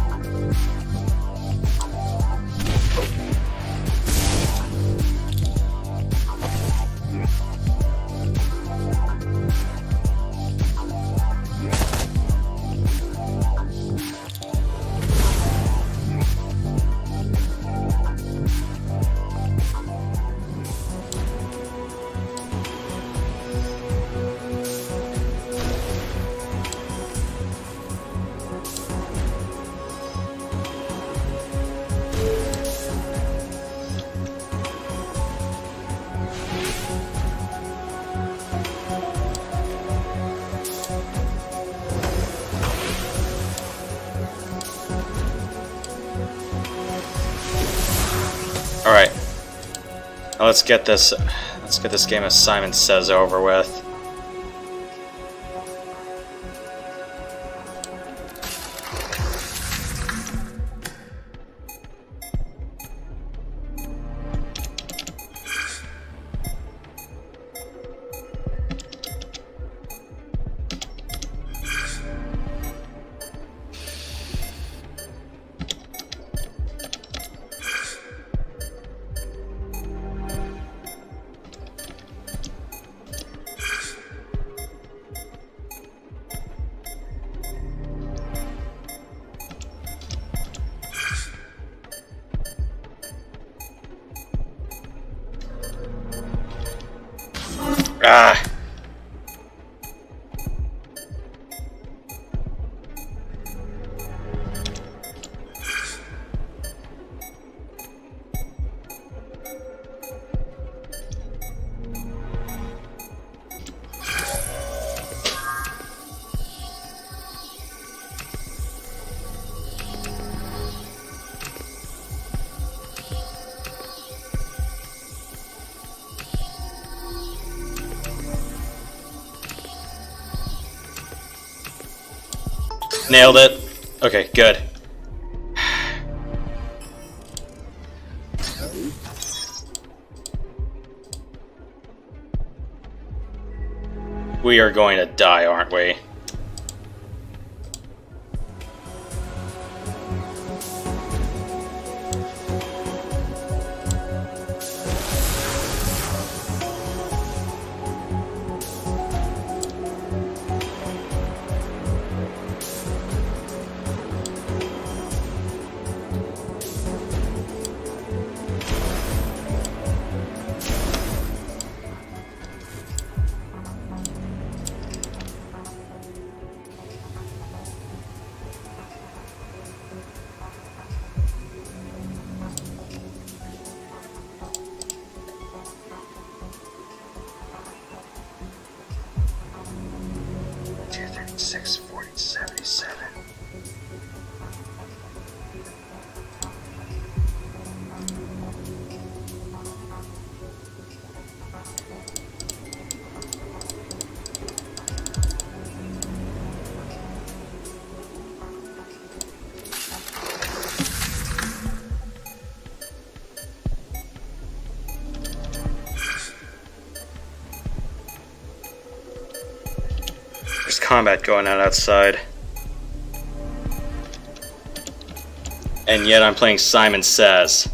Alright. Now let's get this game as Simon Says over with. Ah! Nailed it. Okay, good. We are going to die, aren't we? 640-77. There's combat going on outside. And yet I'm playing Simon Says.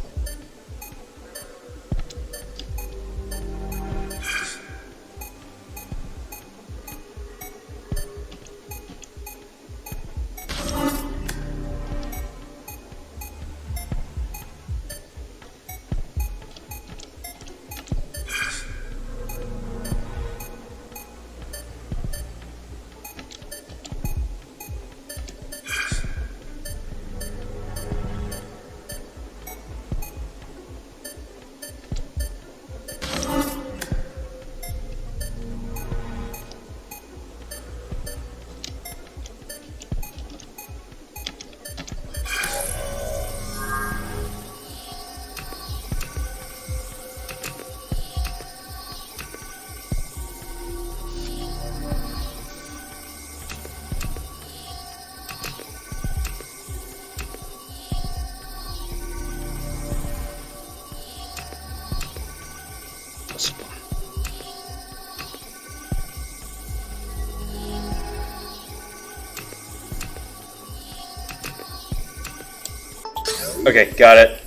Okay, got it.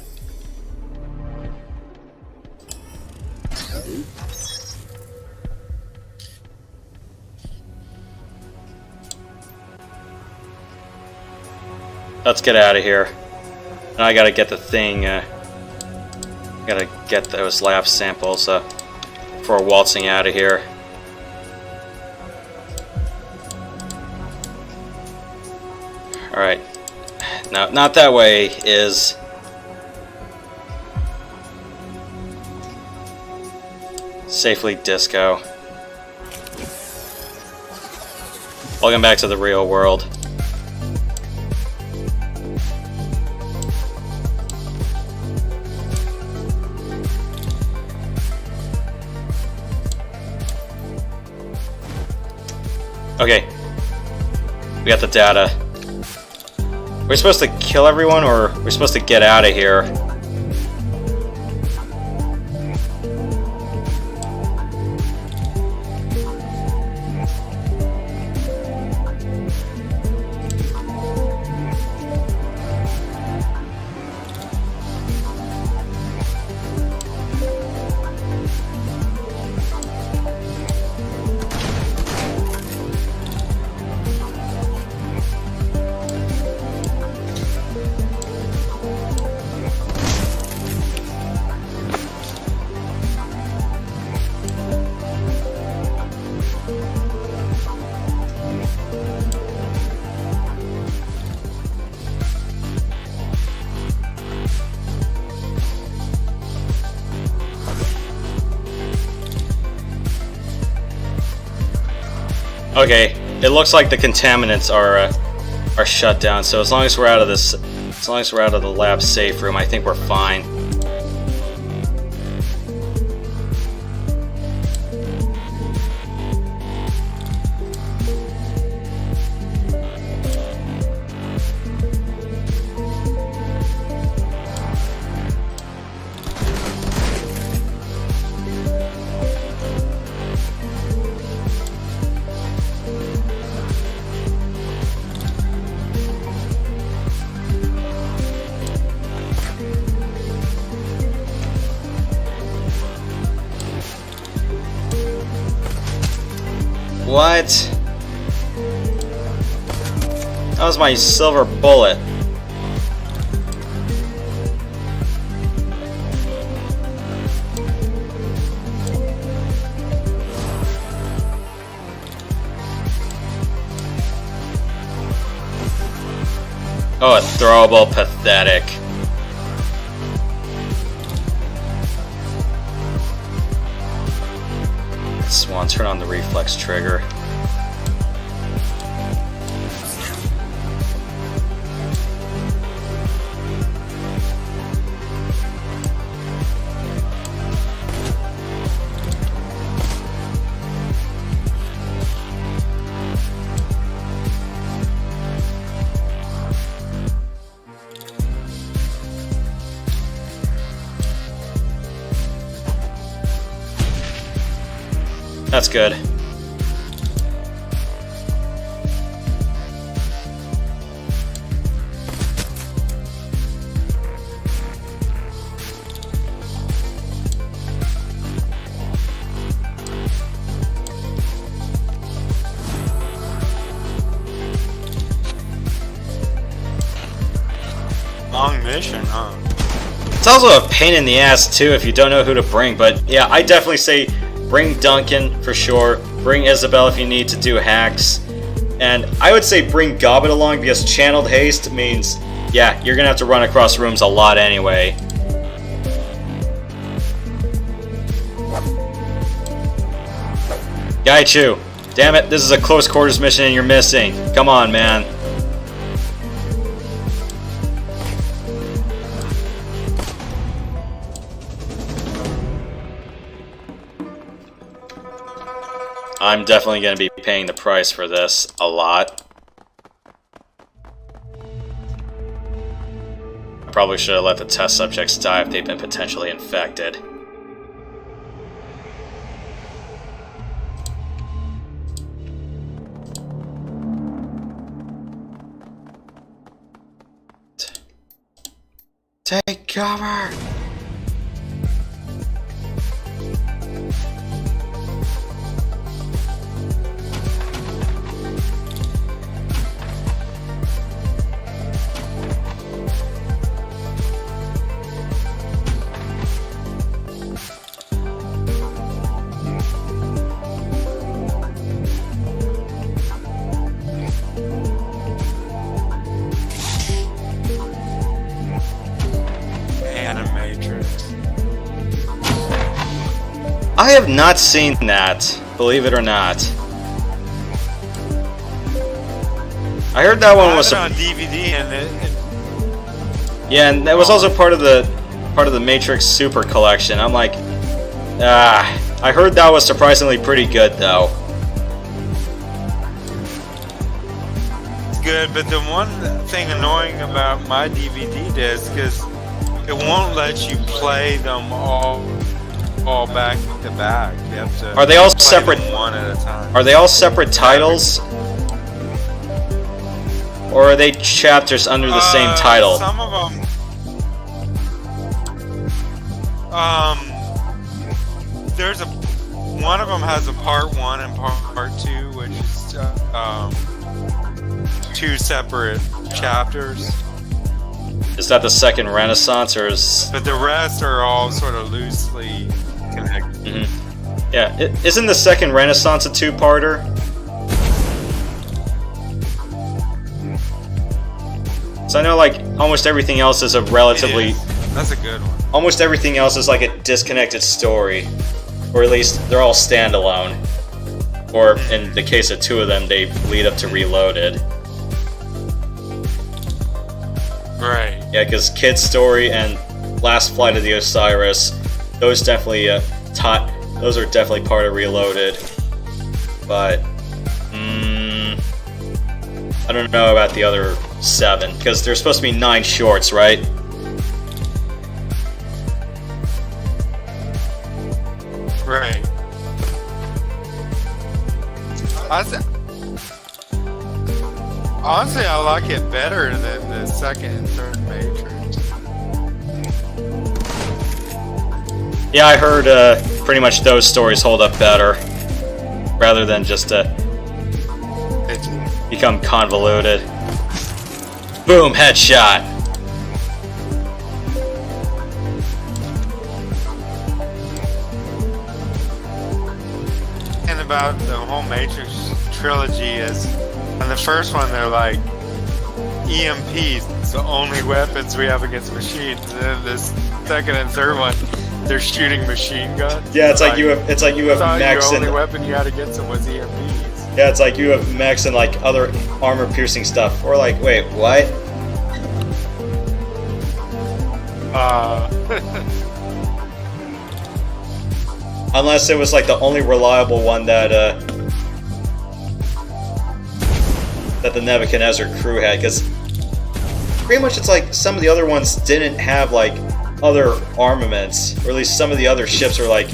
Let's get out of here. Now I gotta get the thing, gotta get those lab samples before waltzing out of here. Alright. No, not that way, is... Safely disco. Welcome back to the real world. Okay. We got the data. We're supposed to kill everyone, or we're supposed to get out of here? Okay, it looks like the contaminants are shut down. So as long as we're out of this, as long as we're out of the lab safe room, I think we're fine. What? That was my silver bullet. Oh, a throwable, pathetic. Swan, turn on the reflex trigger. That's good. Long mission, huh? It's also a pain in the ass too if you don't know who to bring, but yeah, I definitely say bring Duncan for sure, bring Isabel if you need to do hacks, and I would say bring Gobbet along because Channeled Haste means, yeah, you're gonna have to run across rooms a lot anyway. Gaichu, damn it, this is a close quarters mission and you're missing. Come on, man. I'm definitely going to be paying the price for this a lot. I probably should have let the test subjects die if they've been potentially infected. Take cover! I have not seen that, believe it or not. I heard that one was on DVD yeah, and that was also part of the Matrix Super Collection. I'm like, I heard that was surprisingly pretty good though. It's good, but the one thing annoying about my DVD disc is it won't let you play them all back to back. You have to. Are they all play separate? them one at a time. Are they all separate titles? Or are they chapters under the same title? Some of them. There's one of them has a part 1 and part 2, which is two separate chapters. Is that the second Renaissance, or is? But the rest are all sort of loosely connected. Mm-hmm. Yeah, isn't the second Renaissance a two-parter? So I know, like, almost everything else is a relatively. That's a good one. Almost everything else is like a disconnected story, or at least they're all standalone. Or in the case of two of them, they lead up to Reloaded. Right. Yeah, because Kid's Story and Last Flight of the Osiris, those definitely those are definitely part of Reloaded. But I don't know about the other 7, because there's supposed to be 9 shorts, right? Right. Honestly, I like it better than the second and third Matrix. Yeah, I heard pretty much those stories hold up better, rather than just become convoluted. Boom, headshot. And about the whole Matrix trilogy is, in the first one they're like, EMPs, it's the only weapons we have against machines. And then this second and third one, they're shooting machine guns. Yeah, it's like you have mechs the and only weapon you had against them was EMPs. yeah, it's like you have mechs and like other armor-piercing stuff. Or like, wait, what? Unless it was like the only reliable one that that the Nebuchadnezzar crew had, because pretty much it's like some of the other ones didn't have like other armaments, or at least some of the other ships are like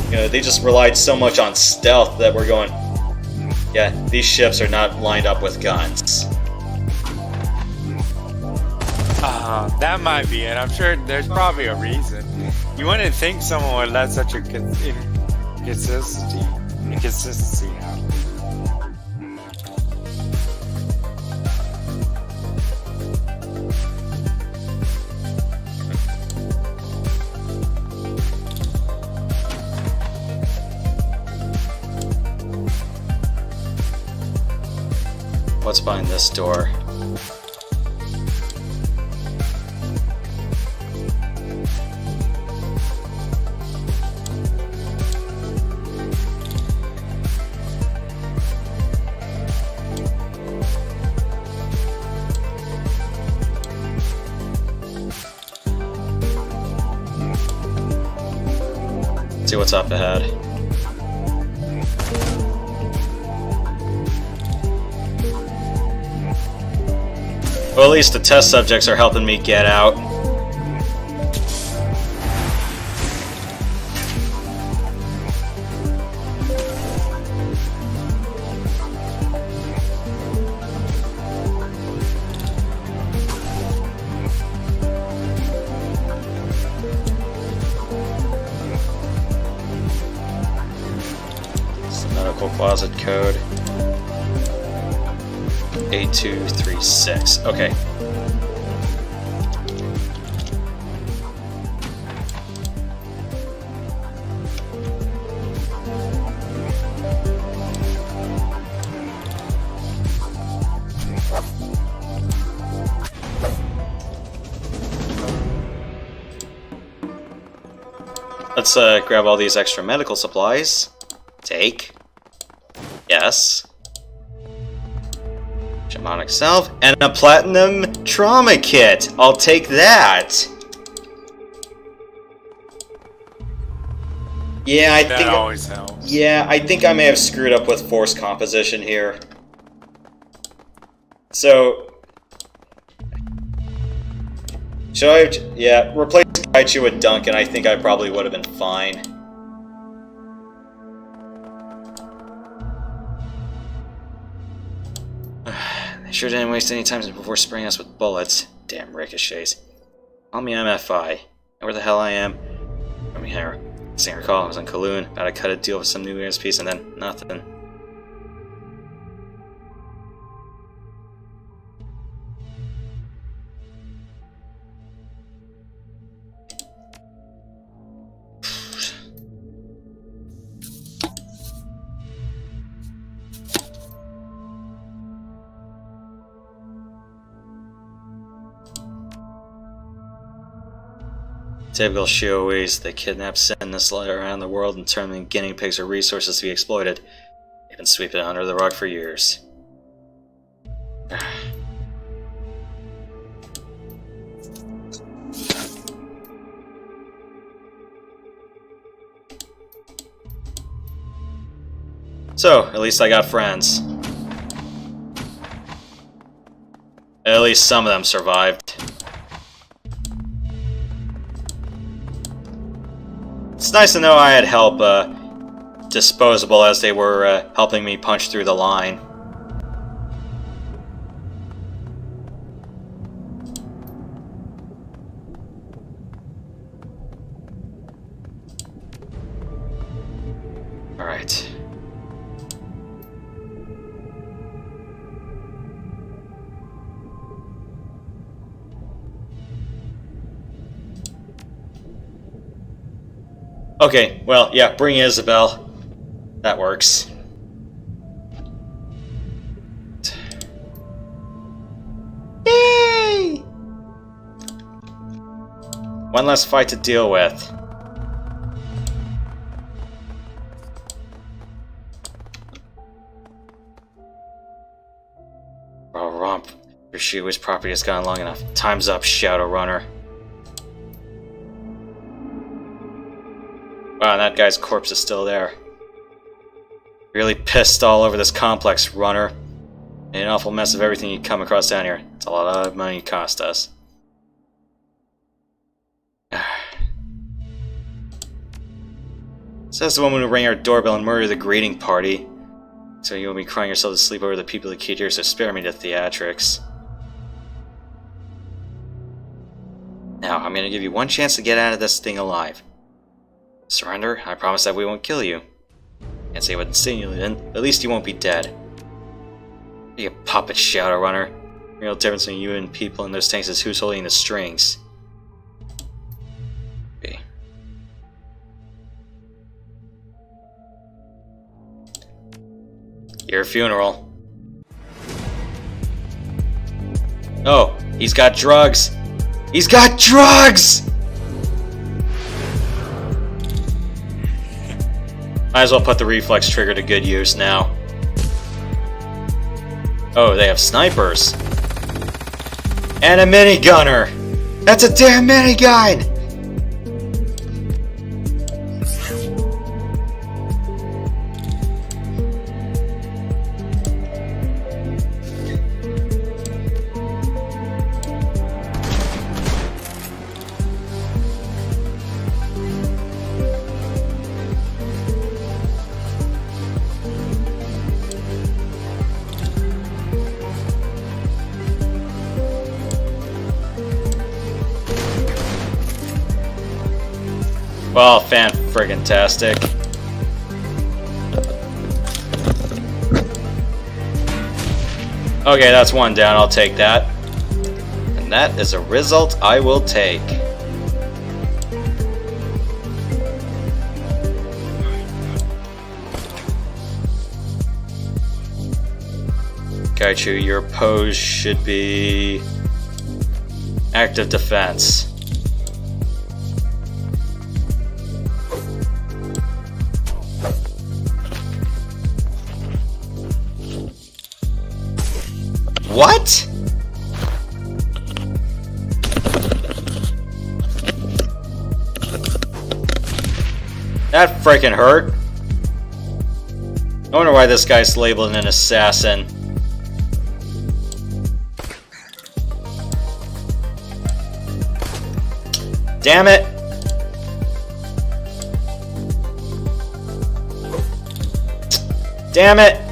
You know, they just relied so much on stealth that we're going, yeah, these ships are not lined up with guns. That might be it. I'm sure there's probably a reason. You wouldn't think someone would let such a inconsistency happen. What's behind this door? See what's up ahead. Well, at least the test subjects are helping me get out. It's the medical closet code. A236. Okay. Let's grab all these extra medical supplies. Take. Yes. Shamanic Salve, and a Platinum Trauma Kit! I'll take that! Yeah, I That think... always helps. Yeah, I think I may have screwed up with force composition here. So... Should I... Yeah, replace Kaichu with Duncan, I think I probably would have been fine. They sure didn't waste any time before spraying us with bullets. Damn ricochets. Tell me I'm FI. And where the hell I am? I mean, here. I recall I was on Kowloon, about to cut a deal with some new ESPs, and then nothing. Typical showaways, they kidnap, send this letter around the world and turn them into guinea pigs or resources to be exploited. They've been sweeping it under the rug for years. So, at least I got friends. At least some of them survived. It's nice to know I had help, disposable as they were helping me punch through the line. Alright. Okay, well, yeah, bring Isabel. That works. Yay! One less fight to deal with. Oh, Romp. Your Shiwa's property has gone long enough. Time's up, Shadowrunner. Wow, and that guy's corpse is still there. Really pissed all over this complex, Runner. Made an awful mess of everything you come across down here. It's a lot of money it cost us. Says the woman who rang our doorbell and murdered the greeting party. So you won't be crying yourself to sleep over the people that killed here, so spare me the theatrics. Now, I'm gonna give you one chance to get out of this thing alive. Surrender, I promise that we won't kill you. Can't say what insinuating, at least you won't be dead. You puppet Shadowrunner. The real difference between you and people in those tanks is who's holding the strings. Okay. Your funeral. Oh, he's got drugs! He's got drugs! Might as well put the reflex trigger to good use now. Oh, they have snipers. And a minigunner! That's a damn minigun! Well, fan-friggin-tastic. Okay, that's one down, I'll take that. And that is a result I will take. Kaichu, your pose should be active defense. What? That frickin' hurt. I wonder why this guy's labeled an assassin. Damn it! Damn it!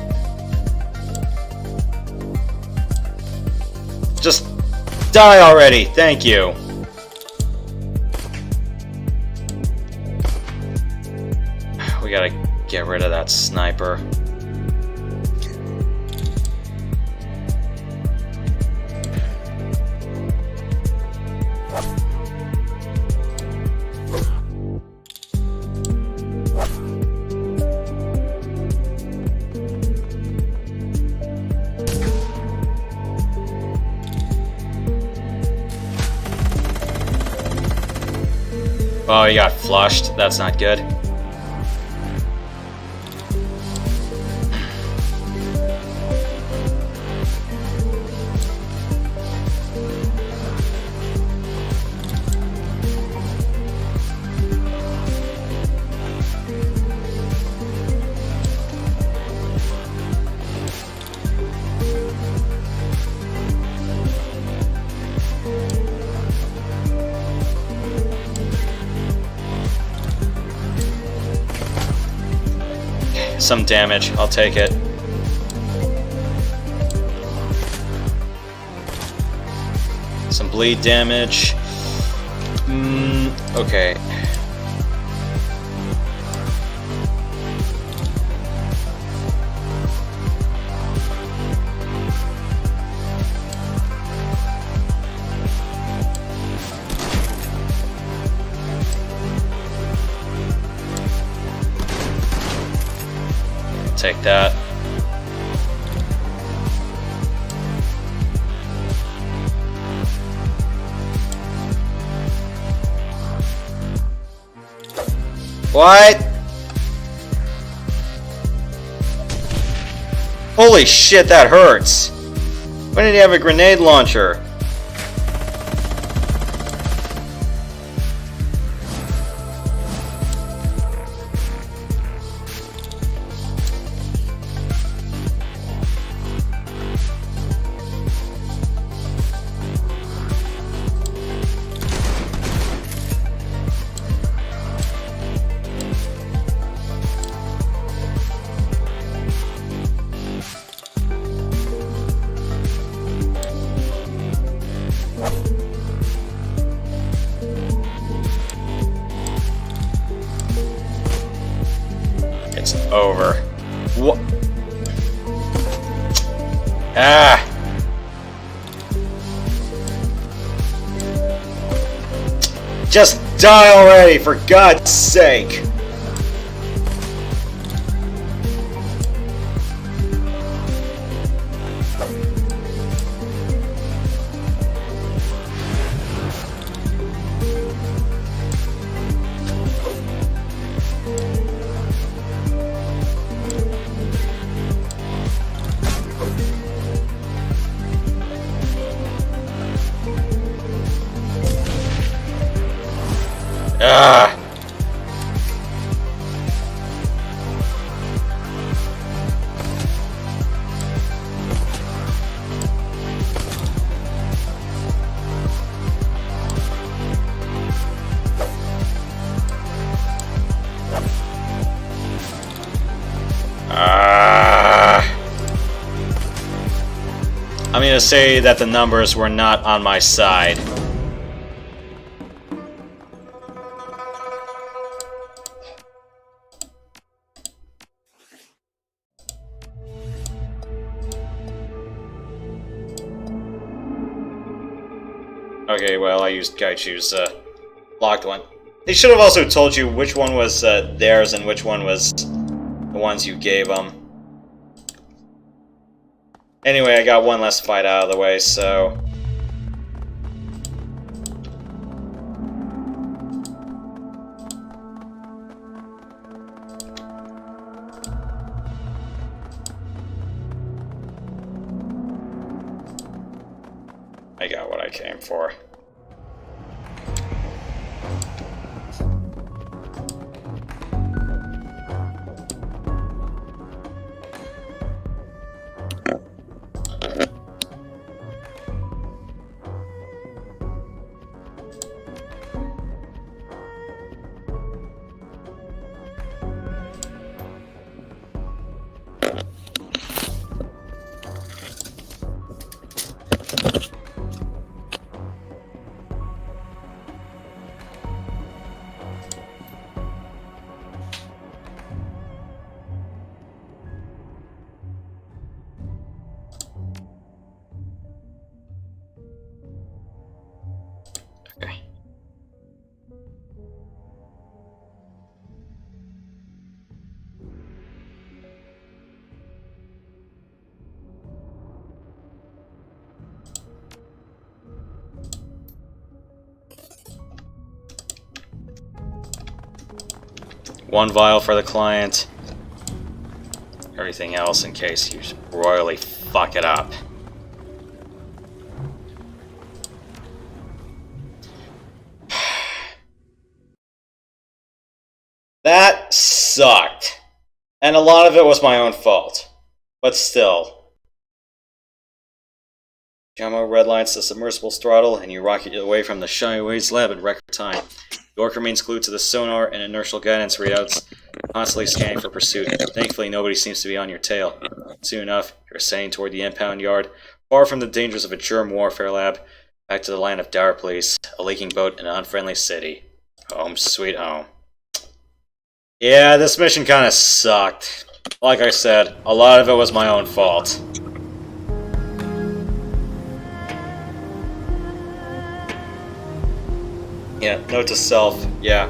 Just die already, thank you. We gotta get rid of that sniper. Oh, he got flushed. That's not good. Some damage, I'll take it. Some bleed damage. Okay. Take that. What? Holy shit, that hurts. When did he have a grenade launcher? over. What? Ah! Just die already, for God's sake! Ah! I'm gonna say that the numbers were not on my side. Okay, well, I used Gaichu's locked one. They should have also told you which one was theirs and which one was the ones you gave them. Anyway, I got one less fight out of the way, so... I got what I came for. Okay. One vial for the client. Everything else in case you royally fuck it up. That sucked. And a lot of it was my own fault. But still. Jamo redlines the submersible throttle and you rocket away from the Shyways lab in record time. York remains glued to the sonar and inertial guidance readouts, constantly scanning for pursuit. Thankfully, nobody seems to be on your tail. Soon enough, you're sailing toward the impound yard, far from the dangers of a germ warfare lab, back to the land of Dour Police, a leaking boat, and an unfriendly city. Home sweet home. Yeah, this mission kinda sucked. Like I said, a lot of it was my own fault. Yeah, note to self, yeah.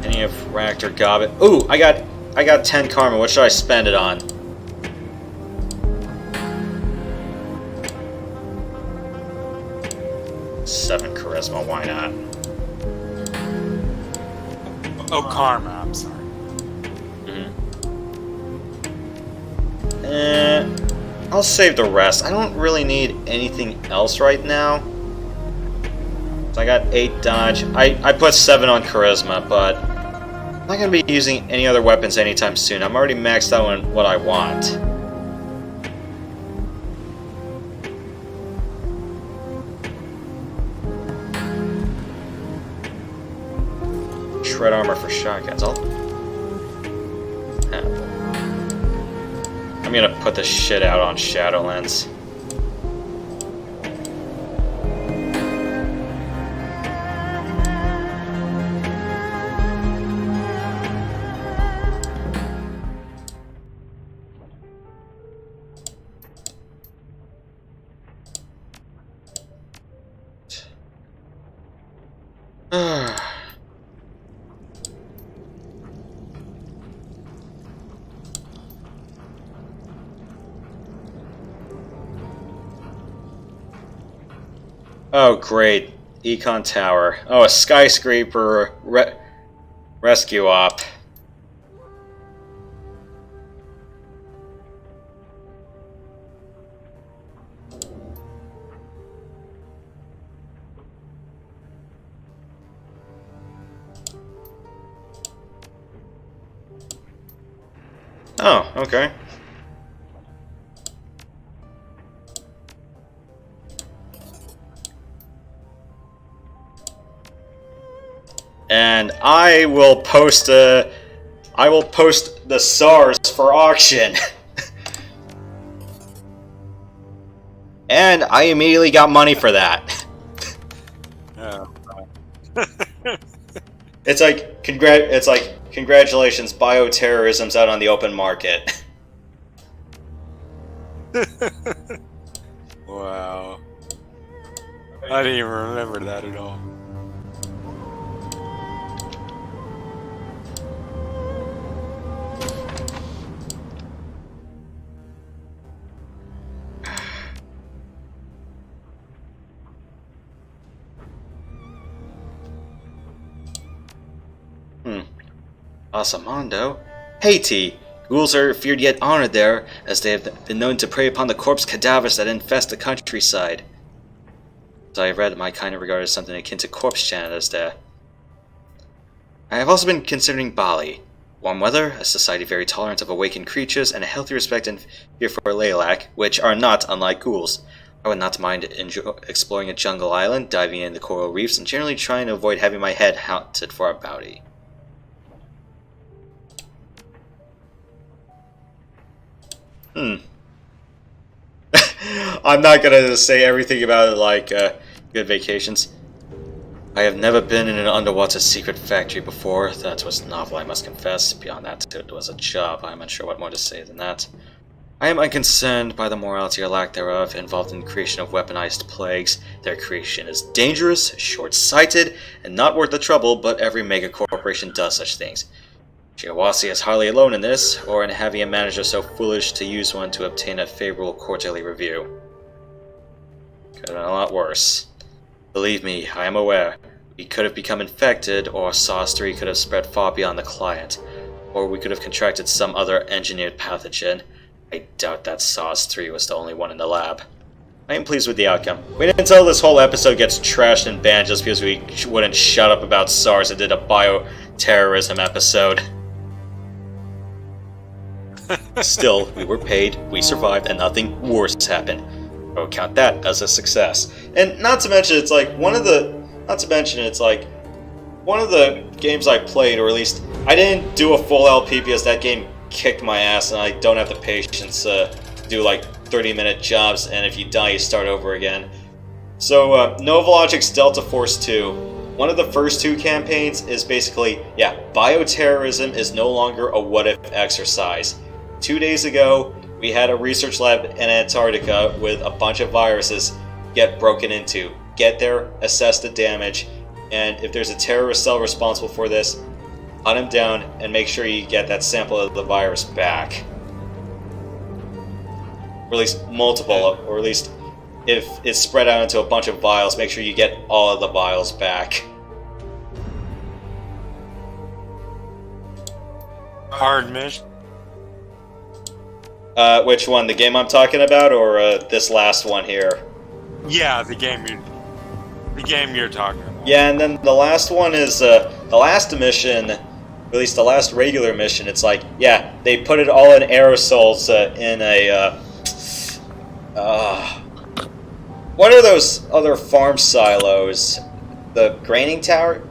Any of reactor gobbet. Ooh, I got 10 karma, what should I spend it on? Seven charisma, why not? Oh, karma, I'm sorry. I'll save the rest. I don't really need anything else right now. So I got 8 dodge. I put 7 on charisma, but I'm not going to be using any other weapons anytime soon. I'm already maxed out on what I want. Shred armor for shotguns. I'm gonna put this shit out on Shadowlands. Oh, great. Econ Tower. Oh, a skyscraper rescue op. Oh, okay. And I will post the SARS for auction. And I immediately got money for that. Oh. It's like congratulations, bioterrorism's out on the open market. Wow. I didn't even remember that at all. Asamando? Haiti! Ghouls are feared yet honored there, as they have been known to prey upon the corpse cadavers that infest the countryside. As I have read, my kind of regarded as something akin to corpse janitors there. I have also been considering Bali. Warm weather, a society very tolerant of awakened creatures, and a healthy respect and fear for Laylac, which are not unlike ghouls. I would not mind exploring a jungle island, diving in the coral reefs, and generally trying to avoid having my head hunted for a bounty. I'm not gonna say everything about it like good vacations. I have never been in an underwater secret factory before. That was novel, I must confess. Beyond that, it was a job. I'm unsure what more to say than that. I am unconcerned by the morality or lack thereof involved in the creation of weaponized plagues. Their creation is dangerous, short-sighted, and not worth the trouble, but every megacorporation does such things. Shiawase is hardly alone in this, or in having a manager so foolish to use one to obtain a favorable quarterly review. Could have been a lot worse. Believe me, I am aware. We could have become infected, or SARS-3 could have spread far beyond the client, or we could have contracted some other engineered pathogen. I doubt that SARS-3 was the only one in the lab. I am pleased with the outcome. Wait until this whole episode gets trashed and banned just because we wouldn't shut up about SARS and did a bioterrorism episode. Still, we were paid, we survived, and nothing worse happened. I would count that as a success. And not to mention, it's like one of the games I played, or at least I didn't do a full LP because that game kicked my ass, and I don't have the patience to do like 30-minute jobs, and if you die, you start over again. So, Novologic's Delta Force 2. One of the first two campaigns is basically, yeah, bioterrorism is no longer a what-if exercise. 2 days ago, we had a research lab in Antarctica with a bunch of viruses get broken into. Get there, assess the damage, and if there's a terrorist cell responsible for this, hunt him down and make sure you get that sample of the virus back. Or at least multiple, or at least if it's spread out into a bunch of vials, make sure you get all of the vials back. Hard mission. Which one? The game I'm talking about, or this last one here? Yeah, the game you're talking about. Yeah, and then the last one is the last mission, at least the last regular mission. It's like, yeah, they put it all in aerosols in a. What are those other farm silos? The graining tower?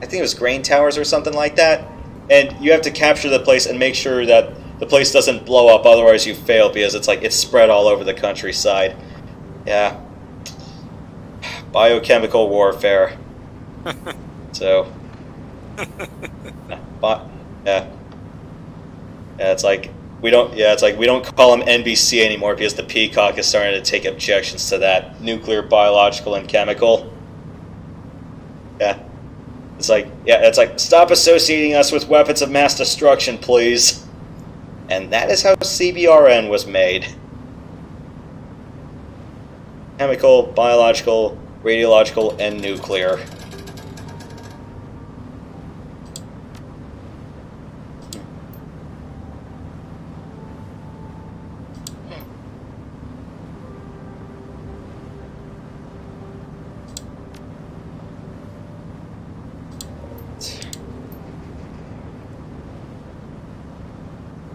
I think it was grain towers or something like that. And you have to capture the place and make sure that the place doesn't blow up, otherwise you fail because it's like it's spread all over the countryside. Yeah. Biochemical warfare. So. Yeah. It's like we don't call them NBC anymore because the Peacock is starting to take objections to that. Nuclear, biological, and chemical. Yeah. It's like stop associating us with weapons of mass destruction, please. And that is how CBRN was made. Chemical, biological, radiological, and nuclear.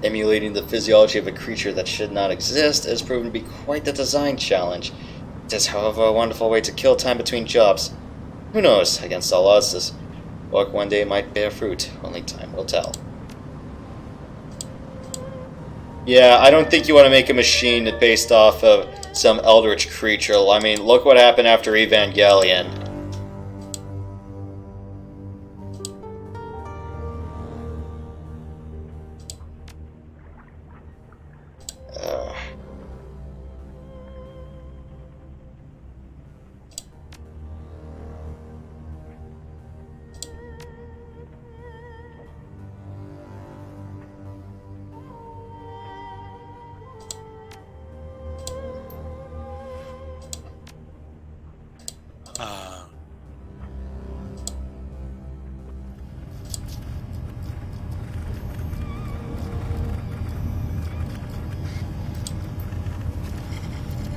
Emulating the physiology of a creature that should not exist has proven to be quite the design challenge. It is, however, a wonderful way to kill time between jobs. Who knows, against all odds, this work one day might bear fruit. Only time will tell. Yeah, I don't think you want to make a machine based off of some eldritch creature. I mean, look what happened after Evangelion.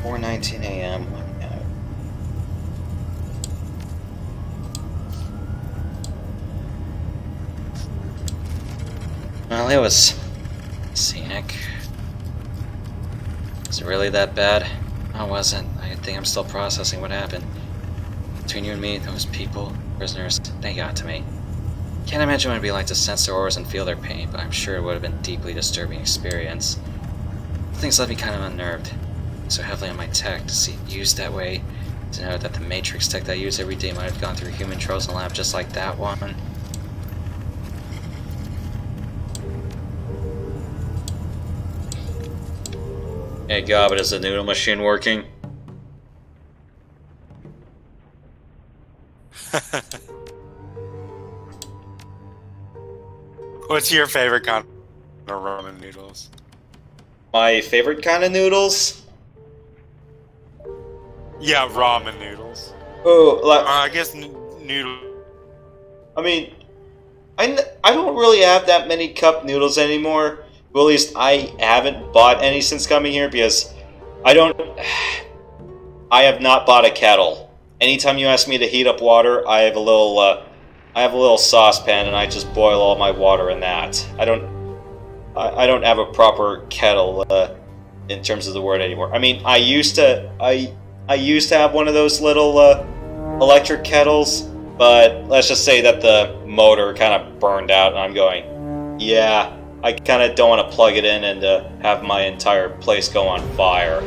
Or 19 a.m. Well, it was scenic. Is it really that bad? No, it wasn't. I think I'm still processing what happened. Between you and me, those people, prisoners, they got to me. Can't imagine what it'd be like to sense their auras and feel their pain, but I'm sure it would have been a deeply disturbing experience. Things left me kind of unnerved. So heavily on my tech to see it used that way, to know that the Matrix tech that I use every day might have gone through human trials in a lab just like that one. Hey Gobbet, is the noodle machine working? What's your favorite kind of ramen noodles? My favorite kind of noodles? Yeah, ramen noodles. Oh, like, I guess noodle. I mean, I don't really have that many cup noodles anymore. Well, at least I haven't bought any since coming here because I have not bought a kettle. Anytime you ask me to heat up water, I have a little saucepan and I just boil all my water in that. I don't have a proper kettle in terms of the word anymore. I mean, I used to have one of those little electric kettles, but let's just say that the motor kind of burned out and I'm going, yeah, I kind of don't want to plug it in and have my entire place go on fire.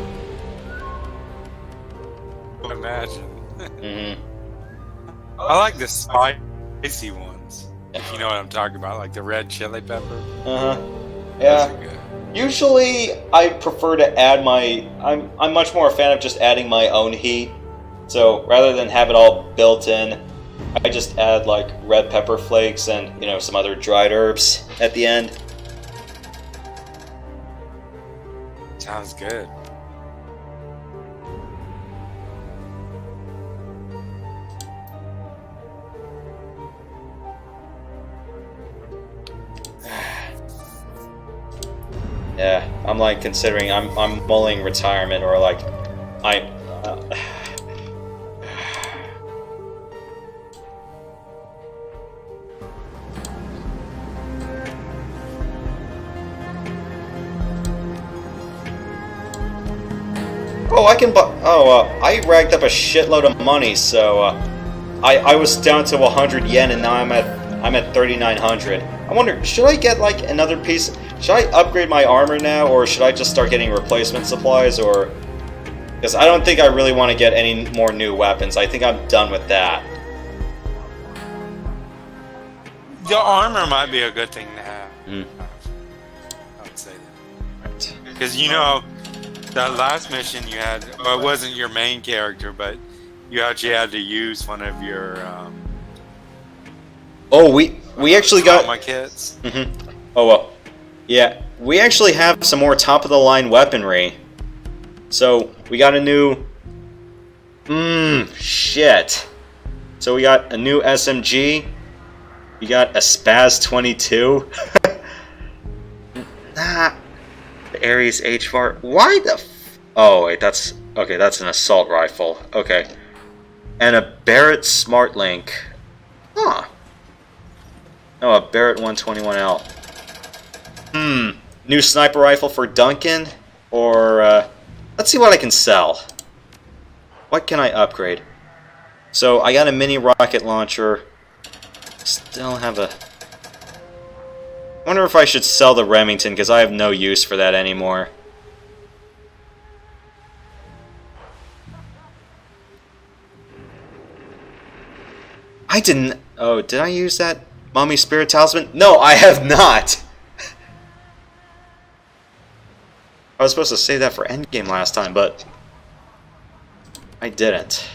Imagine. Mm-hmm. I like the spicy ones. If you know what I'm talking about, like the red chili pepper. Uh-huh. Those Yeah. are good. Usually, I prefer to add my... I'm much more a fan of just adding my own heat. So, rather than have it all built in, I just add, like, red pepper flakes and, you know, some other dried herbs at the end. Sounds good. Yeah, I'm, like, considering... I'm mulling retirement or, like... Oh, I can buy... I racked up a shitload of money, so, I was down to 100 yen, and now I'm at 3,900. I wonder, should I get, like, another piece... Should I upgrade my armor now, or should I just start getting replacement supplies, or... Because I don't think I really want to get any more new weapons. I think I'm done with that. The armor might be a good thing to have. Mm. I would say that. Because, you know, that last mission you had, well, it wasn't your main character, but you actually had to use one of your Oh, we actually got... my kits. Mm-hmm. Oh, well. Yeah, we actually have some more top-of-the-line weaponry. So, we got a new Shit. So we got a new SMG. We got a Spaz 22. Nah. The Ares HVAR. Why the oh, wait, that's... Okay, that's an assault rifle. Okay. And a Barrett SmartLink. Huh. No, a Barrett 121L. New sniper rifle for Duncan? Or, let's see what I can sell. What can I upgrade? So, I got a mini rocket launcher. Still have a... I wonder if I should sell the Remington, because I have no use for that anymore. I didn't... Oh, did I use that Mommy Spirit Talisman? No, I have not! I was supposed to save that for endgame last time, but... I didn't.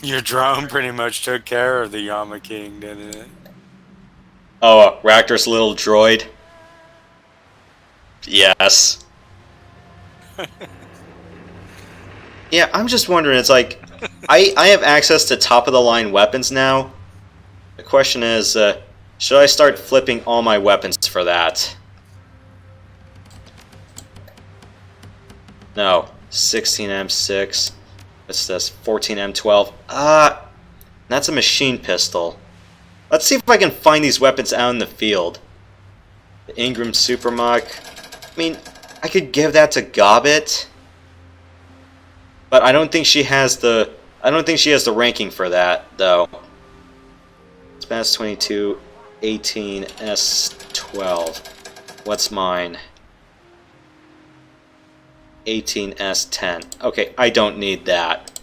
Your drone pretty much took care of the Yama King, didn't it? Oh, Raptor's little droid? Yes. Yeah, I'm just wondering, it's like... I have access to top-of-the-line weapons now. The question is, should I start flipping all my weapons for that? No. 16M6. What's this? 14M12. That's a machine pistol. Let's see if I can find these weapons out in the field. The Ingram Supermach. I mean, I could give that to Gobbit. But I don't think she has the... I don't think she has the ranking for that, though. Spaz 22, 18, S12. What's mine? 18S10. Okay, I don't need that.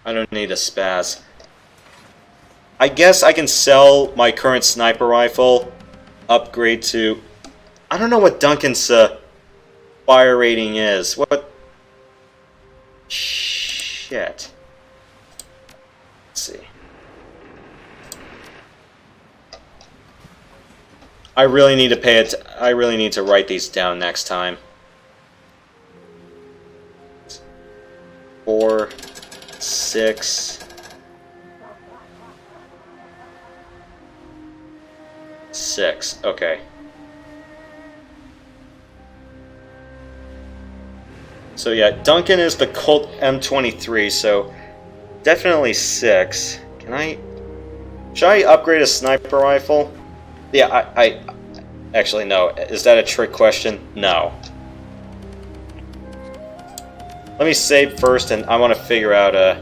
I don't need a Spaz. I guess I can sell my current sniper rifle, upgrade to... I don't know what Duncan's fire rating is. What? Shit. Let's see. I really need to pay it. I really need to write these down next time. 4, 6, 6. Okay. So yeah, Duncan is the Colt M23, so definitely 6. Can I... Should I upgrade a sniper rifle? Yeah, I actually, no. Is that a trick question? No. Let me save first, and I want to figure out I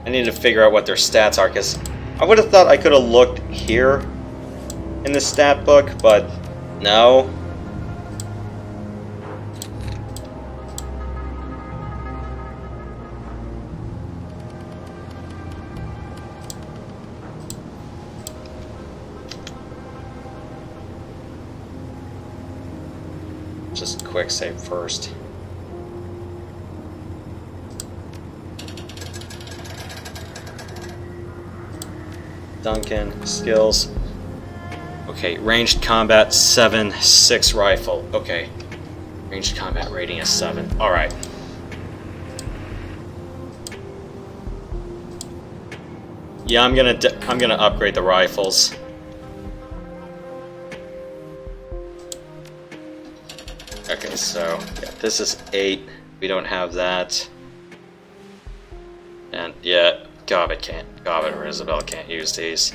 need to figure out what their stats are, because I would have thought I could have looked here in the stat book, but no. Just quick save first. Duncan, skills. Okay, ranged combat 7, 6 rifle. Okay. Ranged combat rating is 7. Alright. Yeah, I'm gonna upgrade the rifles. Okay, so yeah, this is 8. We don't have that. And yeah, Gobbit or Isabel can't use these.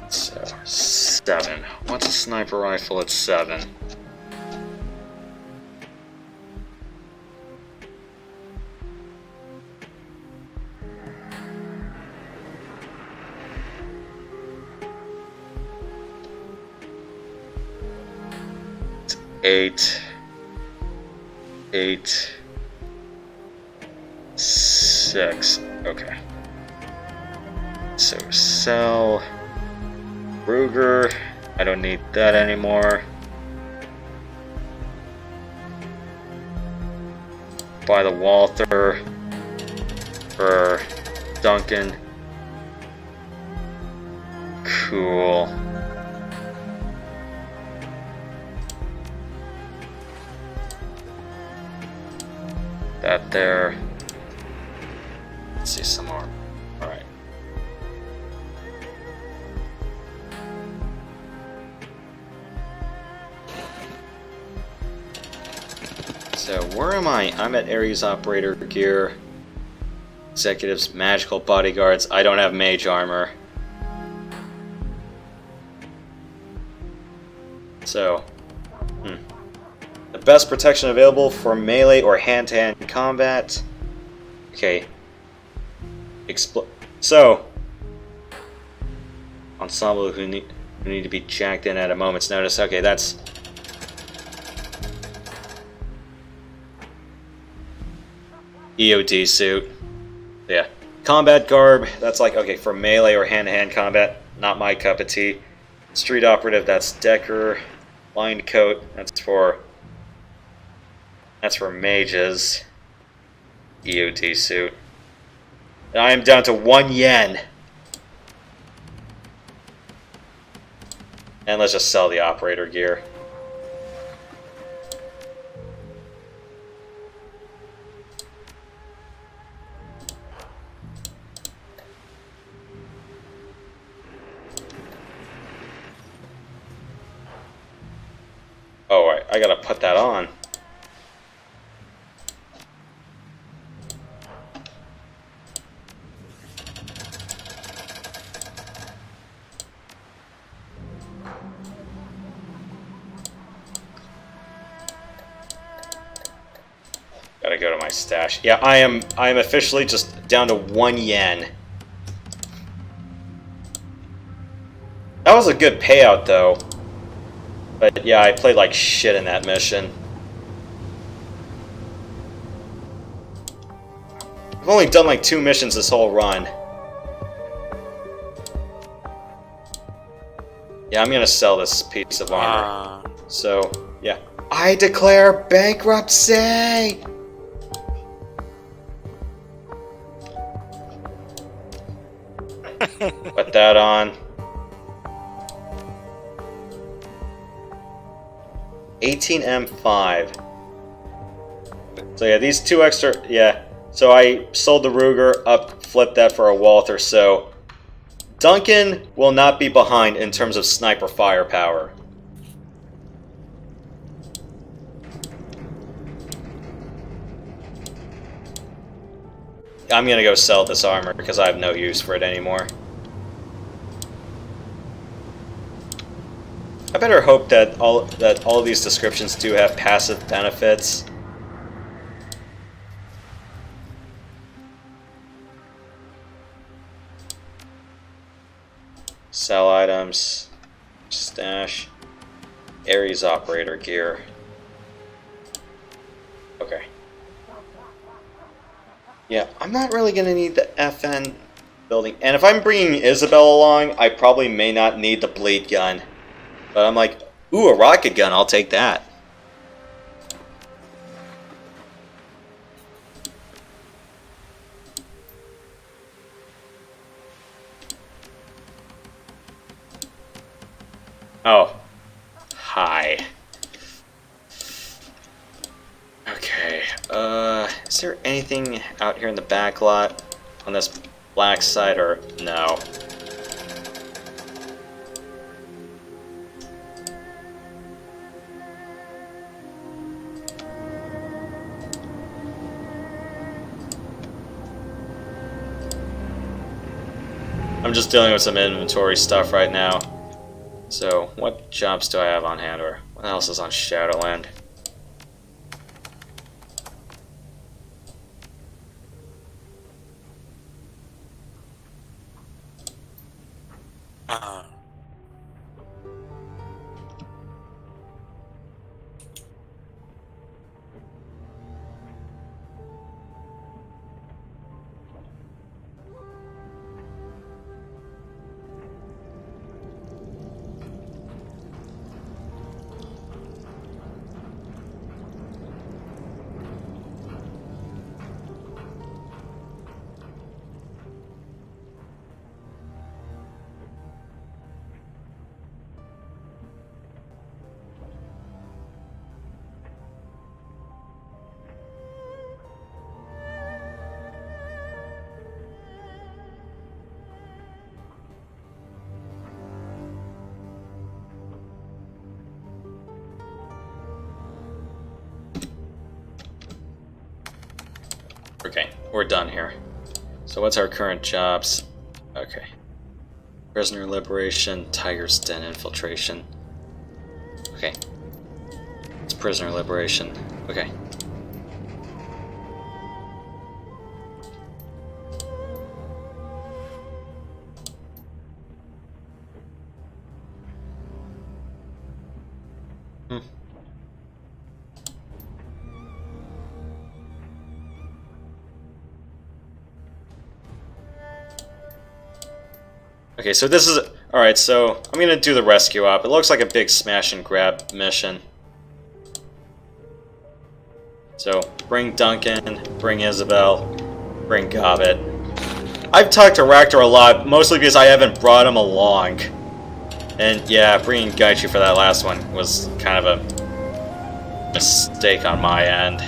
So 7. What's a sniper rifle at 7? Eight, 6. Okay. So sell Ruger. I don't need that anymore. buy the Walther for Duncan. Cool. That there. Let's see some more. Alright. So, where am I? I'm at Ares Operator Gear. Executives, Magical Bodyguards. I don't have Mage Armor. So, the best protection available for melee or hand-to-hand combat. Okay. So, ensemble who need to be jacked in at a moment's notice. Okay, that's EOD suit. Yeah. Combat garb, that's like, okay, for melee or hand-to-hand combat, not my cup of tea. Street operative, that's Decker. Lined coat, that's for mages. EOD suit. And I am down to 1 yen. And let's just sell the operator gear. Oh, I gotta put that on. Gotta go to my stash. Yeah, I am officially just down to 1 yen. That was a good payout though. But yeah, I played like shit in that mission. I've only done like 2 missions this whole run. Yeah, I'm gonna sell this piece of armor. So, yeah. I declare bankruptcy! Put that on. 18M5. So yeah, these 2 extra, yeah. So I sold the Ruger, flipped that for a Walther, so Duncan will not be behind in terms of sniper firepower. I'm gonna go sell this armor because I have no use for it anymore. I better hope that all of these descriptions do have passive benefits. Sell items, stash, Ares operator gear. Okay. Yeah, I'm not really gonna need the FN building, and if I'm bringing Isabel along, I probably may not need the bleed gun. But I'm like, ooh, a rocket gun, I'll take that. Oh. Hi. Okay, is there anything out here in the back lot on this black side, or no? I'm just dealing with some inventory stuff right now. So, what jobs do I have on hand, or what else is on Shadowland? we're done here. So what's our current jobs? Okay. Prisoner liberation, Tiger's Den infiltration. Okay. It's prisoner liberation. Okay. Okay, so this is... Alright, so I'm gonna do the rescue op. It looks like a big smash and grab mission. So, bring Duncan, bring Isabel, bring Gobbet. I've talked to Ractor a lot, mostly because I haven't brought him along. And yeah, bringing Gaichu for that last one was kind of a mistake on my end.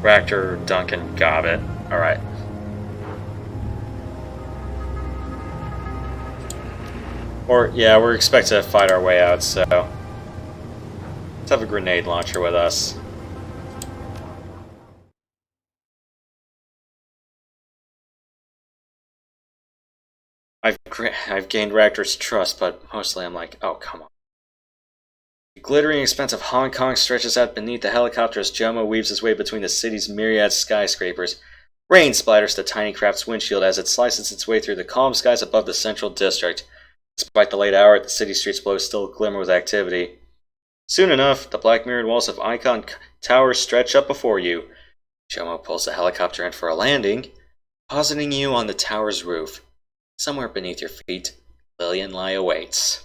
Ractor, Duncan, Gobbet. Alright. Or, yeah, we're expected to fight our way out, so... Let's have a grenade launcher with us. I've gained Ractor's trust, but mostly I'm like, oh, come on. The glittering expanse of Hong Kong stretches out beneath the helicopter as Jomo weaves his way between the city's myriad skyscrapers. Rain splatters the tiny craft's windshield as it slices its way through the calm skies above the central district. Despite the late hour, the city streets below still glimmer with activity. Soon enough, the black mirrored walls of Icon Towers stretch up before you. Jomo pulls the helicopter in for a landing, positing you on the tower's roof. Somewhere beneath your feet, Lillian Lai awaits.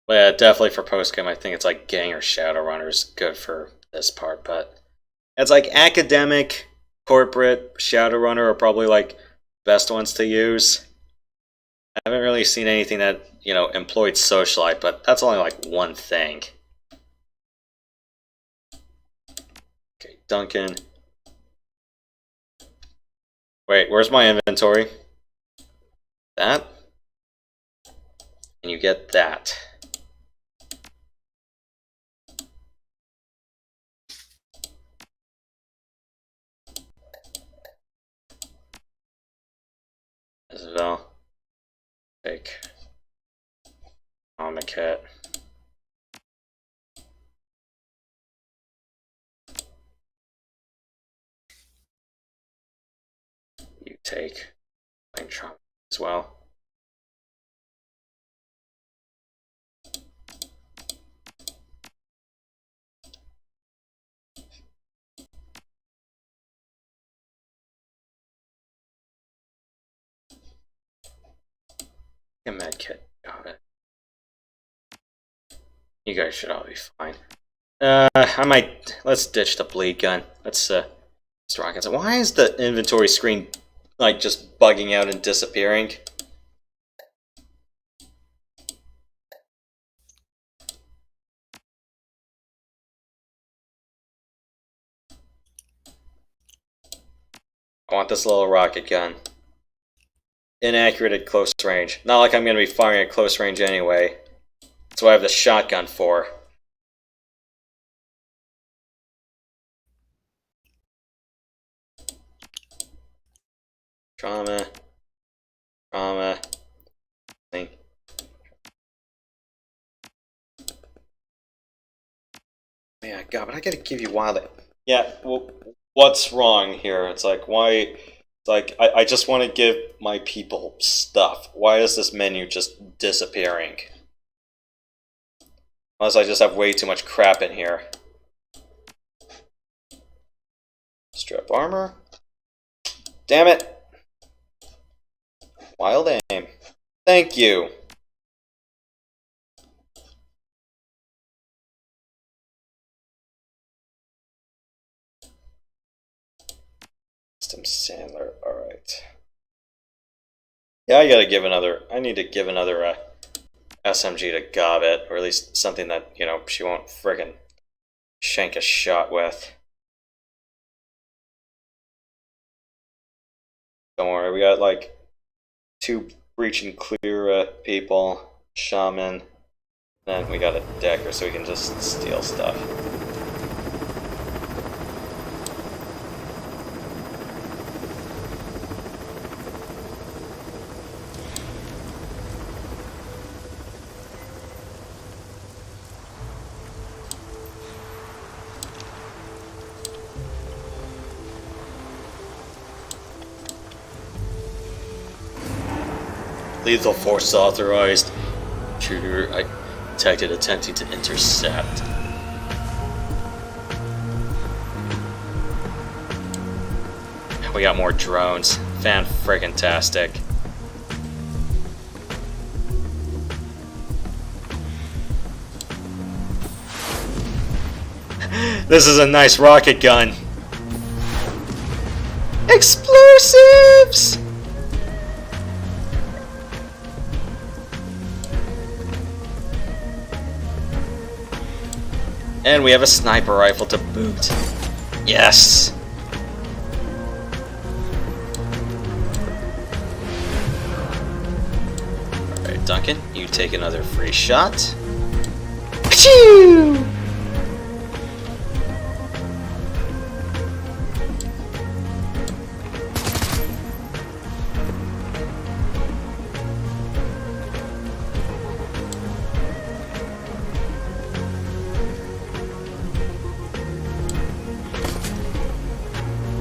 But yeah, definitely for postgame, I think it's like Gang or Shadowrun is good for this part, but it's like academic, corporate, Shadowrunner are probably like best ones to use. I haven't really seen anything that, you know, employed socialite, but that's only like one thing. Okay, Duncan. Wait, where's my inventory? That. And you get that. Isabel. Take. Omnicat. You take. Trauma as well. A med kit. Got it. You guys should all be fine. Let's ditch the bleed gun. Let's rock it. Why is the inventory screen like just bugging out and disappearing? I want this little rocket gun. Inaccurate at close range. Not like I'm going to be firing at close range anyway. That's what I have the shotgun for. Trauma. Trauma. Think. Yeah, God, but I gotta give you wild. Yeah, well, what's wrong here? It's like, why? It's like, I just want to give my people stuff. Why is this menu just disappearing? Unless I just have way too much crap in here. Strap armor. Damn it. Wild aim. Thank you. System Sandler. Yeah, I need to give another SMG to Gobbet, or at least something that, she won't friggin' shank a shot with. Don't worry, we got like 2 breach and clear people, shaman, then we got a decker so we can just steal stuff. Lethal force authorized. Intruder detected attempting to intercept. We got more drones. Fan-friggin-tastic. This is a nice rocket gun. Explosives! And we have a sniper rifle to boot. Yes! Alright, Duncan, you take another free shot. Achoo!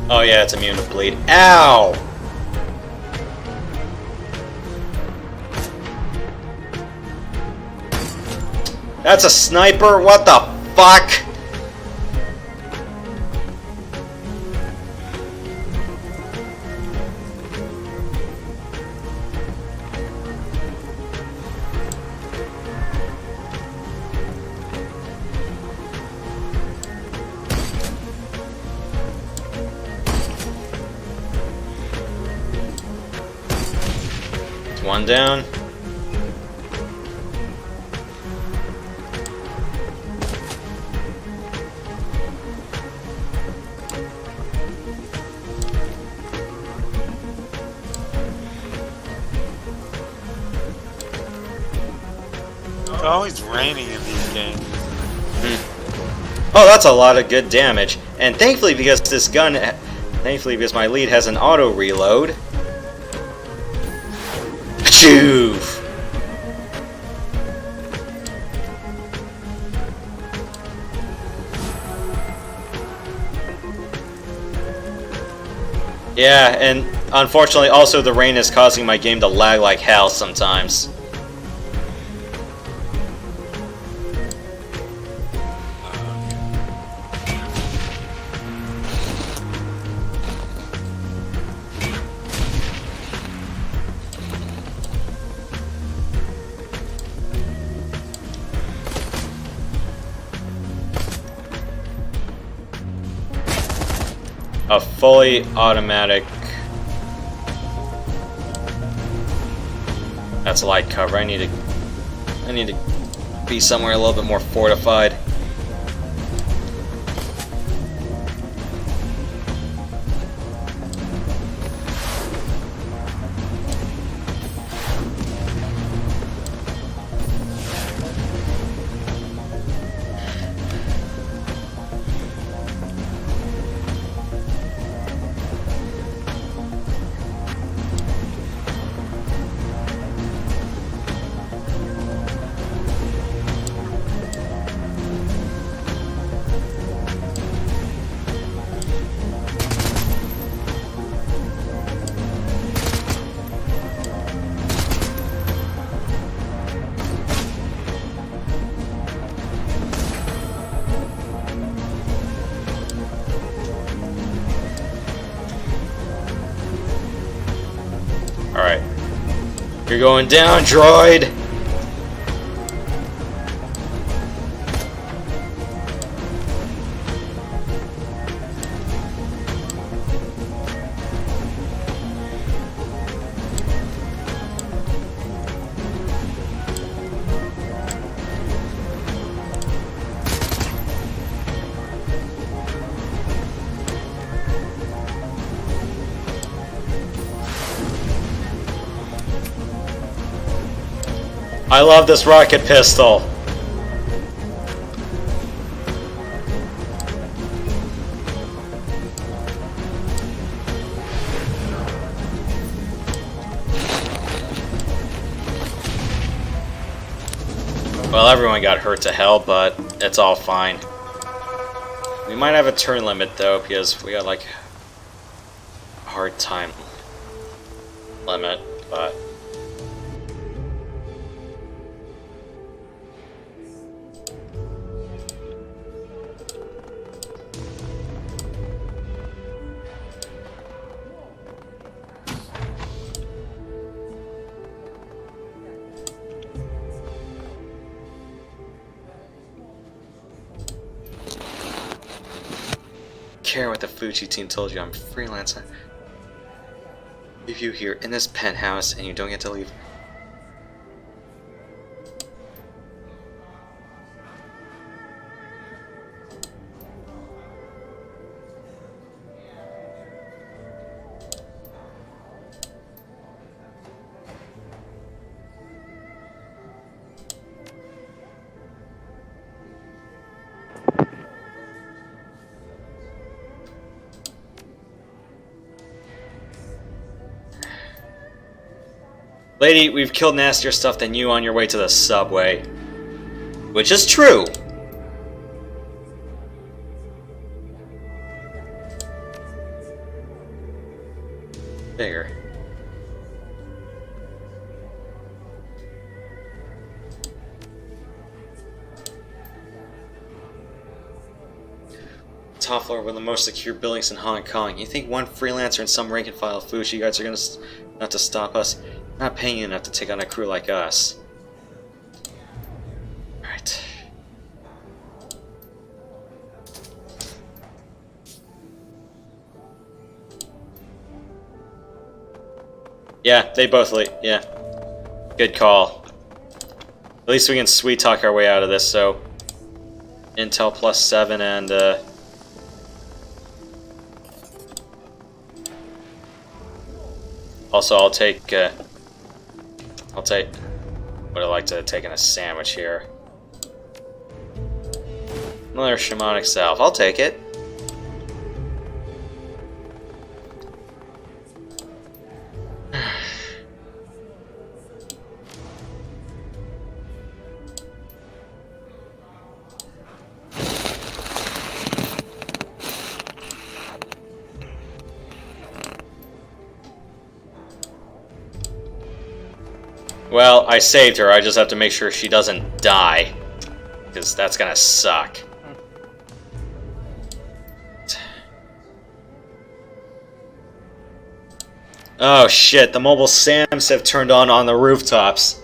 Oh yeah, it's immune to bleed. Ow! That's a sniper? What the fuck? One down. It's always raining in these games. Oh, that's a lot of good damage. And thankfully, because because my lead has an auto reload. Achoo! Yeah, and unfortunately also the rain is causing my game to lag like hell sometimes. A fully automatic. That's light cover. I need to be somewhere a little bit more fortified. Alright. You're going down, droid! I love this rocket pistol. Well, everyone got hurt to hell, but it's all fine. We might have a turn limit though, because we got like a hard time limit, but care what the Fuji team told you. I'm freelancer. Leave you here in this penthouse and you don't get to leave. Lady, we've killed nastier stuff than you on your way to the subway. Which is true. Bigger. Top floor, one of the most secure buildings in Hong Kong. You think one freelancer and some rank and file Fuji guards are gonna not to stop us? Not paying you enough to take on a crew like us. Alright. Yeah, they both yeah. Good call. At least we can sweet talk our way out of this, so Intel plus 7 and also I'll take would I like to take in a sandwich here. Another shamanic salve. I'll take it. Well, I saved her. I just have to make sure she doesn't die, because that's gonna suck. Oh shit, the mobile SAMs have turned on the rooftops.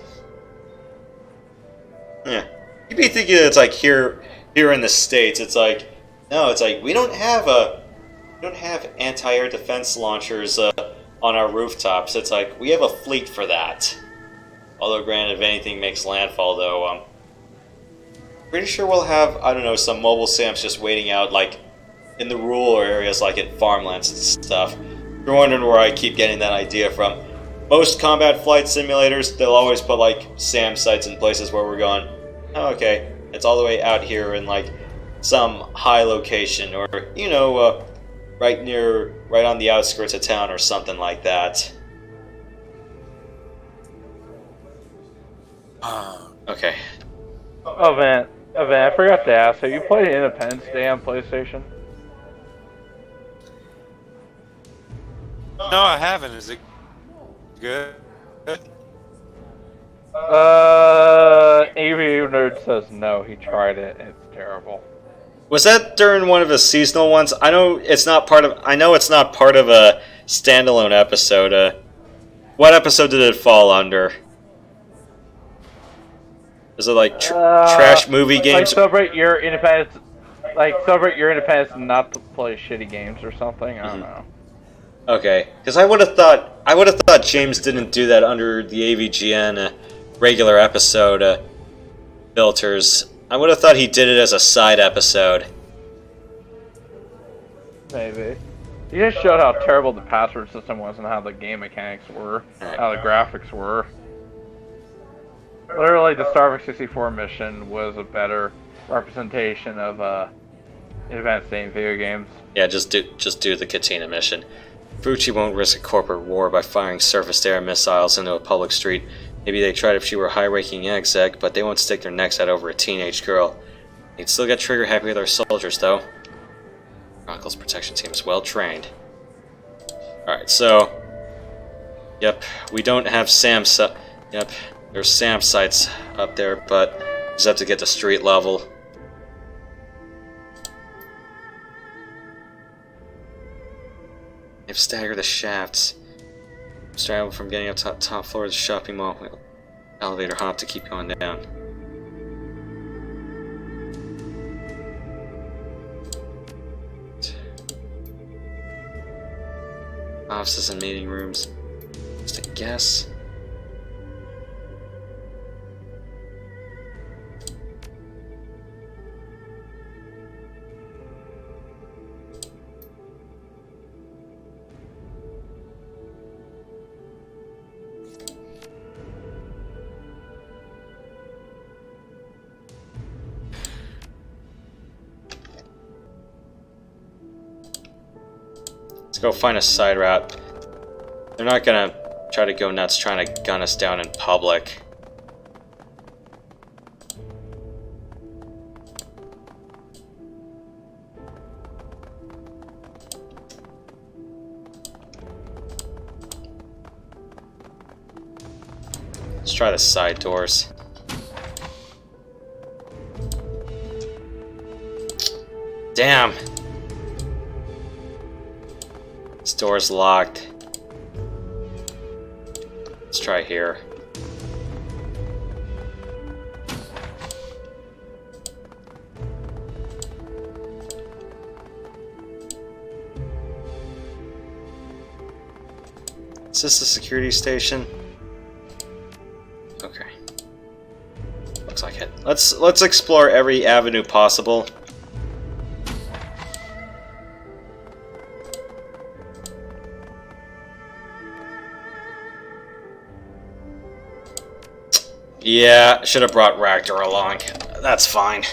Yeah. You'd be thinking it's like here in the States, it's like, no, it's like we don't have anti-air defense launchers on our rooftops. It's like we have a fleet for that. Although granted, if anything makes landfall though, pretty sure we'll have, I don't know, some mobile SAMs just waiting out like in the rural areas like in farmlands and stuff. If you're wondering where I keep getting that idea from, most combat flight simulators, they'll always put like SAM sites in places where we're going, oh, okay, it's all the way out here in like some high location, or, you know, right on the outskirts of town or something like that. Okay. Oh, Van, I forgot to ask, have you played Independence Day on PlayStation? No, I haven't. Is it good? AV Nerd says no, he tried it, it's terrible. Was that during one of the seasonal ones? I know it's not part of a standalone episode. What episode did it fall under? Is it like trash movie games? Like celebrate your independence, and not to play shitty games or something. I don't know. Okay, because I would have thought James didn't do that under the AVGN regular episode filters. I would have thought he did it as a side episode. Maybe. He just showed how terrible the password system was and how the game mechanics were, how the graphics were. Literally, the Starbucks 64 mission was a better representation of advanced theme video games. Yeah, just do the Katina mission. Fuchi won't risk a corporate war by firing surface-to-air missiles into a public street. Maybe they tried if she were a high-ranking exec, but they won't stick their necks out over a teenage girl. They'd still get trigger-happy with our soldiers, though. Chronicles protection team is well-trained. Alright, so... Yep, we don't have Yep, there's SAM sites up there, but we just have to get to street level. They've staggered the shafts. Straddle from getting up to top floor of the shopping mall. Elevator hop to keep going down. Offices and meeting rooms. Just a guess. Go find a side route. They're not gonna try to go nuts trying to gun us down in public. Let's try the side doors. Damn! This door's locked. Let's try here. Is this the security station? Okay. Looks like it. Let's explore every avenue possible. Yeah, should have brought Ragnar along. That's fine.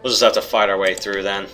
We'll just have to fight our way through then.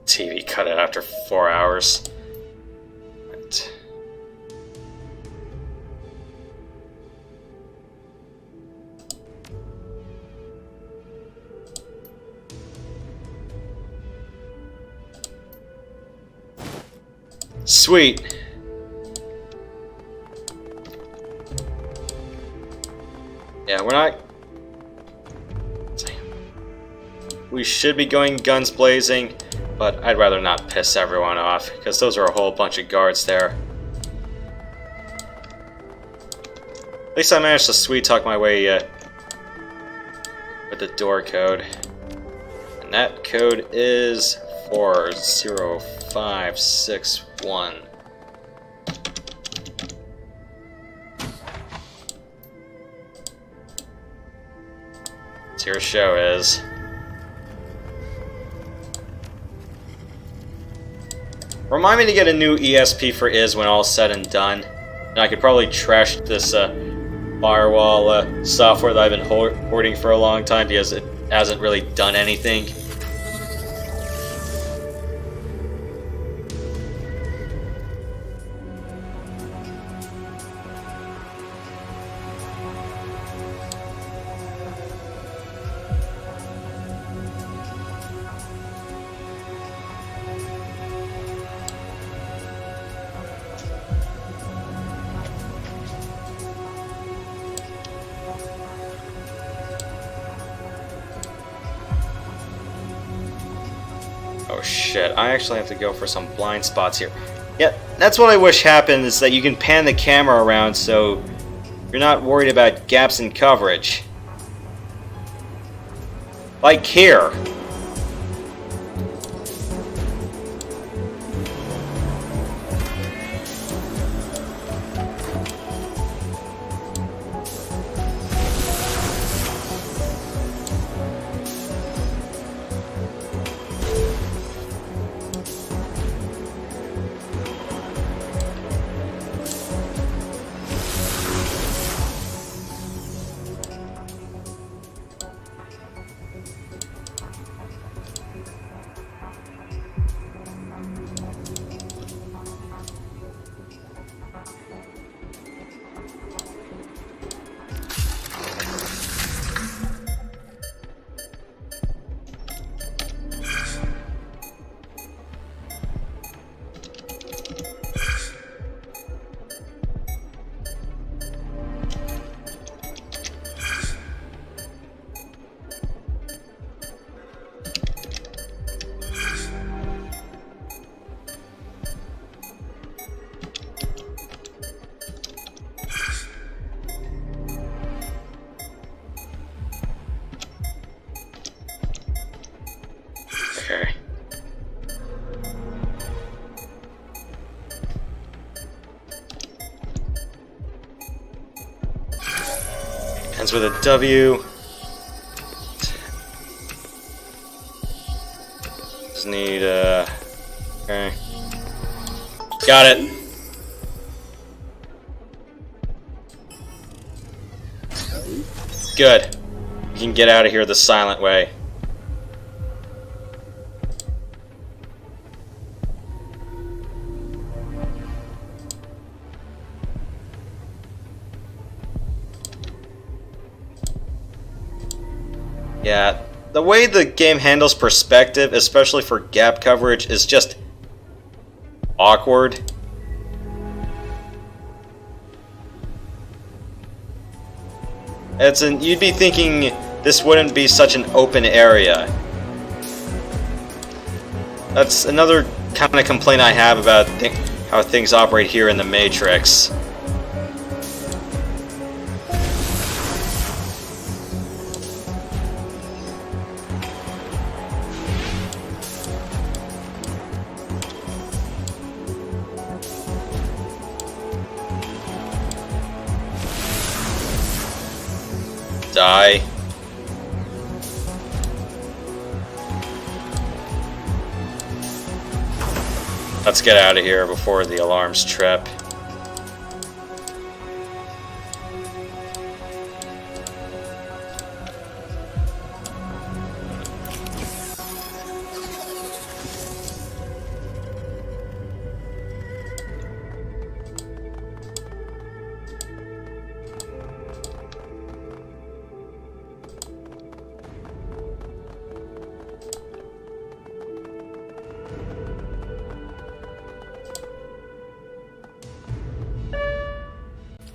TV cut it after 4 hours. Right. Sweet. Yeah, we're not... We should be going guns blazing, but I'd rather not piss everyone off, because those are a whole bunch of guards there. At least I managed to sweet talk my way with the door code. And that code is 40561. So your show is... Remind me to get a new ESP for Iz when all's said and done. And I could probably trash this firewall software that I've been hoarding for a long time because it hasn't really done anything. Oh shit, I actually have to go for some blind spots here. Yeah, that's what I wish happened, is that you can pan the camera around so you're not worried about gaps in coverage. Like here. Okay. Ends with a W. Just need okay. Got it. Good. You can get out of here the silent way. Yeah, the way the game handles perspective, especially for gap coverage, is just awkward. You'd be thinking this wouldn't be such an open area. That's another kind of complaint I have about how things operate here in the Matrix. Die. Let's get out of here before the alarms trip.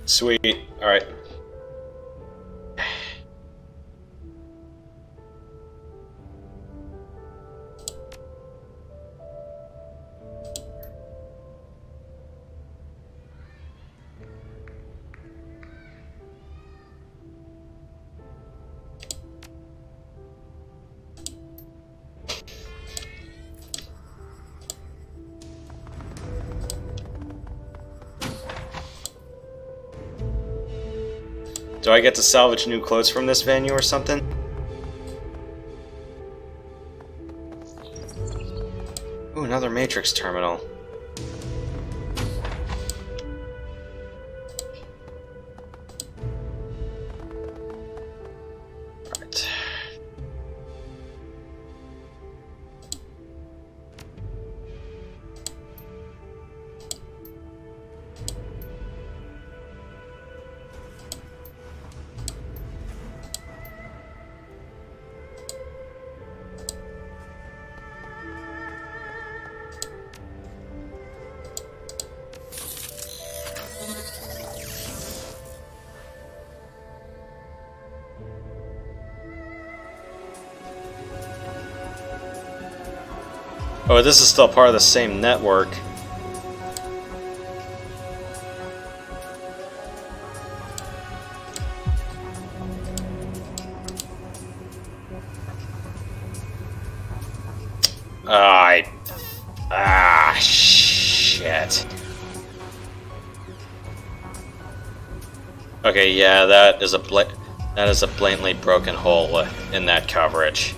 Sweet. Alright. Do I get to salvage new clothes from this venue or something? Ooh, another Matrix terminal. Oh, this is still part of the same network. Shit. Okay, yeah, that is a blatantly broken hole in that coverage.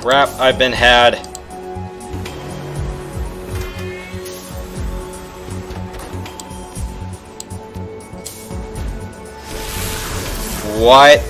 Crap, I've been had. What?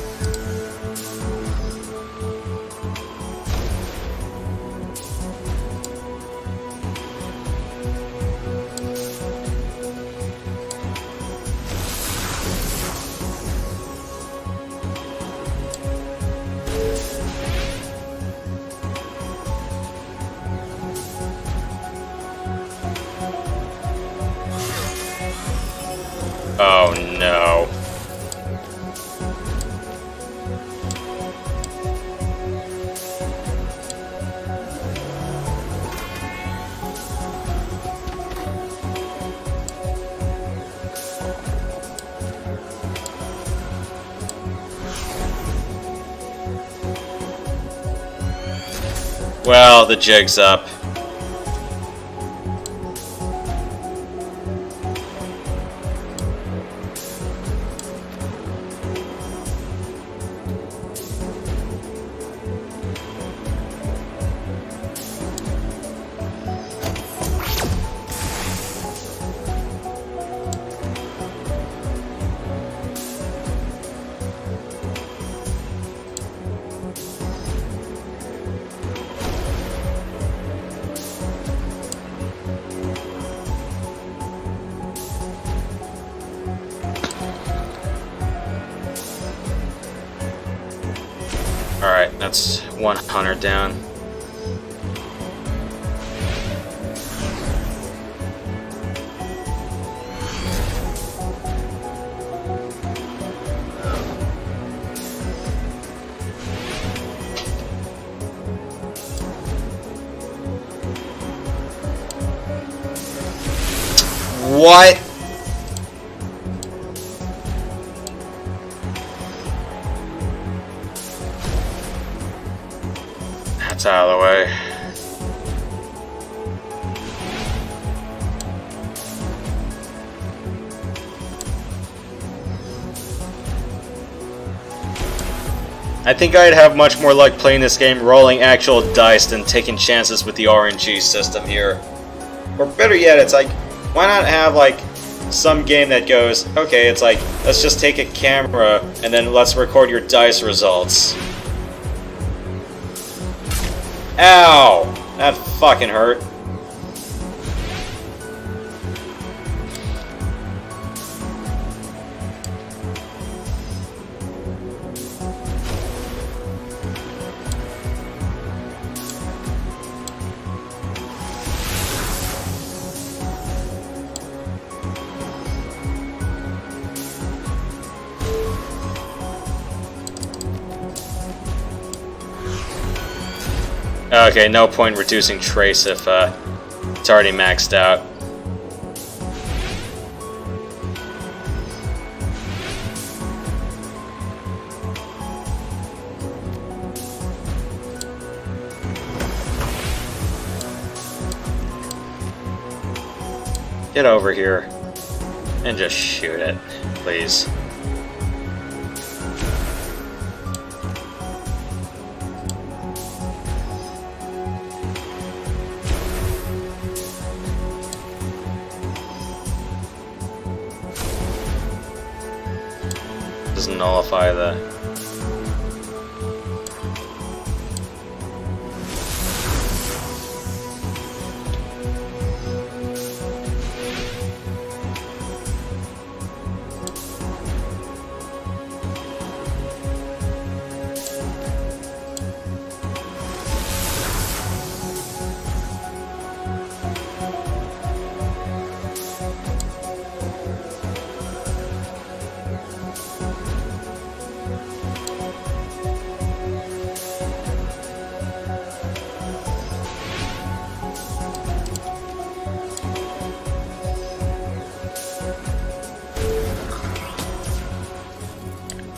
Oh no. Well, the jig's up. Alright, that's 100 down. What? That's out of the way. I think I'd have much more luck playing this game rolling actual dice than taking chances with the RNG system here. Or better yet, it's like, why not have like some game that goes, okay, it's like, let's just take a camera and then let's record your dice results. Ow! That fucking hurt. Okay, no point reducing trace if it's already maxed out. Get over here and just shoot it, please. Doesn't nullify the...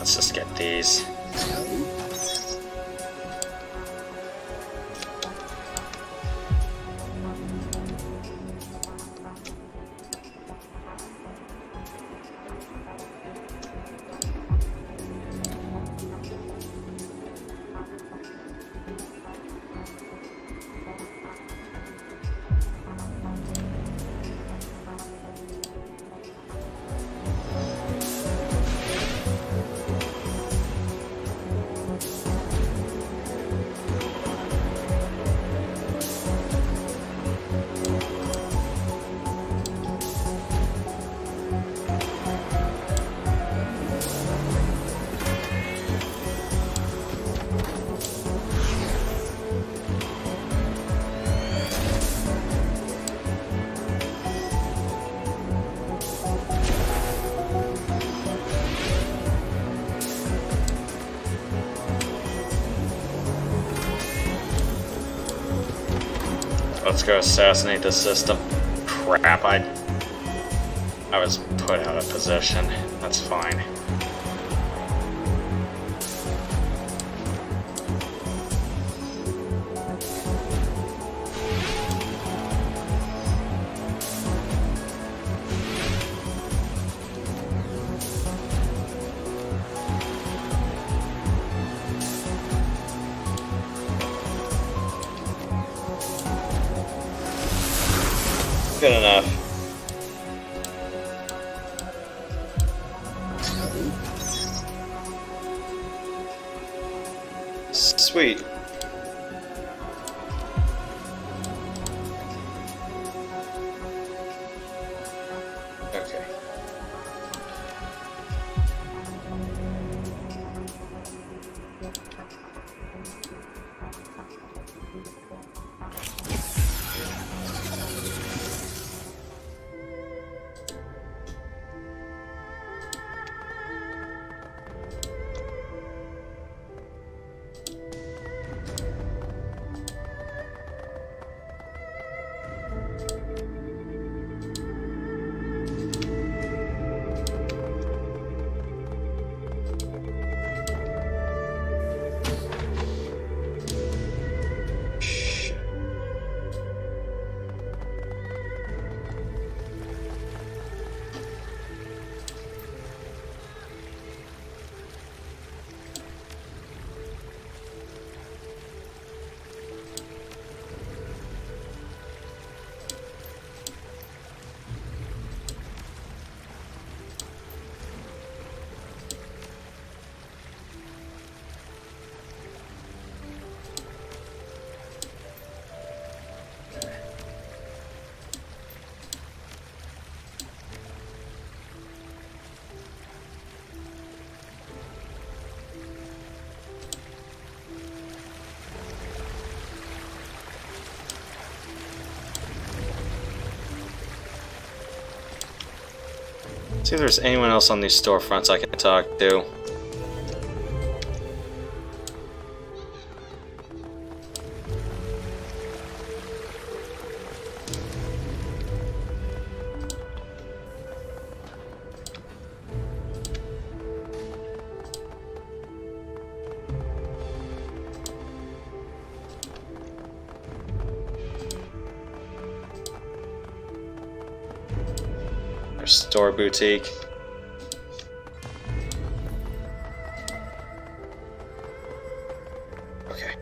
Let's just get these. Let's go assassinate the system. Crap, I was put out of position. That's fine. Good enough. Sweet. Okay. See if there's anyone else on these storefronts I can talk to. Store boutique. Okay.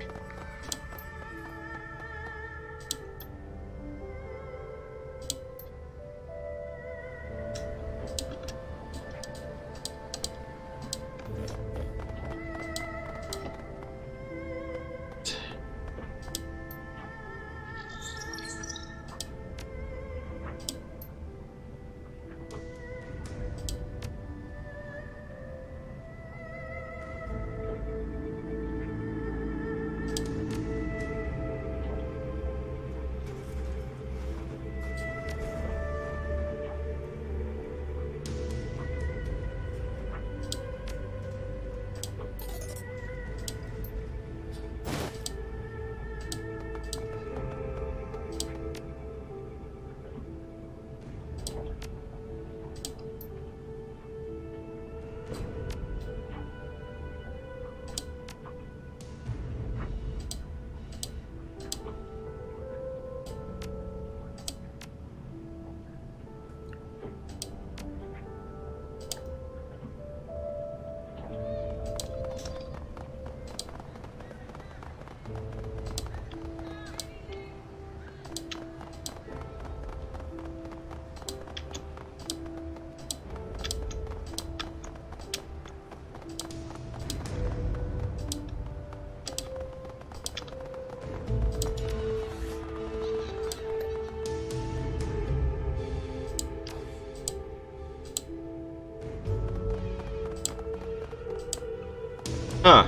Huh.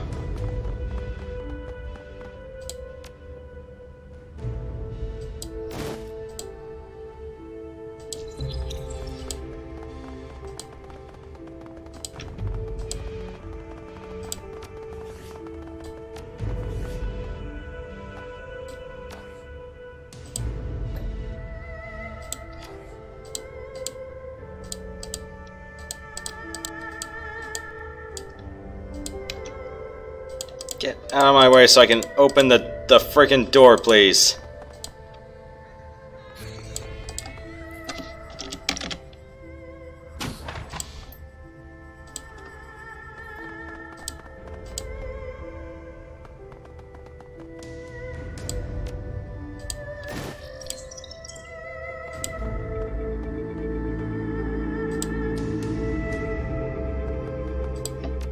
Get out of my way so I can open the freaking door, please.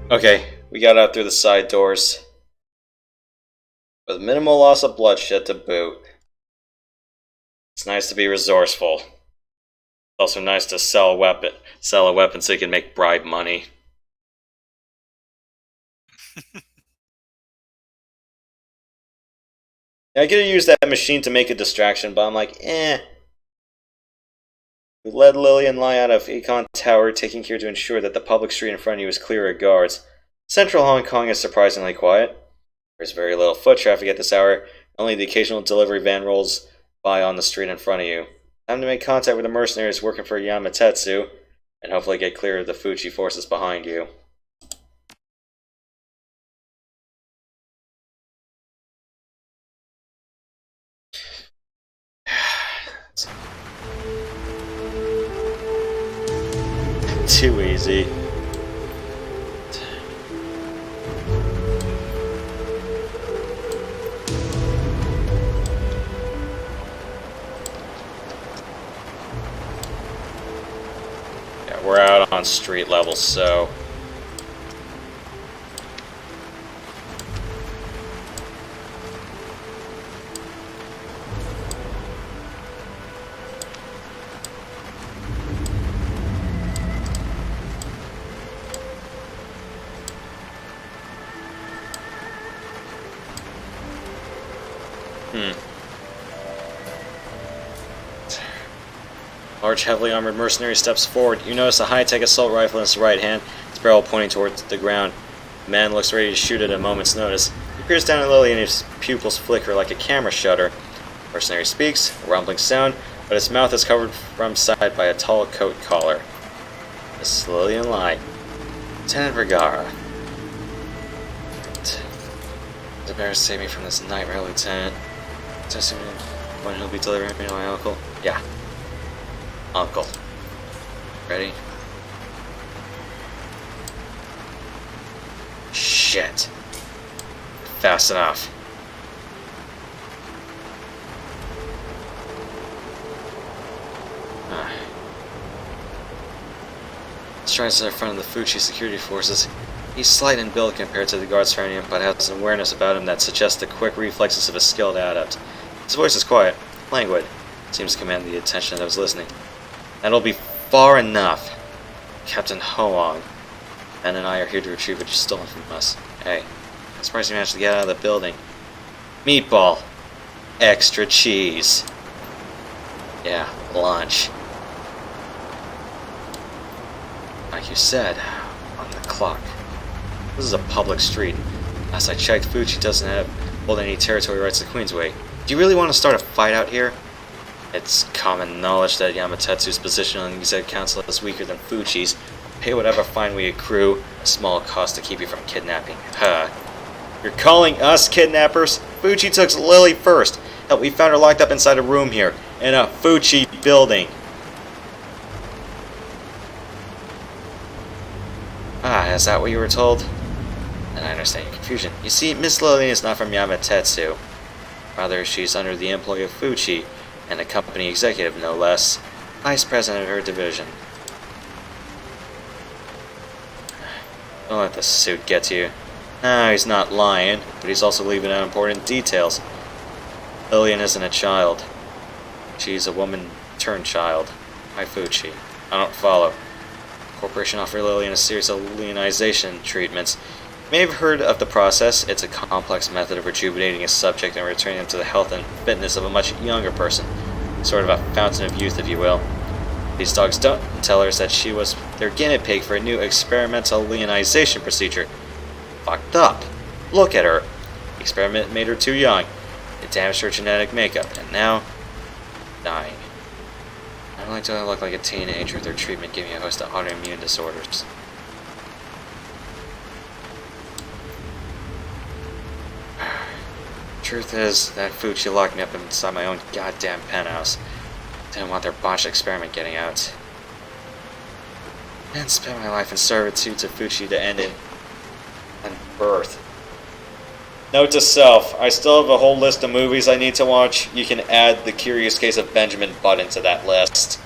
Okay, we got out through the side doors. With minimal loss of bloodshed to boot. It's nice to be resourceful. It's also nice to sell a weapon so you can make bribe money. I could have used that machine to make a distraction, but I'm like, eh. We led Lillian Lai out of Econ Tower, taking care to ensure that the public street in front of you is clear of guards. Central Hong Kong is surprisingly quiet. There's very little foot traffic at this hour. Only the occasional delivery van rolls by on the street in front of you. Time to make contact with the mercenaries working for Yamatetsu, and hopefully get clear of the Fuji forces behind you. Too easy. Yeah, we're out on street level, so Large, heavily armored mercenary steps forward. You notice a high-tech assault rifle in his right hand, its barrel pointing towards the ground. The man looks ready to shoot at a moment's notice. He peers down at Lily and his pupils flicker like a camera shutter. The mercenary speaks, a rumbling sound, but his mouth is covered from side by a tall coat collar. This is Lillian Lai. Lieutenant Vergara. The bear save me from this nightmare, Lieutenant. Assuming when he'll be delivering me to my uncle. Yeah. Uncle. Ready? Shit. Fast enough. Strides in front of the Fuji security forces. He's slight in build compared to the guards surrounding him, but has an awareness about him that suggests the quick reflexes of a skilled adept. His voice is quiet, languid. Seems to command the attention of those listening. That'll be far enough. Captain Hoang. Ben and I are here to retrieve what you've stolen from us. Hey, I'm surprised you managed to get out of the building. Meatball. Extra cheese. Yeah, lunch. Like you said, on the clock. This is a public street. Last I checked, Fuji doesn't hold any territory rights to Queensway. Do you really want to start a fight out here? It's common knowledge that Yamatetsu's position on the Exec Council is weaker than Fuji's. Pay whatever fine we accrue, a small cost to keep you from kidnapping. Huh. You're calling us kidnappers? Fuji took Lily first. Hell, we found her locked up inside a room here, in a Fuji building. Ah, is that what you were told? And I understand your confusion. You see, Miss Lillian is not from Yamatetsu. Rather, she's under the employ of Fuji, and a company executive, no less. Vice president of her division. Don't let the suit get to you. No, he's not lying, but he's also leaving out important details. Lillian isn't a child. She's a woman-turned-child. Why Fuji? I don't follow. The corporation offered Lillian a series of Leonization treatments. You may have heard of the process. It's a complex method of rejuvenating a subject and returning them to the health and fitness of a much younger person. Sort of a fountain of youth, if you will. These dogs don't tell her that she was their guinea pig for a new experimental leonization procedure. Fucked up. Look at her. The experiment made her too young. It damaged her genetic makeup, and now, dying. Not only do I look like a teenager, their treatment gave me a host of autoimmune disorders. Truth is, that Fuchi locked me up inside my own goddamn penthouse. Didn't want their botched experiment getting out. And spent my life in servitude to Fuchi to end in birth. Note to self, I still have a whole list of movies I need to watch. You can add The Curious Case of Benjamin Button to that list.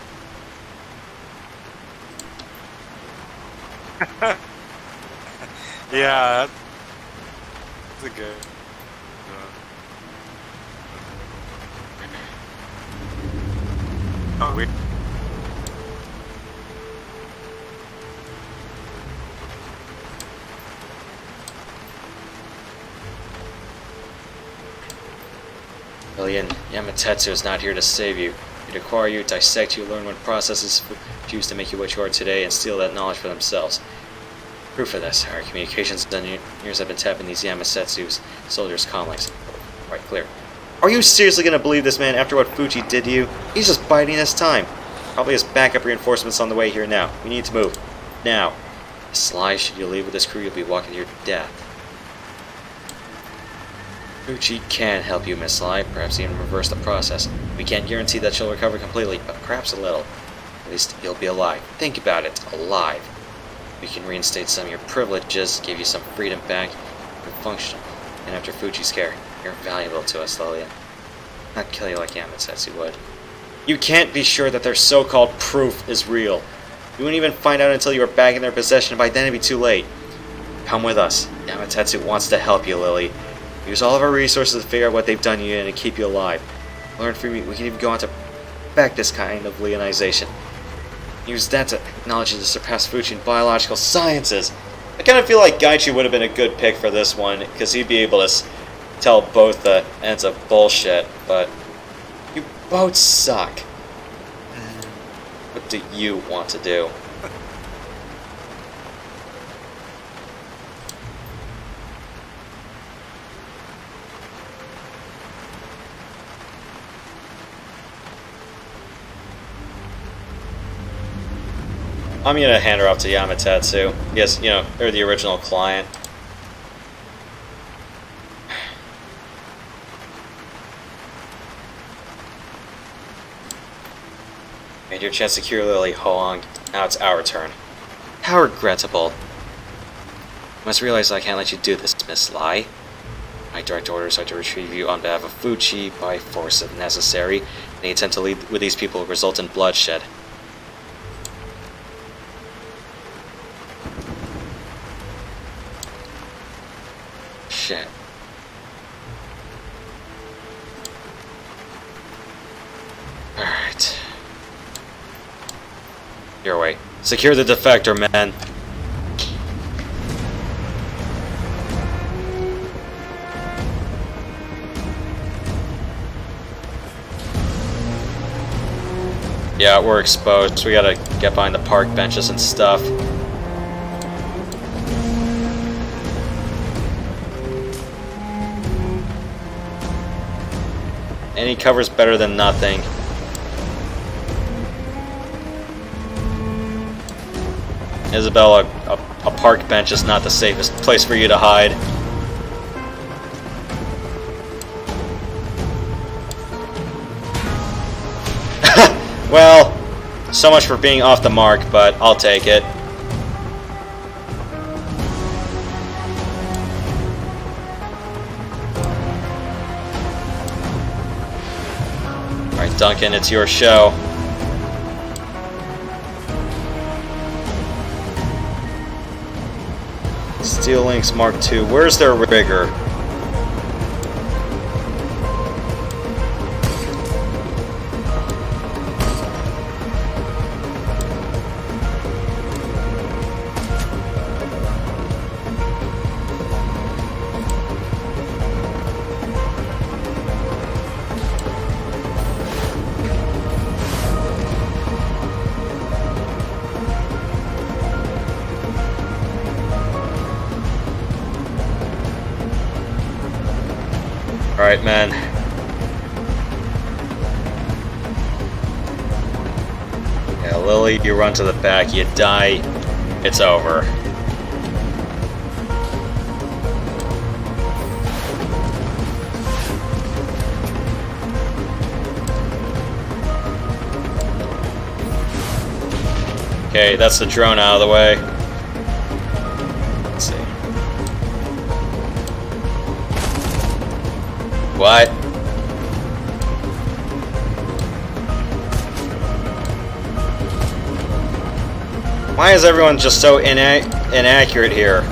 Yeah, that's a good. Oh, we. Lillian, Yamatetsu is not here to save you. He'd acquire you, dissect you, learn what processes used to make you what you are today, and steal that knowledge for themselves. Proof of this, our communications engineers have been tapping these Yamasetsu's soldiers' comlinks. Right, clear. Are you seriously going to believe this man after what Fuchi did to you? He's just biding his time. Probably has backup reinforcements on the way here now. We need to move. Now. Sly, should you leave with this crew, you'll be walking to your death. Fuchi can help you, Miss Sly. Perhaps even reverse the process. We can't guarantee that she'll recover completely, but perhaps a little. At least you'll be alive. Think about it. Alive. We can reinstate some of your privileges, give you some freedom back, and function. And after Fuchi's care, you're valuable to us, Lillian. Not kill you like Yamasetsu would. You can't be sure that their so-called proof is real. You won't even find out until you are back in their possession, and by then it'd be too late. Come with us. Yamatetsu wants to help you, Lily. Use all of our resources to figure out what they've done to you and to keep you alive. Learn from me. We can even go on to back this kind of leonization. Use that to acknowledge it to surpass Fuchi in biological sciences. I kind of feel like Gaichi would have been a good pick for this one, because he'd be able to tell both the ends of bullshit, but you both suck. What do you want to do? I'm gonna hand her off to Yamatetsu. Yes, you know, they're the original client. Made your chance to cure Lily Hoang. Now it's our turn. How regrettable. You must realize I can't let you do this, Miss Lai. My direct orders are to retrieve you on behalf of Fuchi by force if necessary. Any attempt to lead with these people will result in bloodshed. Shit. Alright. Your way. Secure the defector, man. Yeah, we're exposed. We gotta get behind the park benches and stuff. Any cover's better than nothing. Isabella, a park bench is not the safest place for you to hide. Well, so much for being off the mark, but I'll take it. Alright, Duncan, it's your show. Steel Links Mark II. Where's their rigger? Alright, man. Yeah, Lily, you run to the back, you die, it's over. Okay, that's the drone out of the way. Let's see. What? Why is everyone just so inaccurate here?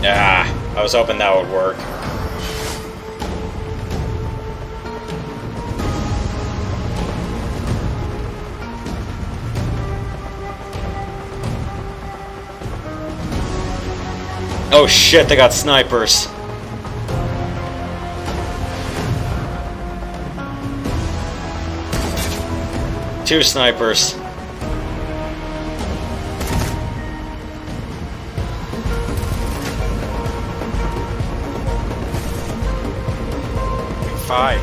Ah, I was hoping that would work. Oh shit, they got snipers. Two snipers. Fight.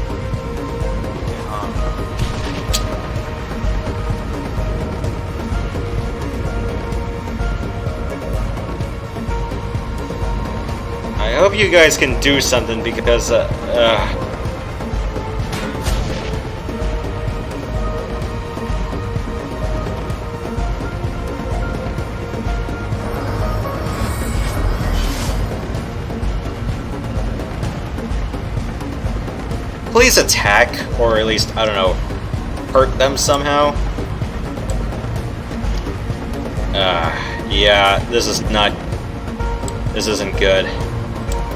I hope you guys can do something because, please attack, or at least, I don't know, hurt them somehow. Yeah, this isn't good.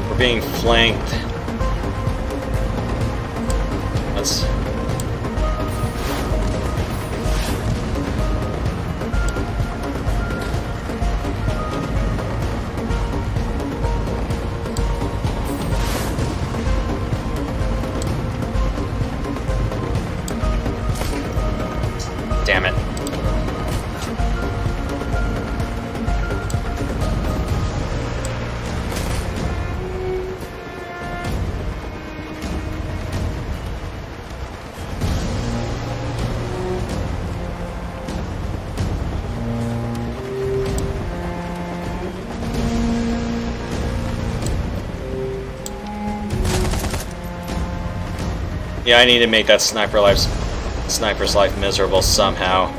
We're being flanked. Let's... Damn it. Yeah, I need to make that sniper's life miserable somehow.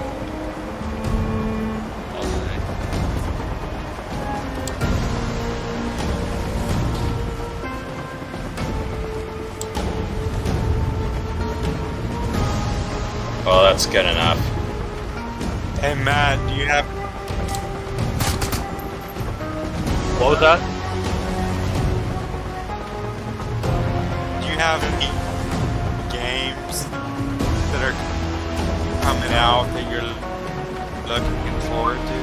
Well, that's good enough. Hey Matt, do you have What was that? any games that are coming out that you're looking forward to?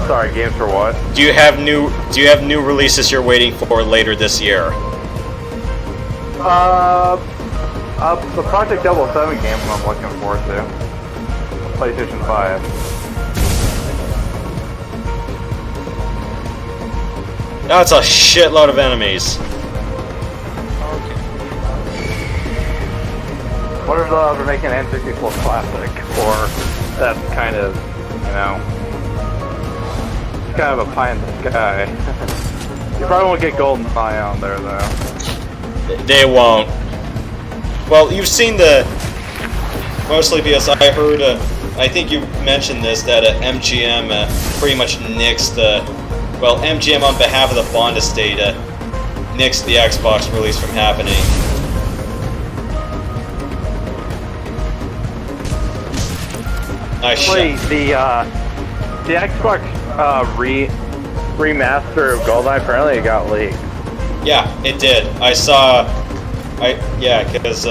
Sorry, games for what? Do you have new releases you're waiting for later this year? The Project 007 game I'm looking forward to. PlayStation 5. That's a shitload of enemies. What if they're making an N64 classic, or that's kind of, kind of a pie in the sky. You probably won't get GoldenEye on there though. They won't. Well, you've seen mostly because I heard, I think you mentioned this, that MGM pretty much nixed MGM on behalf of the Bond estate nixed the Xbox release from happening. Actually, the Xbox remaster of GoldenEye, apparently it got leaked. Yeah, it did. I saw. Because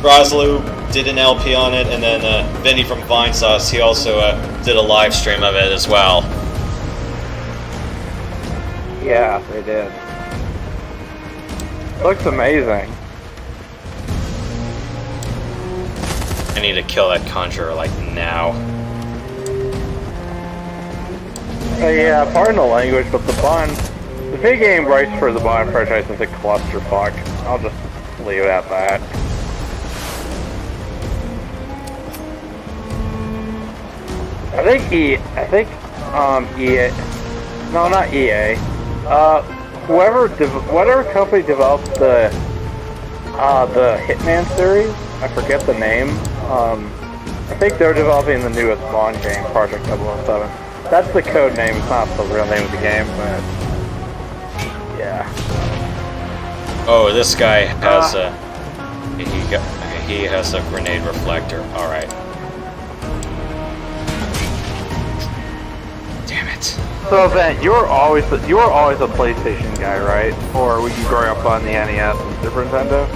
Broslu did an LP on it, and then Vinny from Vinesauce, he also did a live stream of it as well. Yeah, they did. Looks amazing. I need to kill that Conjurer, like, now. Yeah, pardon the language, but the big game rights for the Bond franchise is a clusterfuck. I'll just leave it at that. I think EA, no, not EA, whatever company developed the Hitman series, I forget the name, I think they're developing the newest Bond game, Project 007. That's the code name, it's not the real name of the game, but yeah. Oh, this guy has he has a grenade reflector. All right. Damn it. So Ben, you were always a PlayStation guy, right? Or were you growing up on the NES and Super Nintendo?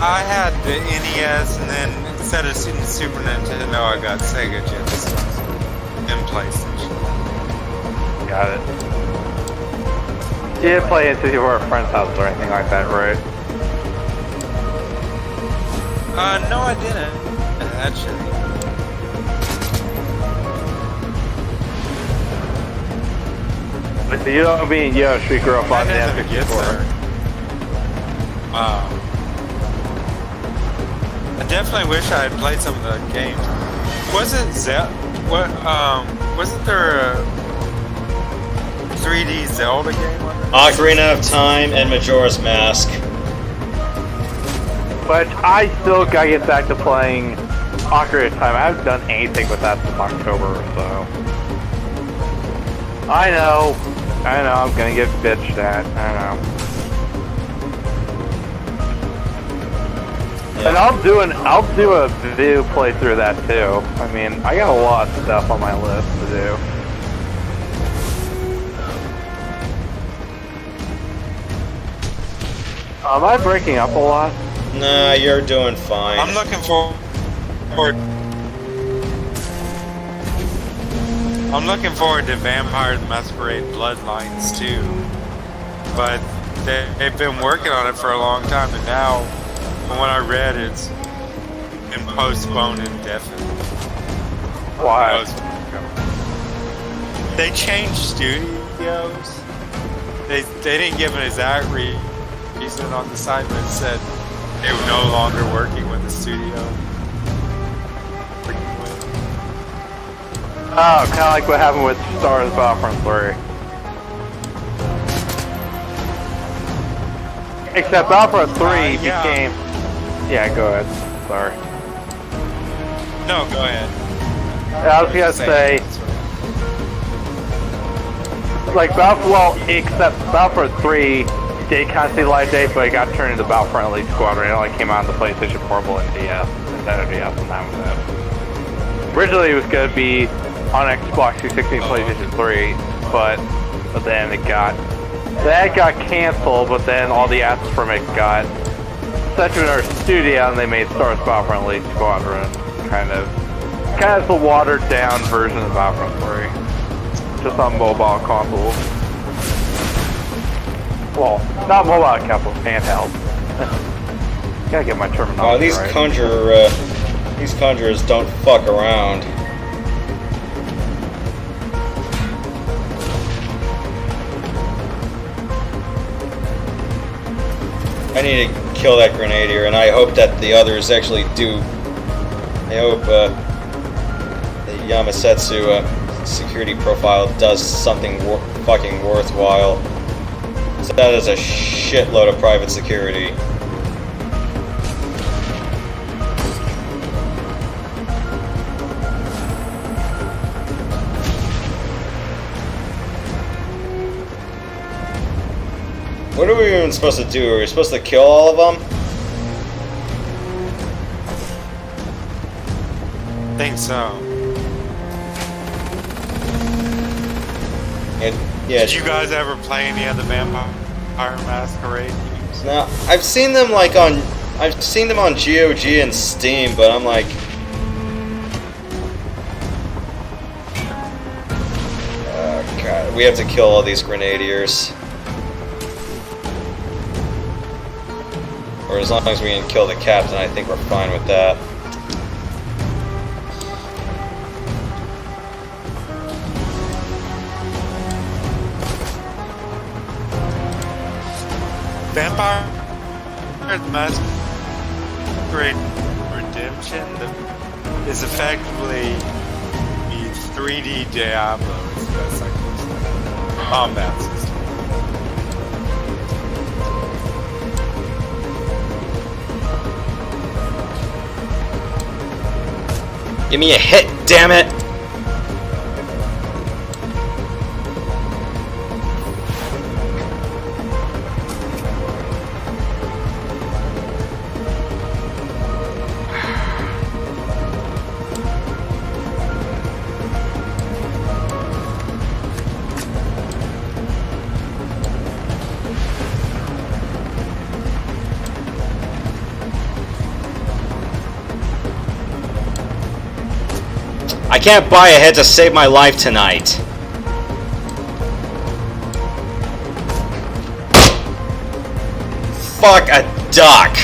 I had the NES, and then instead of Super Nintendo, I got Sega Genesis and PlayStation. Got it. You didn't play into your friend's house or anything like that, right? No, I didn't. Actually. So you know me and Yosh, we grew up on the Never gets N64. there. I definitely wish I had played some of the games. Wasn't there a 3D Zelda game on there? Ocarina of Time and Majora's Mask. But I still gotta get back to playing Ocarina of Time. I haven't done anything with that since October or so. I know, I'm gonna get bitched at, I know. Yeah. And I'll do a video playthrough of that too. I mean, I got a lot of stuff on my list to do. Am I breaking up a lot? Nah, you're doing fine. I'm looking forward. I'm looking forward to Vampire the Masquerade Bloodlines too, but they've been working on it for a long time, and now, from what I read, it's been postponed indefinitely. Why? They changed studios. They didn't give an exact reason on the site, but it said they were no longer working with the studio. Oh, kind of like what happened with Star Wars Battlefront 3. Except Battlefront 3 yeah. became... Yeah, go ahead. Sorry. No, go ahead. I was gonna say... Like, except Battlefront 3 did kind of see the light of day, but it got turned into Battlefront Elite Squadron. It only came out on the PlayStation Portable and DS, Nintendo DS, and that was it. Originally, it was going to be on Xbox 360 and PlayStation 3, but then that got canceled, but then all the assets from it got sent to another studio, and they made Star Wars Battlefront Elite Squadron, kind of the watered down version of Battlefront 3, just on mobile consoles. Well, not mobile consoles, handheld. Gotta get my terminology these right. These conjurers don't fuck around. I need to kill that grenadier, and I hope that the others actually do. I hope the Yamasetsu security profile does something fucking worthwhile. So that is a shitload of private security. What are we even supposed to do? Are we supposed to kill all of them? I think so. Yeah. Did you guys ever play any of the Vampire Masquerade games? No, I've seen them like on GOG and Steam, but I'm like, God, we have to kill all these grenadiers. Or as long as we can kill the captain, I think we're fine with that. Vampire Masquerade Redemption is effectively the 3D Diablo. It's the best I can say. Combat system. Give me a hit, damn it! I can't buy a head to save my life tonight. Fuck a duck.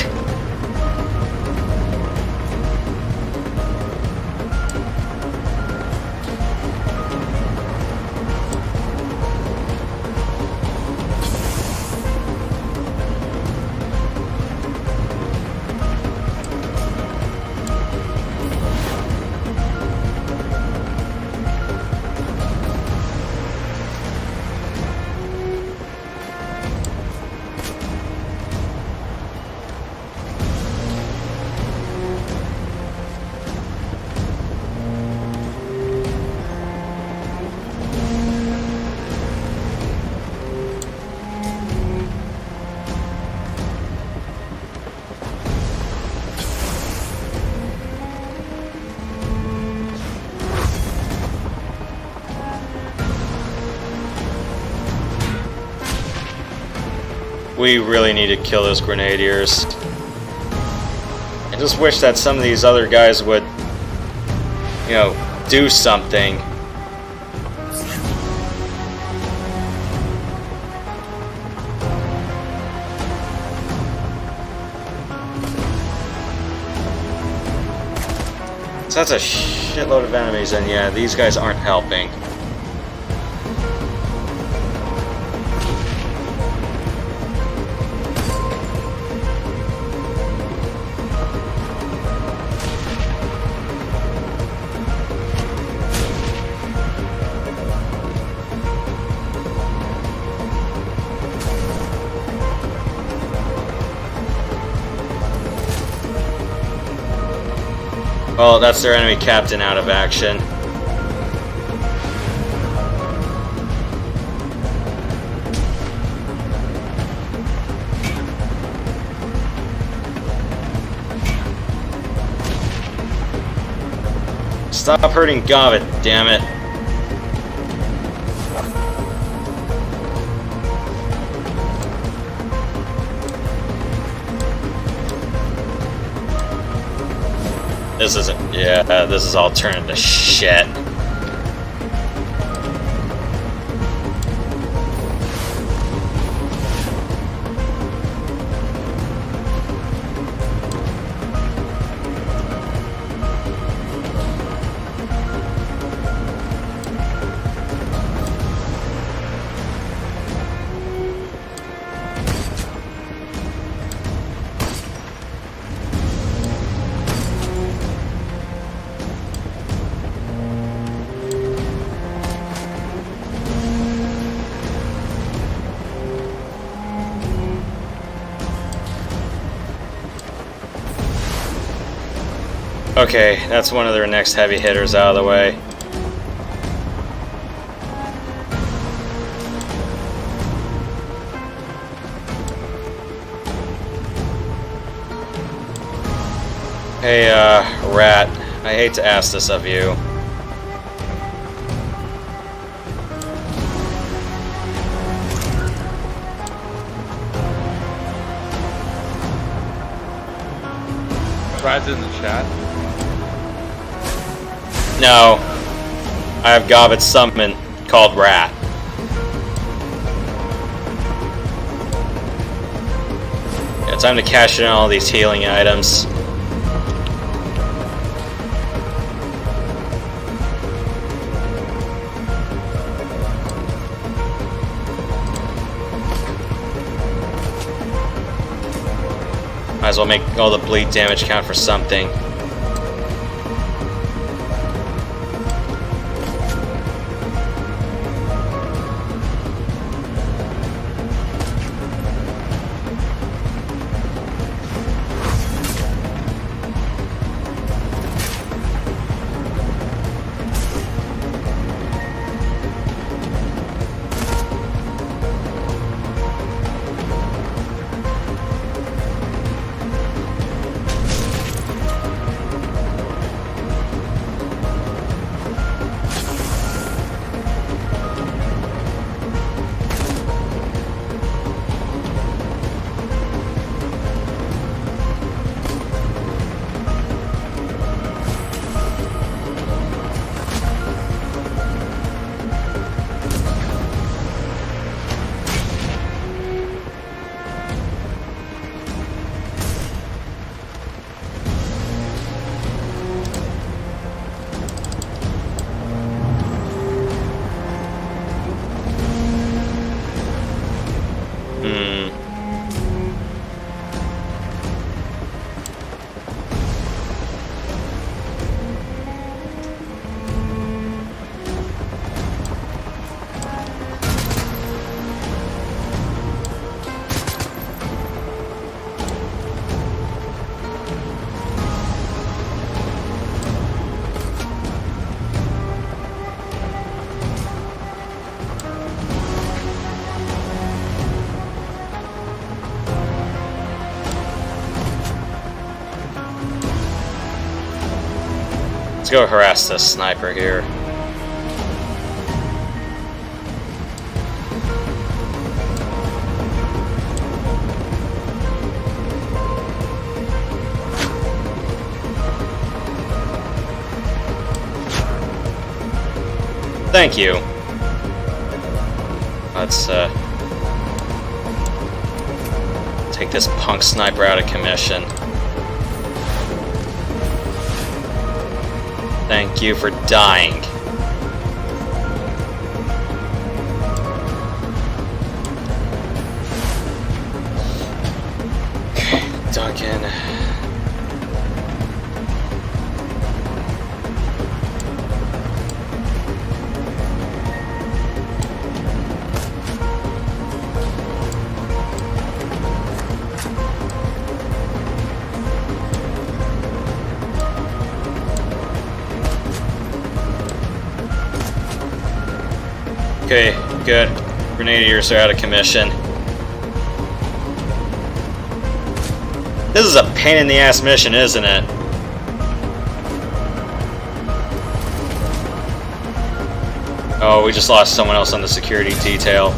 We really need to kill those grenadiers. I just wish that some of these other guys would, you know, do something. So that's a shitload of enemies, and yeah, these guys aren't helping. Well, that's their enemy captain out of action. Stop hurting Gavit, damn it. This isn't, yeah, this is all turning to shit. Okay, that's one of their next heavy hitters out of the way. Hey, Rat, I hate to ask this of you. Brad's in the chat. No. I have Gobbet's summon called Rat. Yeah, time to cash in on all these healing items. Might as well make all the bleed damage count for something. Let's go harass this sniper here. Thank you. Let's take this punk sniper out of commission. Thank you for dying. Okay, Duncan. Okay, good. Grenadiers are out of commission. This is a pain in the ass mission, isn't it? Oh, we just lost someone else on the security detail.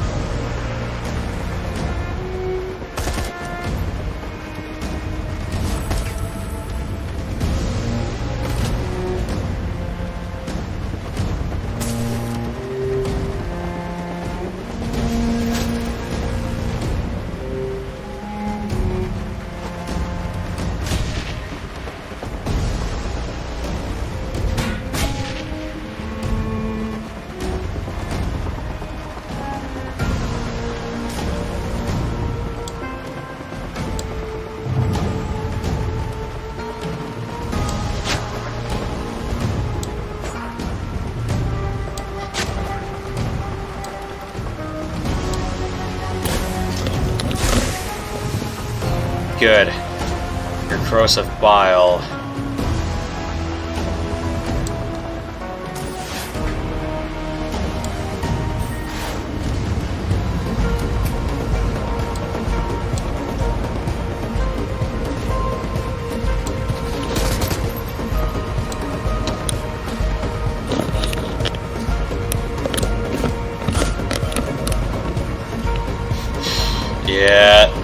Good. Your corrosive bile. Yeah.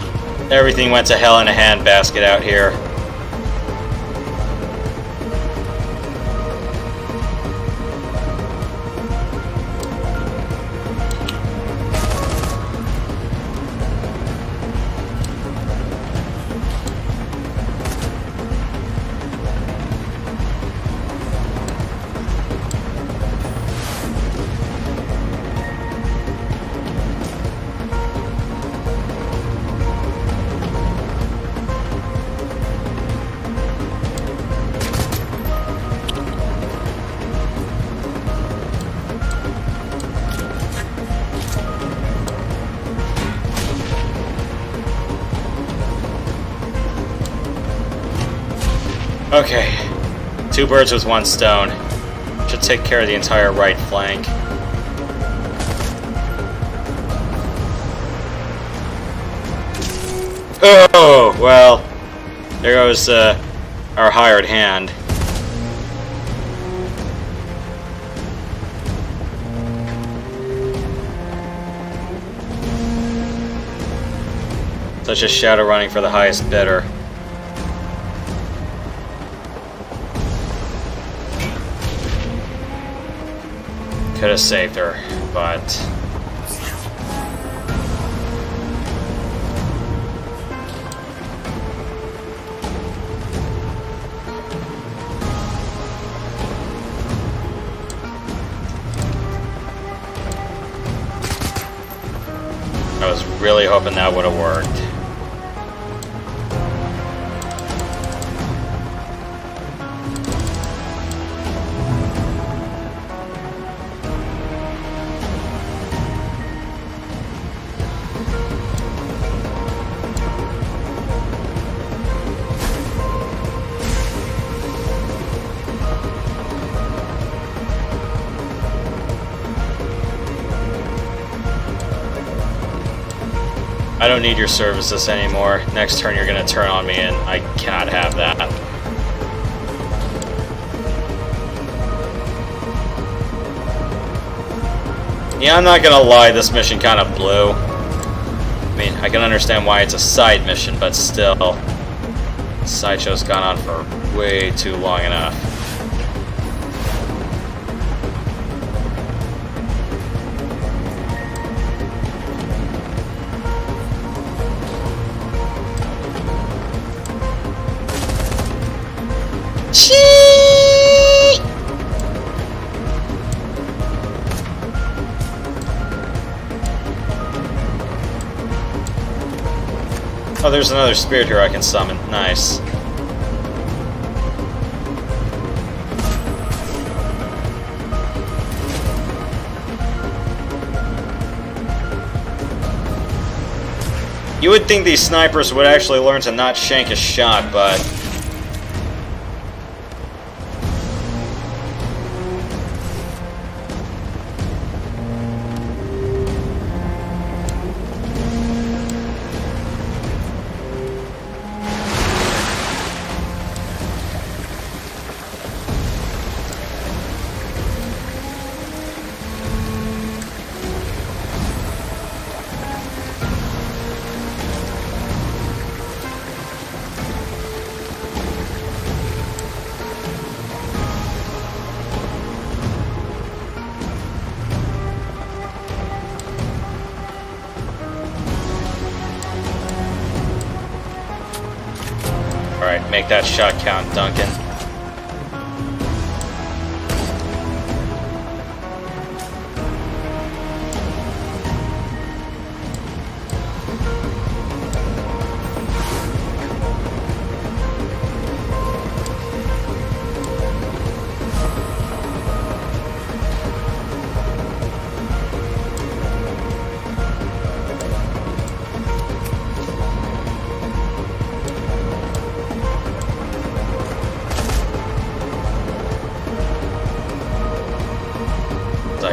Everything went to hell in a handbasket out here. Okay. 2 birds with 1 stone. Should take care of the entire right flank. Oh, well. There goes our hired hand. Such as Shadowrunning for the highest bidder. Could have saved her, but... I was really hoping that would have worked. I don't need your services anymore. Next turn you're gonna turn on me and I cannot have that. Yeah, I'm not gonna lie, this mission kind of blew. I mean, I can understand why it's a side mission, but still. Sideshow's gone on for way too long enough. Oh, there's another spirit here I can summon. Nice. You would think these snipers would actually learn to not shank a shot, but... Alright, make that shot count, Duncan.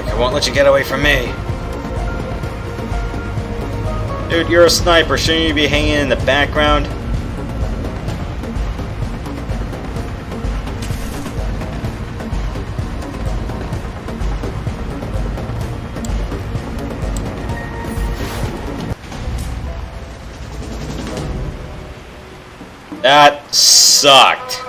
I won't let you get away from me. Dude, you're a sniper. Shouldn't you be hanging in the background? That sucked.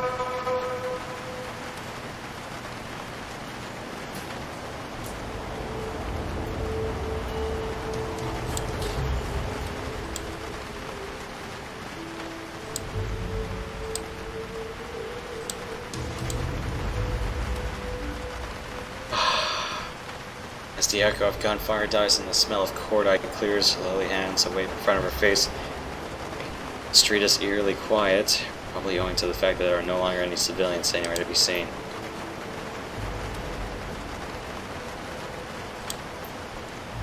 As the echo of gunfire dies and the smell of cordite clears, Lily hands away in front of her face. The street is eerily quiet, probably owing to the fact that there are no longer any civilians anywhere to be seen.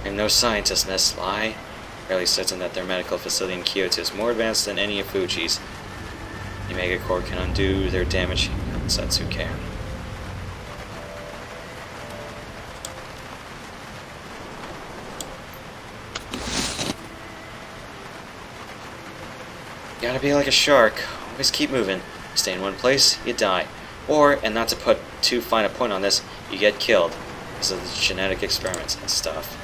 I'm no scientist, Miss Lai. Fairly certain that their medical facility in Kyoto is more advanced than any of Fuji's. The Mega Core can undo their damage in Satsuke. You gotta be like a shark. Always keep moving. You stay in one place, you die. Or, and not to put too fine a point on this, you get killed because of the genetic experiments and stuff.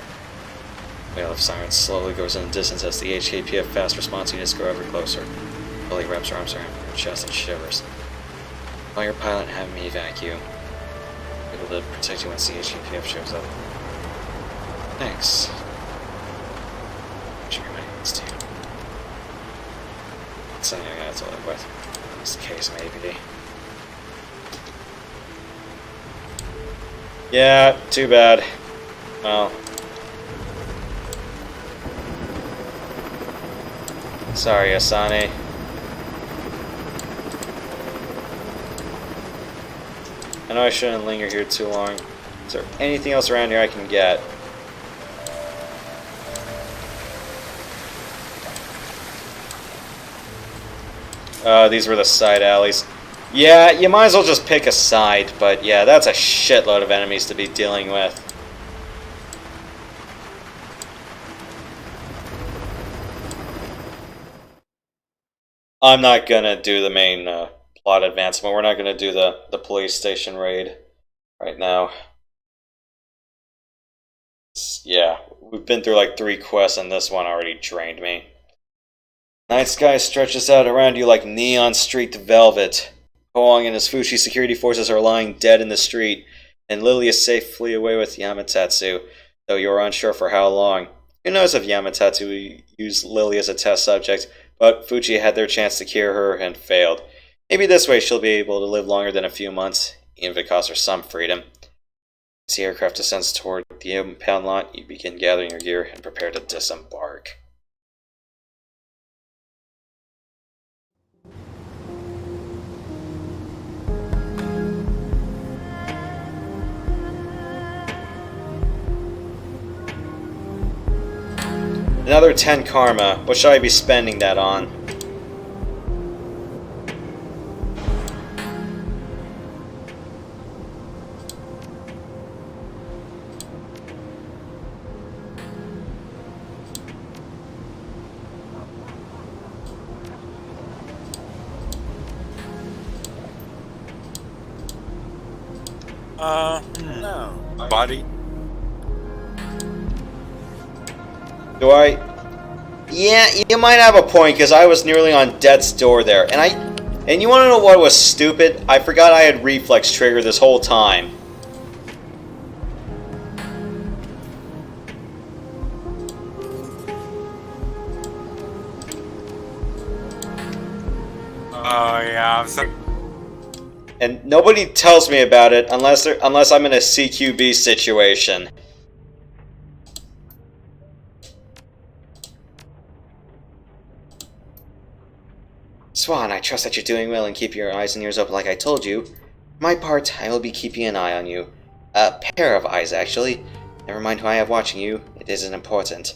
Wail of Sirens slowly goes in the distance as the HKPF fast response units go ever closer. Billy wraps her arms around her chest and shivers. Call your pilot and have me evac you. Able to protect you once the HKPF shows up. Thanks. Show me my hands too. Something I gotta live with. That's the case, maybe. Yeah, too bad. Well. Sorry, Asane. I know I shouldn't linger here too long. Is there anything else around here I can get? These were the side alleys. Yeah, you might as well just pick a side, but yeah, that's a shitload of enemies to be dealing with. I'm not gonna do the main plot advancement. We're not gonna do the police station raid right now. Yeah, we've been through like 3 quests and this one already drained me. Night sky stretches out around you like neon streaked velvet. Hoang and his Fushi security forces are lying dead in the street, and Lily is safely away with Yamatatsu, though you are unsure for how long. Who knows if Yamatatsu used Lily as a test subject, but Fuji had their chance to cure her and failed. Maybe this way she'll be able to live longer than a few months, even if it costs her some freedom. As the aircraft descends toward the impound lot, you begin gathering your gear and prepare to disembark. Another 10 karma. What should I be spending that on? No. Body. Do I? Yeah, you might have a point, because I was nearly on death's door there. And you want to know what was stupid? I forgot I had reflex trigger this whole time. Oh yeah, I'm so. And nobody tells me about it unless I'm in a CQB situation. Swan, I trust that you're doing well and keep your eyes and ears open like I told you. For my part, I will be keeping an eye on you. A pair of eyes, actually. Never mind who I have watching you, it isn't important.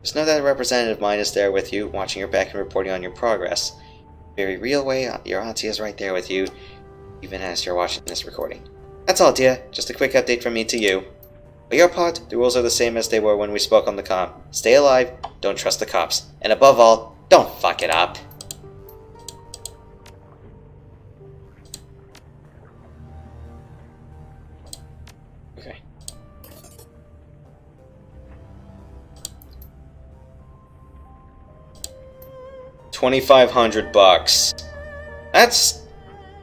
Just know that a representative of mine is there with you, watching your back and reporting on your progress. Very real way, your auntie is right there with you, even as you're watching this recording. That's all, dear. Just a quick update from me to you. For your part, the rules are the same as they were when we spoke on the comm. Stay alive, don't trust the cops, and above all, don't fuck it up. Okay. $2,500.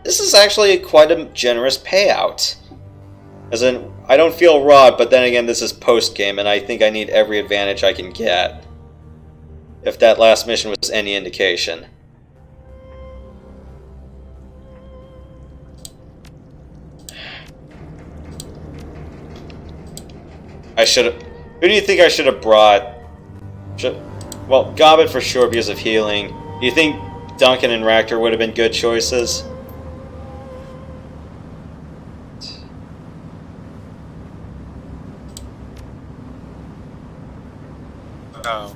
This is actually quite a generous payout. As in, I don't feel robbed, but then again, this is post-game, and I think I need every advantage I can get. If that last mission was any indication. I should have... Who do you think I should have brought? Well, Gobbet for sure because of healing. Do you think Duncan and Ractor would have been good choices? Oh.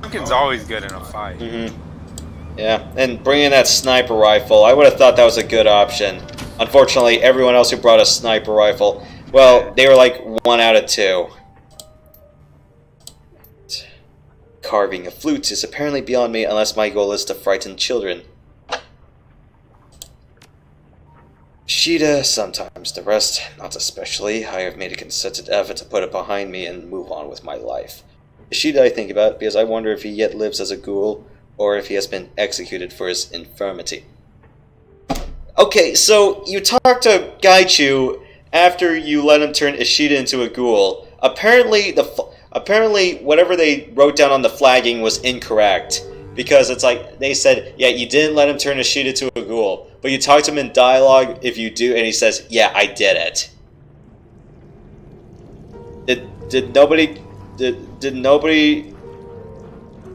Duncan's always good in a fight. Mm-hmm. Yeah, and bring in that sniper rifle. I would have thought that was a good option. Unfortunately, everyone else who brought a sniper rifle, well, they were like 1 out of 2. Carving a flute is apparently beyond me unless my goal is to frighten children. Sheeta, sometimes. The rest, not especially. I have made a concerted effort to put it behind me and move on with my life. Ishida I think about because I wonder if he yet lives as a ghoul, or if he has been executed for his infirmity. Okay, so you talked to Gaichu after you let him turn Ishida into a ghoul. Apparently, whatever they wrote down on the flagging was incorrect. Because it's like, they said, yeah, you didn't let him turn Ishida to a ghoul. But you talked to him in dialogue if you do, and he says, yeah, I did it. Did nobody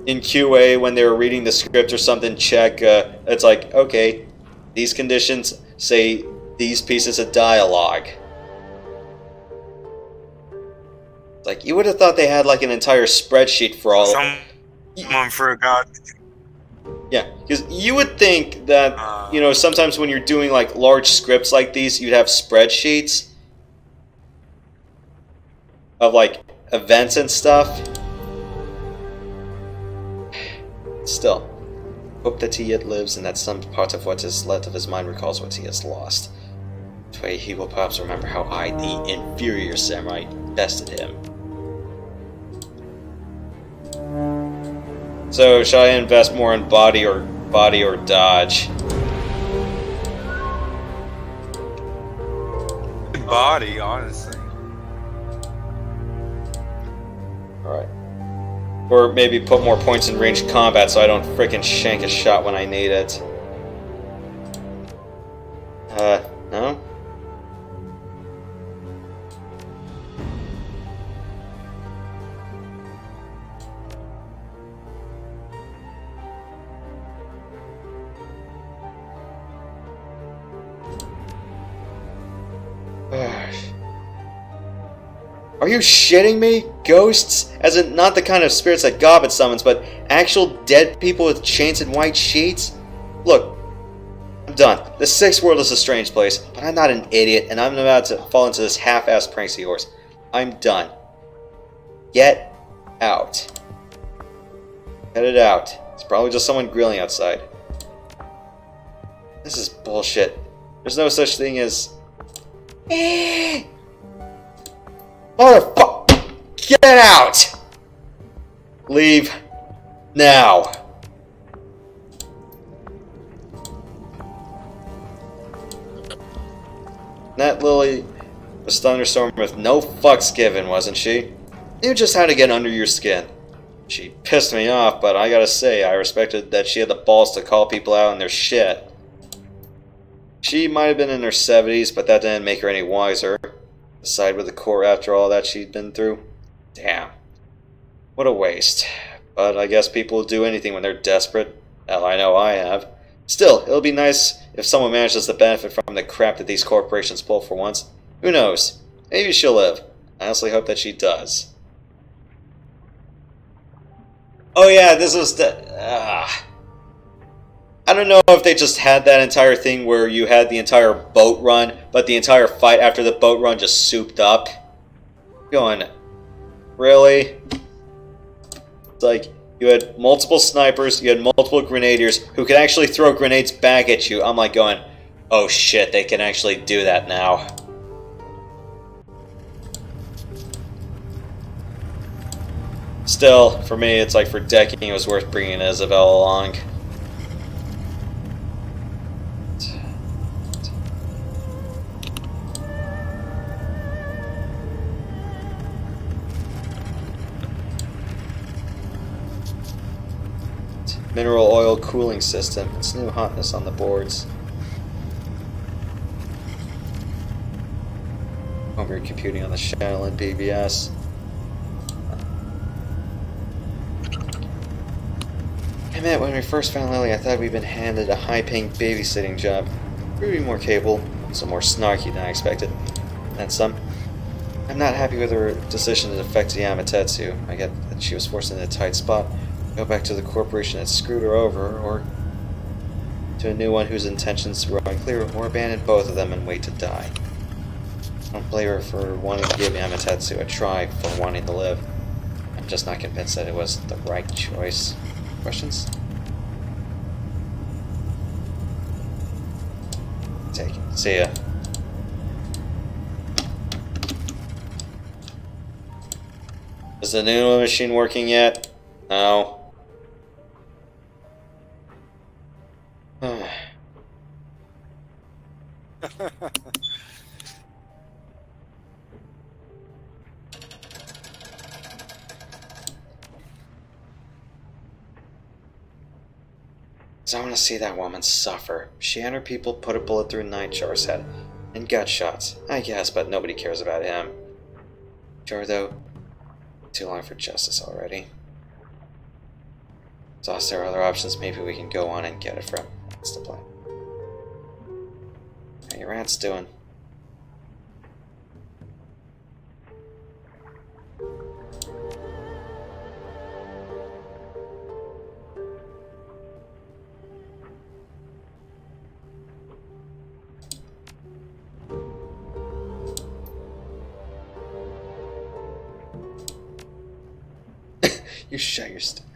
in QA when they were reading the script or something check, it's like, okay, these conditions say these pieces of dialogue. Like, you would have thought they had like an entire spreadsheet for all Someone forgot. Yeah, because you would think that, you know, sometimes when you're doing like large scripts like these, you'd have spreadsheets of like events and stuff. Still, hope that he yet lives and that some part of what is left of his mind recalls what he has lost. This way he will perhaps remember how I, the inferior samurai, bested him. So, should I invest more in body or dodge? Body, honestly. Alright. Or maybe put more points in ranged combat so I don't frickin' shank a shot when I need it. No? Are you shitting me? Ghosts? As in, not the kind of spirits that Gobbet summons, but actual dead people with chains and white sheets? Look, I'm done. The Sixth World is a strange place, but I'm not an idiot, and I'm about to fall into this half-assed pranks of yours. I'm done. Get out. Headed out. It's probably just someone grilling outside. This is bullshit. There's no such thing as... Motherfucker! Get out! Leave now. That Lily was thunderstorm with no fucks given, wasn't she? Knew just how to get under your skin. She pissed me off, but I gotta say, I respected that she had the balls to call people out on their shit. She might have been in her 70s, but that didn't make her any wiser. Side with the core after all that she'd been through. Damn. What a waste. But I guess people will do anything when they're desperate. Hell, I know I have. Still, it'll be nice if someone manages to benefit from the crap that these corporations pull for once. Who knows? Maybe she'll live. I honestly hope that she does. Oh yeah, this was the... I don't know if they just had that entire thing where you had the entire boat run, but the entire fight after the boat run just souped up. Going, really? It's like, you had multiple snipers, you had multiple grenadiers who could actually throw grenades back at you. I'm like going, oh shit, they can actually do that now. Still, for me, it's like for decking, it was worth bringing Isabel along. Mineral oil cooling system. It's new hotness on the boards. Over computing on the Shadowrun BBS. I admit, when we first found Lily, I thought we'd been handed a high-paying babysitting job. We would be more capable, some more snarky than I expected. And some. I'm not happy with her decision to defect to Yamatetsu. I get that she was forced into a tight spot. Go back to the corporation that screwed her over, or to a new one whose intentions were unclear, or abandon both of them and wait to die. I don't blame her for wanting to give Yamatetsu a try for wanting to live. I'm just not convinced that it was the right choice. Questions? Take it. See ya. Is the new machine working yet? No. So I want to see that woman suffer. She and her people put a bullet through Nightjar's head. And gut shots. I guess, but nobody cares about him. Sure, though. Too long for justice already. Exhaust our other options. Maybe we can go on and get it from. That's the plan. How your rats doing? You shut your stomach.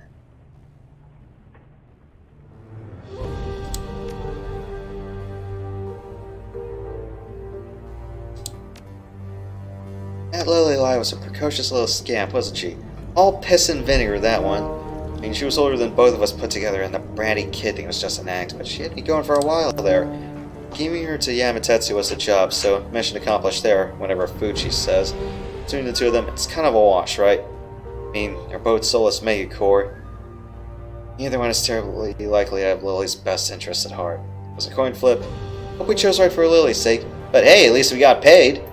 That Lily was a precocious little scamp, wasn't she? All piss and vinegar, that one. I mean, she was older than both of us put together, and the bratty kid thing was just an act, but she had me going for a while there. Giving her to Yamatetsu was the job, so mission accomplished there, whatever Fuchi says. Between the two of them, it's kind of a wash, right? I mean, they're both soulless megacore. Neither one is terribly likely to have Lily's best interests at heart. It was a coin flip. Hope we chose right for Lily's sake. But hey, at least we got paid.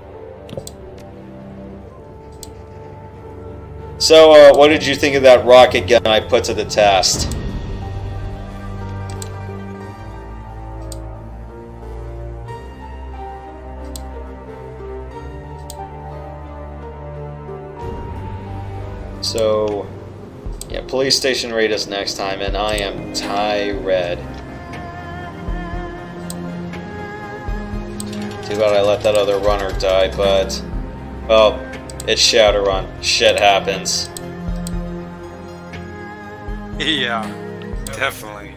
So, what did you think of that rocket gun I put to the test? So, yeah, police station raid is next time, and I am tired. Too bad I let that other runner die, but, well, it's Shadowrun. Shit happens. Yeah, definitely.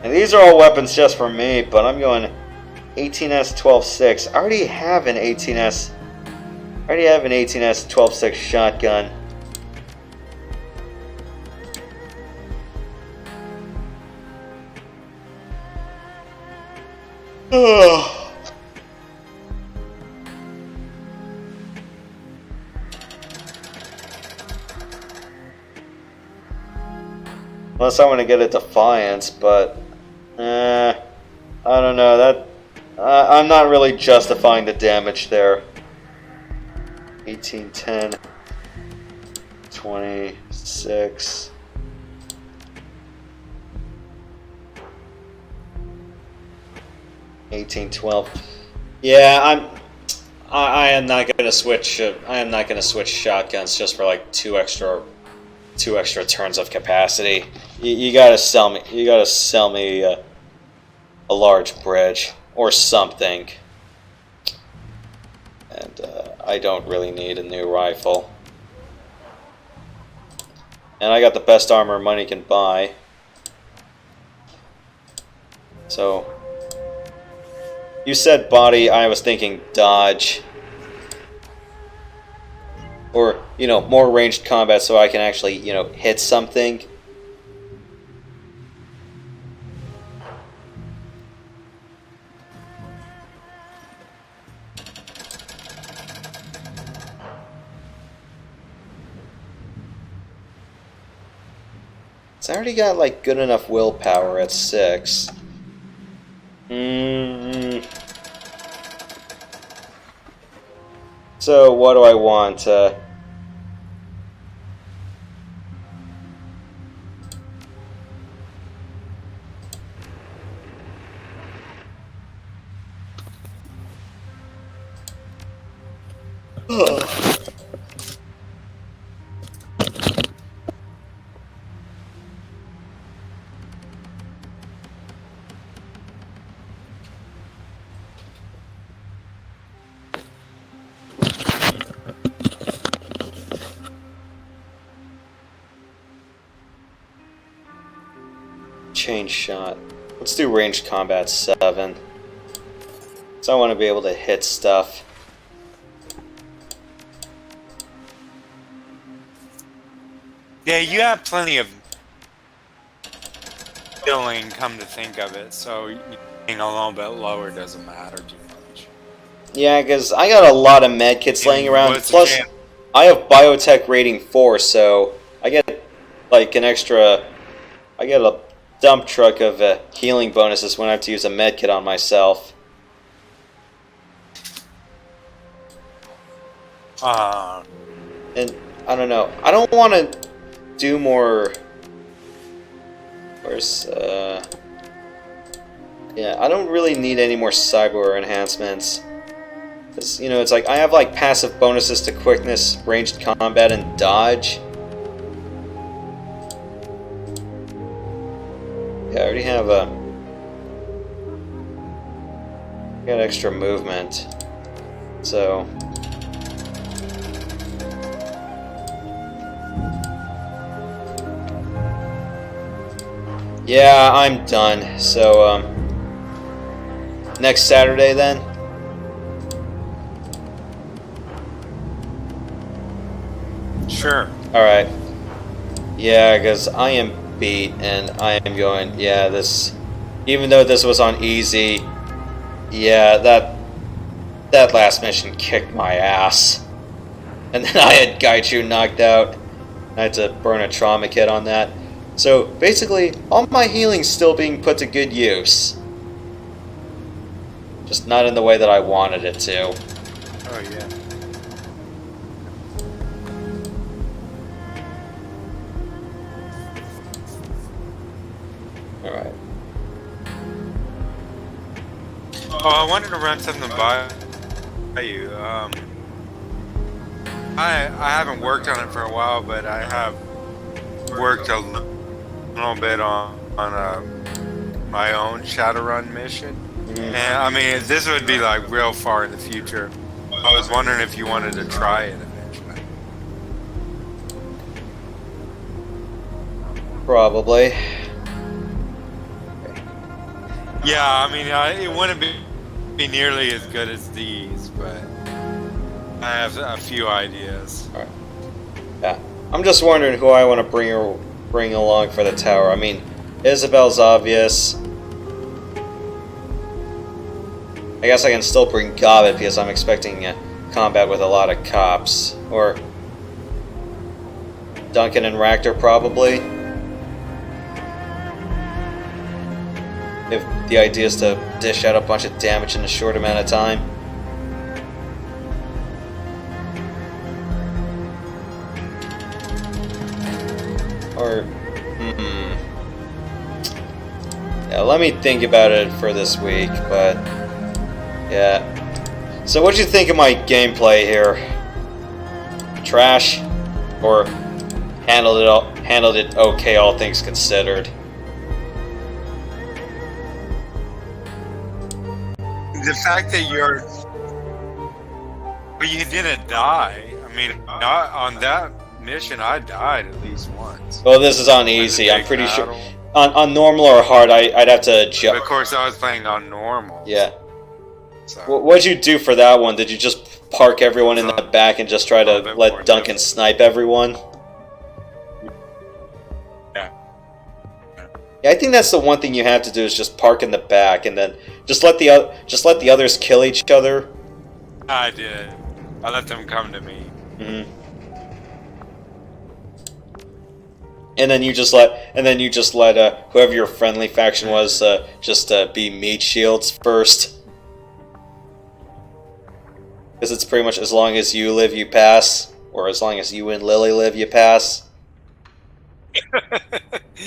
And these are all weapons just for me, but I'm going 18S 12.6. I already have an 18S 12.6 shotgun. Unless I want to get a Defiance, but I don't know. That I'm not really justifying the damage there. 1810, 26. Yeah, I am not gonna switch. I am not gonna switch shotguns just for like two extra turns of capacity. You gotta sell me. You gotta sell me a large bridge or something. And I don't really need a new rifle. And I got the best armor money can buy. So. You said body, I was thinking dodge. Or, you know, more ranged combat so I can actually, you know, hit something. So I already got, like, good enough willpower at 6. So, what do I want? chain shot. Let's do ranged combat 7. So I want to be able to hit stuff. Yeah, you have plenty of healing, come to think of it, so being a little bit lower doesn't matter too much. Yeah, because I got a lot of medkits laying around. What's the Plus, chance? I have biotech rating 4, so I get like an extra. I get a dump truck of healing bonuses when I have to use a medkit on myself. And I don't know. I don't want to do more. Where's yeah, I don't really need any more cyber enhancements. Cause, you know, it's like I have like passive bonuses to quickness, ranged combat, and dodge. Yeah, I already have got extra movement, so. Yeah, I'm done. So, next Saturday then? Sure. Alright. Yeah, because I am beat, and I am going, yeah, this... Even though this was on easy, yeah, that last mission kicked my ass. And then I had Gaichu knocked out. I had to burn a trauma kit on that. So, basically, all my healing's still being put to good use. Just not in the way that I wanted it to. Oh, yeah. Alright. Oh, I wanted to run something by you. I haven't worked on it for a while, but I have worked a little bit on my own Shadowrun mission. And I mean, this would be like real far in the future. I was wondering if you wanted to try it eventually. Probably. Yeah, I mean, it wouldn't be nearly as good as these, but I have a few ideas. Alright. Yeah. I'm just wondering who I want to bring along for the tower. I mean, Isabel's obvious. I guess I can still bring Gobbet because I'm expecting combat with a lot of cops. Or Duncan and Ractor, probably. If the idea is to dish out a bunch of damage in a short amount of time. Or, yeah, let me think about it for this week, but, yeah. So what'd you think of my gameplay here? Trash? Or handled it okay, all things considered? The fact that but you didn't die. I mean, not on that mission, I died at least once. Well, this is on easy. I'm pretty sure. On normal or hard, I'd have to But of course, I was playing on normal. Yeah. So. What'd you do for that one? Did you just park everyone in the back and just try to let Duncan snipe everyone? Yeah. Yeah, I think that's the one thing you have to do is just park in the back and then just let the others kill each other. I did. I let them come to me. And then you just let whoever your friendly faction was just be meat shields first. Because it's pretty much as long as you live, you pass, or as long as you and Lily live, you pass.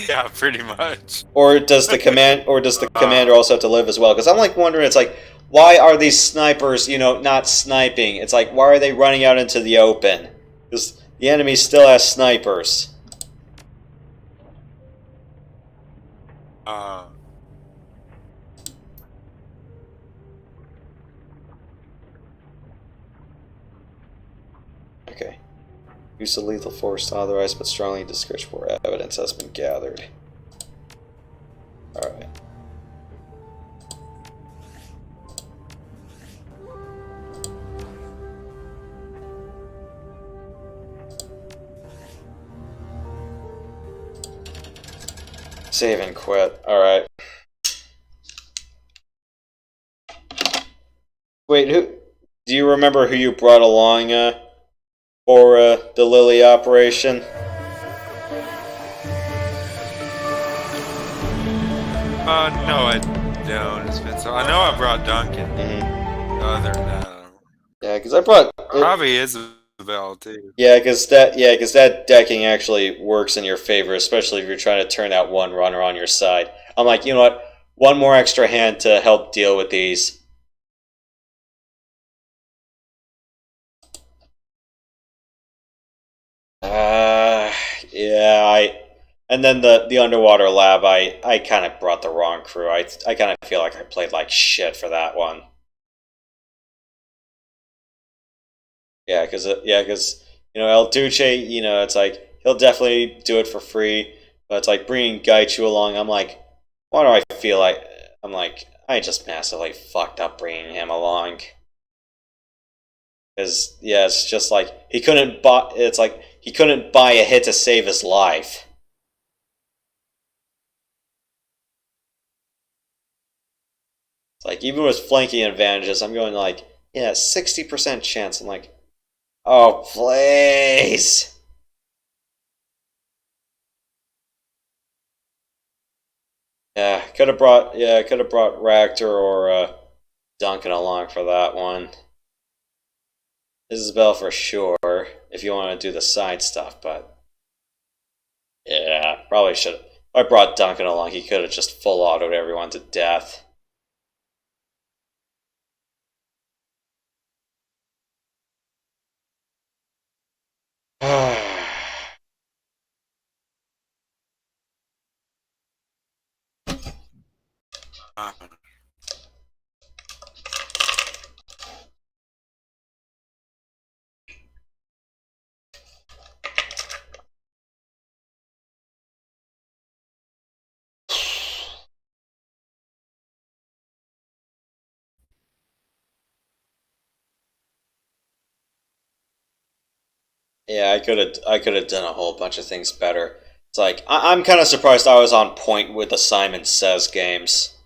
Yeah, pretty much. Or does the commander also have to live as well? Because I'm like wondering, it's like, why are these snipers, not sniping? It's like, why are they running out into the open? Because the enemy still has snipers. Okay. Use of lethal force to authorize but strongly discourage where evidence has been gathered. Save and quit. Alright. Wait, who... Do you remember who you brought along, for, the Lily operation? No, I don't. It's been so. I know I brought Duncan. Mm-hmm. Other than that, I don't know. Yeah, because I brought... Probably Isabel, too. Yeah, because that decking actually works in your favor, especially if you're trying to turn that one runner on your side. I'm like, you know what? One more extra hand to help deal with these. Yeah, and then the underwater lab, I kind of brought the wrong crew. I kind of feel like I played like shit for that one. Yeah, because El Duce, it's like he'll definitely do it for free, but it's like bringing Gaichu along. I'm like, why do I feel like I just massively fucked up bringing him along? Because yeah, it's just like he couldn't buy. It's like he couldn't buy a hit to save his life. It's like even with flanking advantages, I'm going like, yeah, 60% chance. I'm like, oh please. Yeah, could have brought Ractor or Duncan along for that one. Isabel for sure, if you want to do the side stuff, but yeah, probably should have. I brought Duncan along, he could have just full autoed everyone to death. Yeah, I could have done a whole bunch of things better. It's like I'm kind of surprised I was on point with the Simon Says games.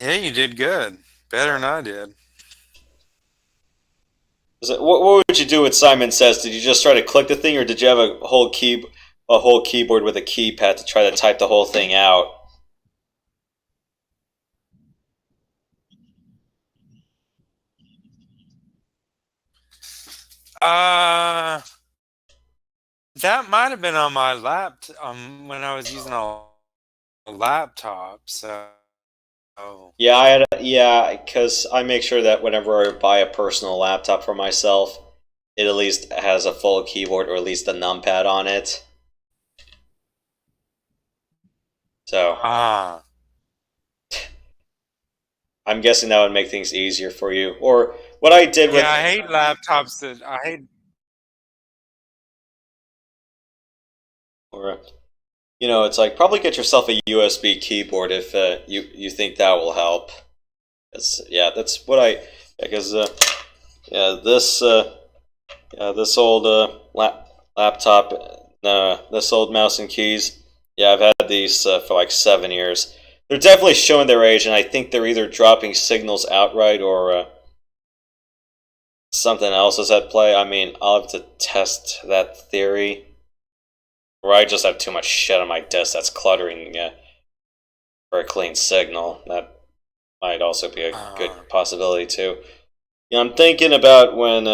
Yeah, you did good. Better than I did. What would you do with Simon Says? Did you just try to click the thing, or did you have a whole keyboard with a keypad to try to type the whole thing out? Uh, that might have been on my when I was using a laptop. So, because I make sure that whenever I buy a personal laptop for myself, it at least has a full keyboard or at least a numpad on it. So I'm guessing that would make things easier for you. Or what I did with I hate laptops that I hate. or it's like probably get yourself a USB keyboard if you think that will help. That's what I because this old laptop, this old mouse and keys. Yeah, I've had these for like 7 years. They're definitely showing their age, and I think they're either dropping signals outright or something else is at play. I mean, I'll have to test that theory. Or I just have too much shit on my disk that's cluttering for a clean signal. That might also be a good possibility too. I'm thinking about when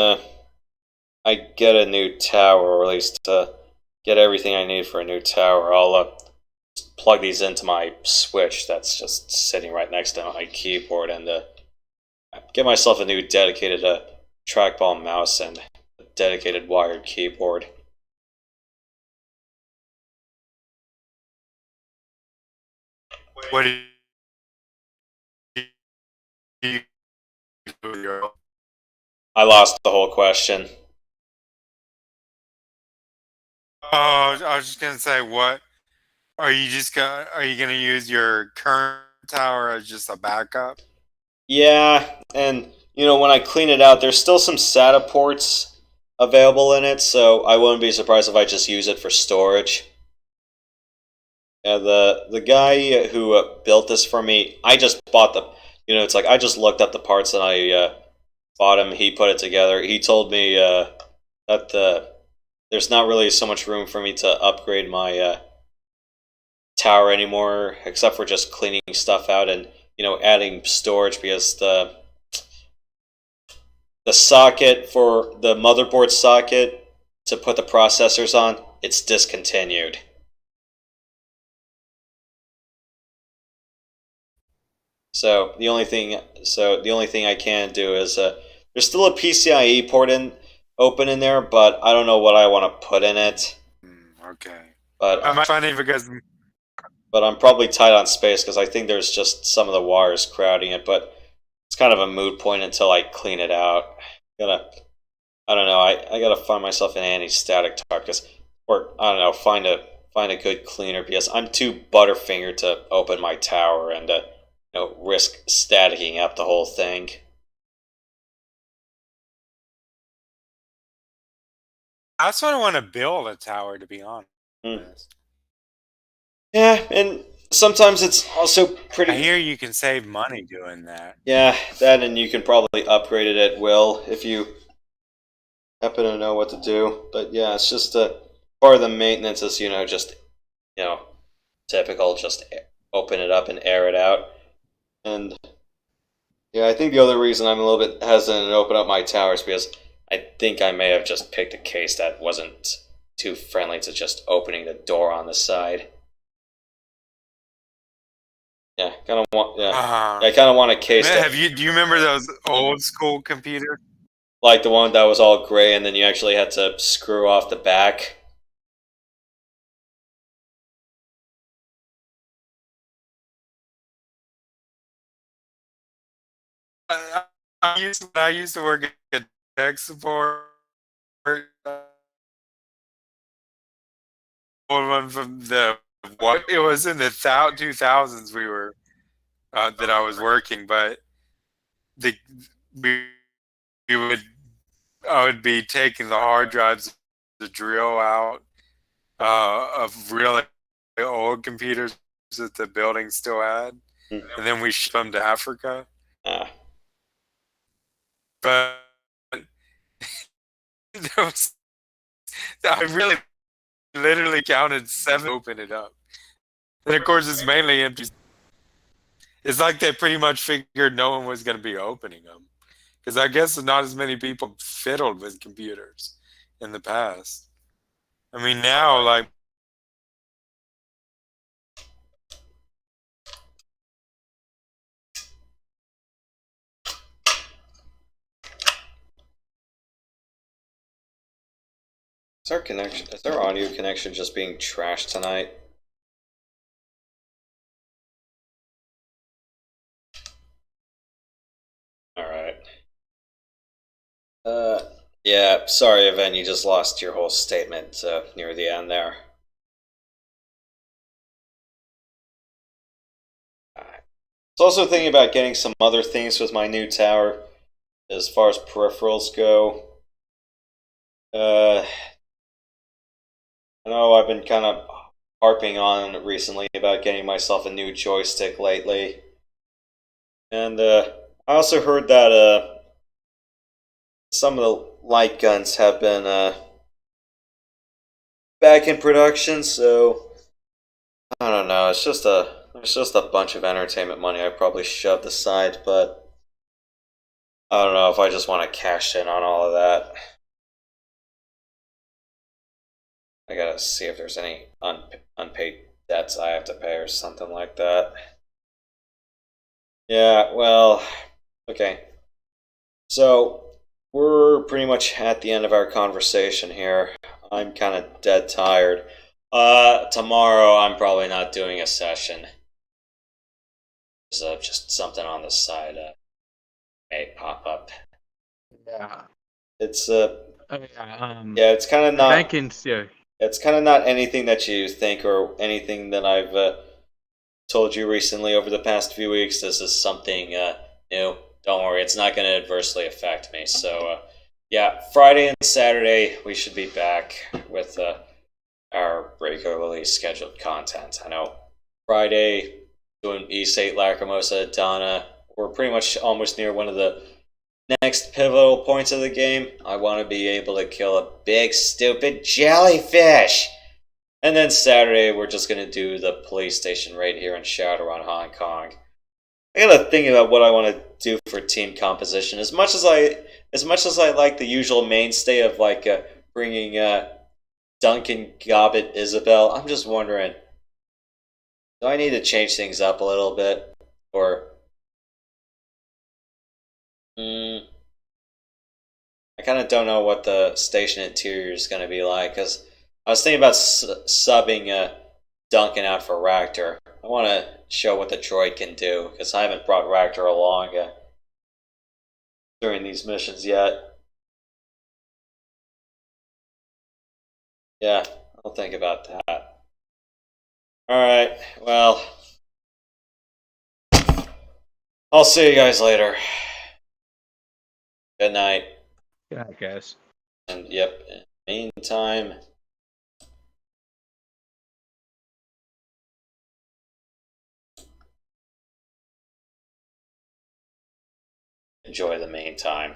I get a new tower, or at least get everything I need for a new tower. I'll plug these into my Switch that's just sitting right next to my keyboard and get myself a new dedicated trackball mouse and a dedicated wired keyboard. What do you do? I lost the whole question. Oh, I was just gonna say, what are you gonna use your current tower as just a backup? Yeah, and when I clean it out, there's still some SATA ports available in it, so I wouldn't be surprised if I just use it for storage. Yeah, the guy who built this for me, I just bought the, it's like I just looked up the parts and I bought him. He put it together. He told me that there's not really so much room for me to upgrade my tower anymore, except for just cleaning stuff out and adding storage, because the socket for the motherboard socket to put the processors on, it's discontinued. So the only thing I can do is there's still a PCIe port open in there, but I don't know what I want to put in it. Okay. But I'm funny because. But I'm probably tight on space because I think there's just some of the wires crowding it. But it's kind of a moot point until I clean it out. I don't know. I gotta find myself an anti-static tower or I don't know, find a good cleaner, because I'm too butterfingered to open my tower and risk staticking up the whole thing. I sort of want to build a tower, to be honest. Yeah, and sometimes it's also pretty. I hear you can save money doing that. Yeah, that, and you can probably upgrade it at will if you happen to know what to do. But yeah, it's just part of the maintenance is just typical, just open it up and air it out. And yeah, I think the other reason I'm a little bit hesitant to open up my tower is because I think I may have just picked a case that wasn't too friendly to just opening the door on the side. Yeah, kind of want. Yeah, I kind of want a case. Do you remember those old school computers? Like the one that was all gray, and then you actually had to screw off the back. I used to work at tech support. One from it was in the 2000s we were that I was working, but I would be taking the hard drives to drill out of really old computers that the building still had, and then we ship them to Africa. But I really literally counted 7 to open it up. And of course it's mainly empty. It's like they pretty much figured no one was going to be opening them. Because I guess not as many people fiddled with computers in the past. I mean, now, like... Is our audio connection just being trashed tonight? Alright. Yeah, sorry, Event, you just lost your whole statement near the end there. I was also thinking about getting some other things with my new tower, as far as peripherals go. I know I've been kind of harping on recently about getting myself a new joystick lately. And I also heard that some of the light guns have been back in production, so I don't know, it's just a bunch of entertainment money I probably shoved aside, but I don't know if I just want to cash in on all of that. I gotta see if there's any unpaid debts I have to pay or something like that. Yeah, well, okay. So, we're pretty much at the end of our conversation here. I'm kind of dead tired. Tomorrow I'm probably not doing a session. So just something on the side may pop up. Yeah. It's yeah, it's kind of not. Yeah. It's kind of not anything that you think or anything that I've told you recently over the past few weeks. This is something new, don't worry, it's not going to adversely affect me. So, yeah, Friday and Saturday we should be back with our regularly scheduled content. I know Friday doing East 8 Lacrimosa Donna. We're pretty much almost near one of the next pivotal points of the game. I want to be able to kill a big stupid jellyfish. And then Saturday we're just going to do the police station raid here in Shadowrun, Hong Kong. I gotta think about what I want to do for team composition. As much as I like the usual mainstay of like bringing Duncan, Gobbett, Isabel, I'm just wondering, do I need to change things up a little bit, or I kind of don't know what the station interior is going to be like, because I was thinking about subbing Duncan out for Ractor. I want to show what the droid can do, because I haven't brought Ractor along during these missions yet. Yeah, I'll think about that. Alright, well, I'll see you guys later. Good night. Yeah, I guess. And yep, in the meantime, enjoy the meantime.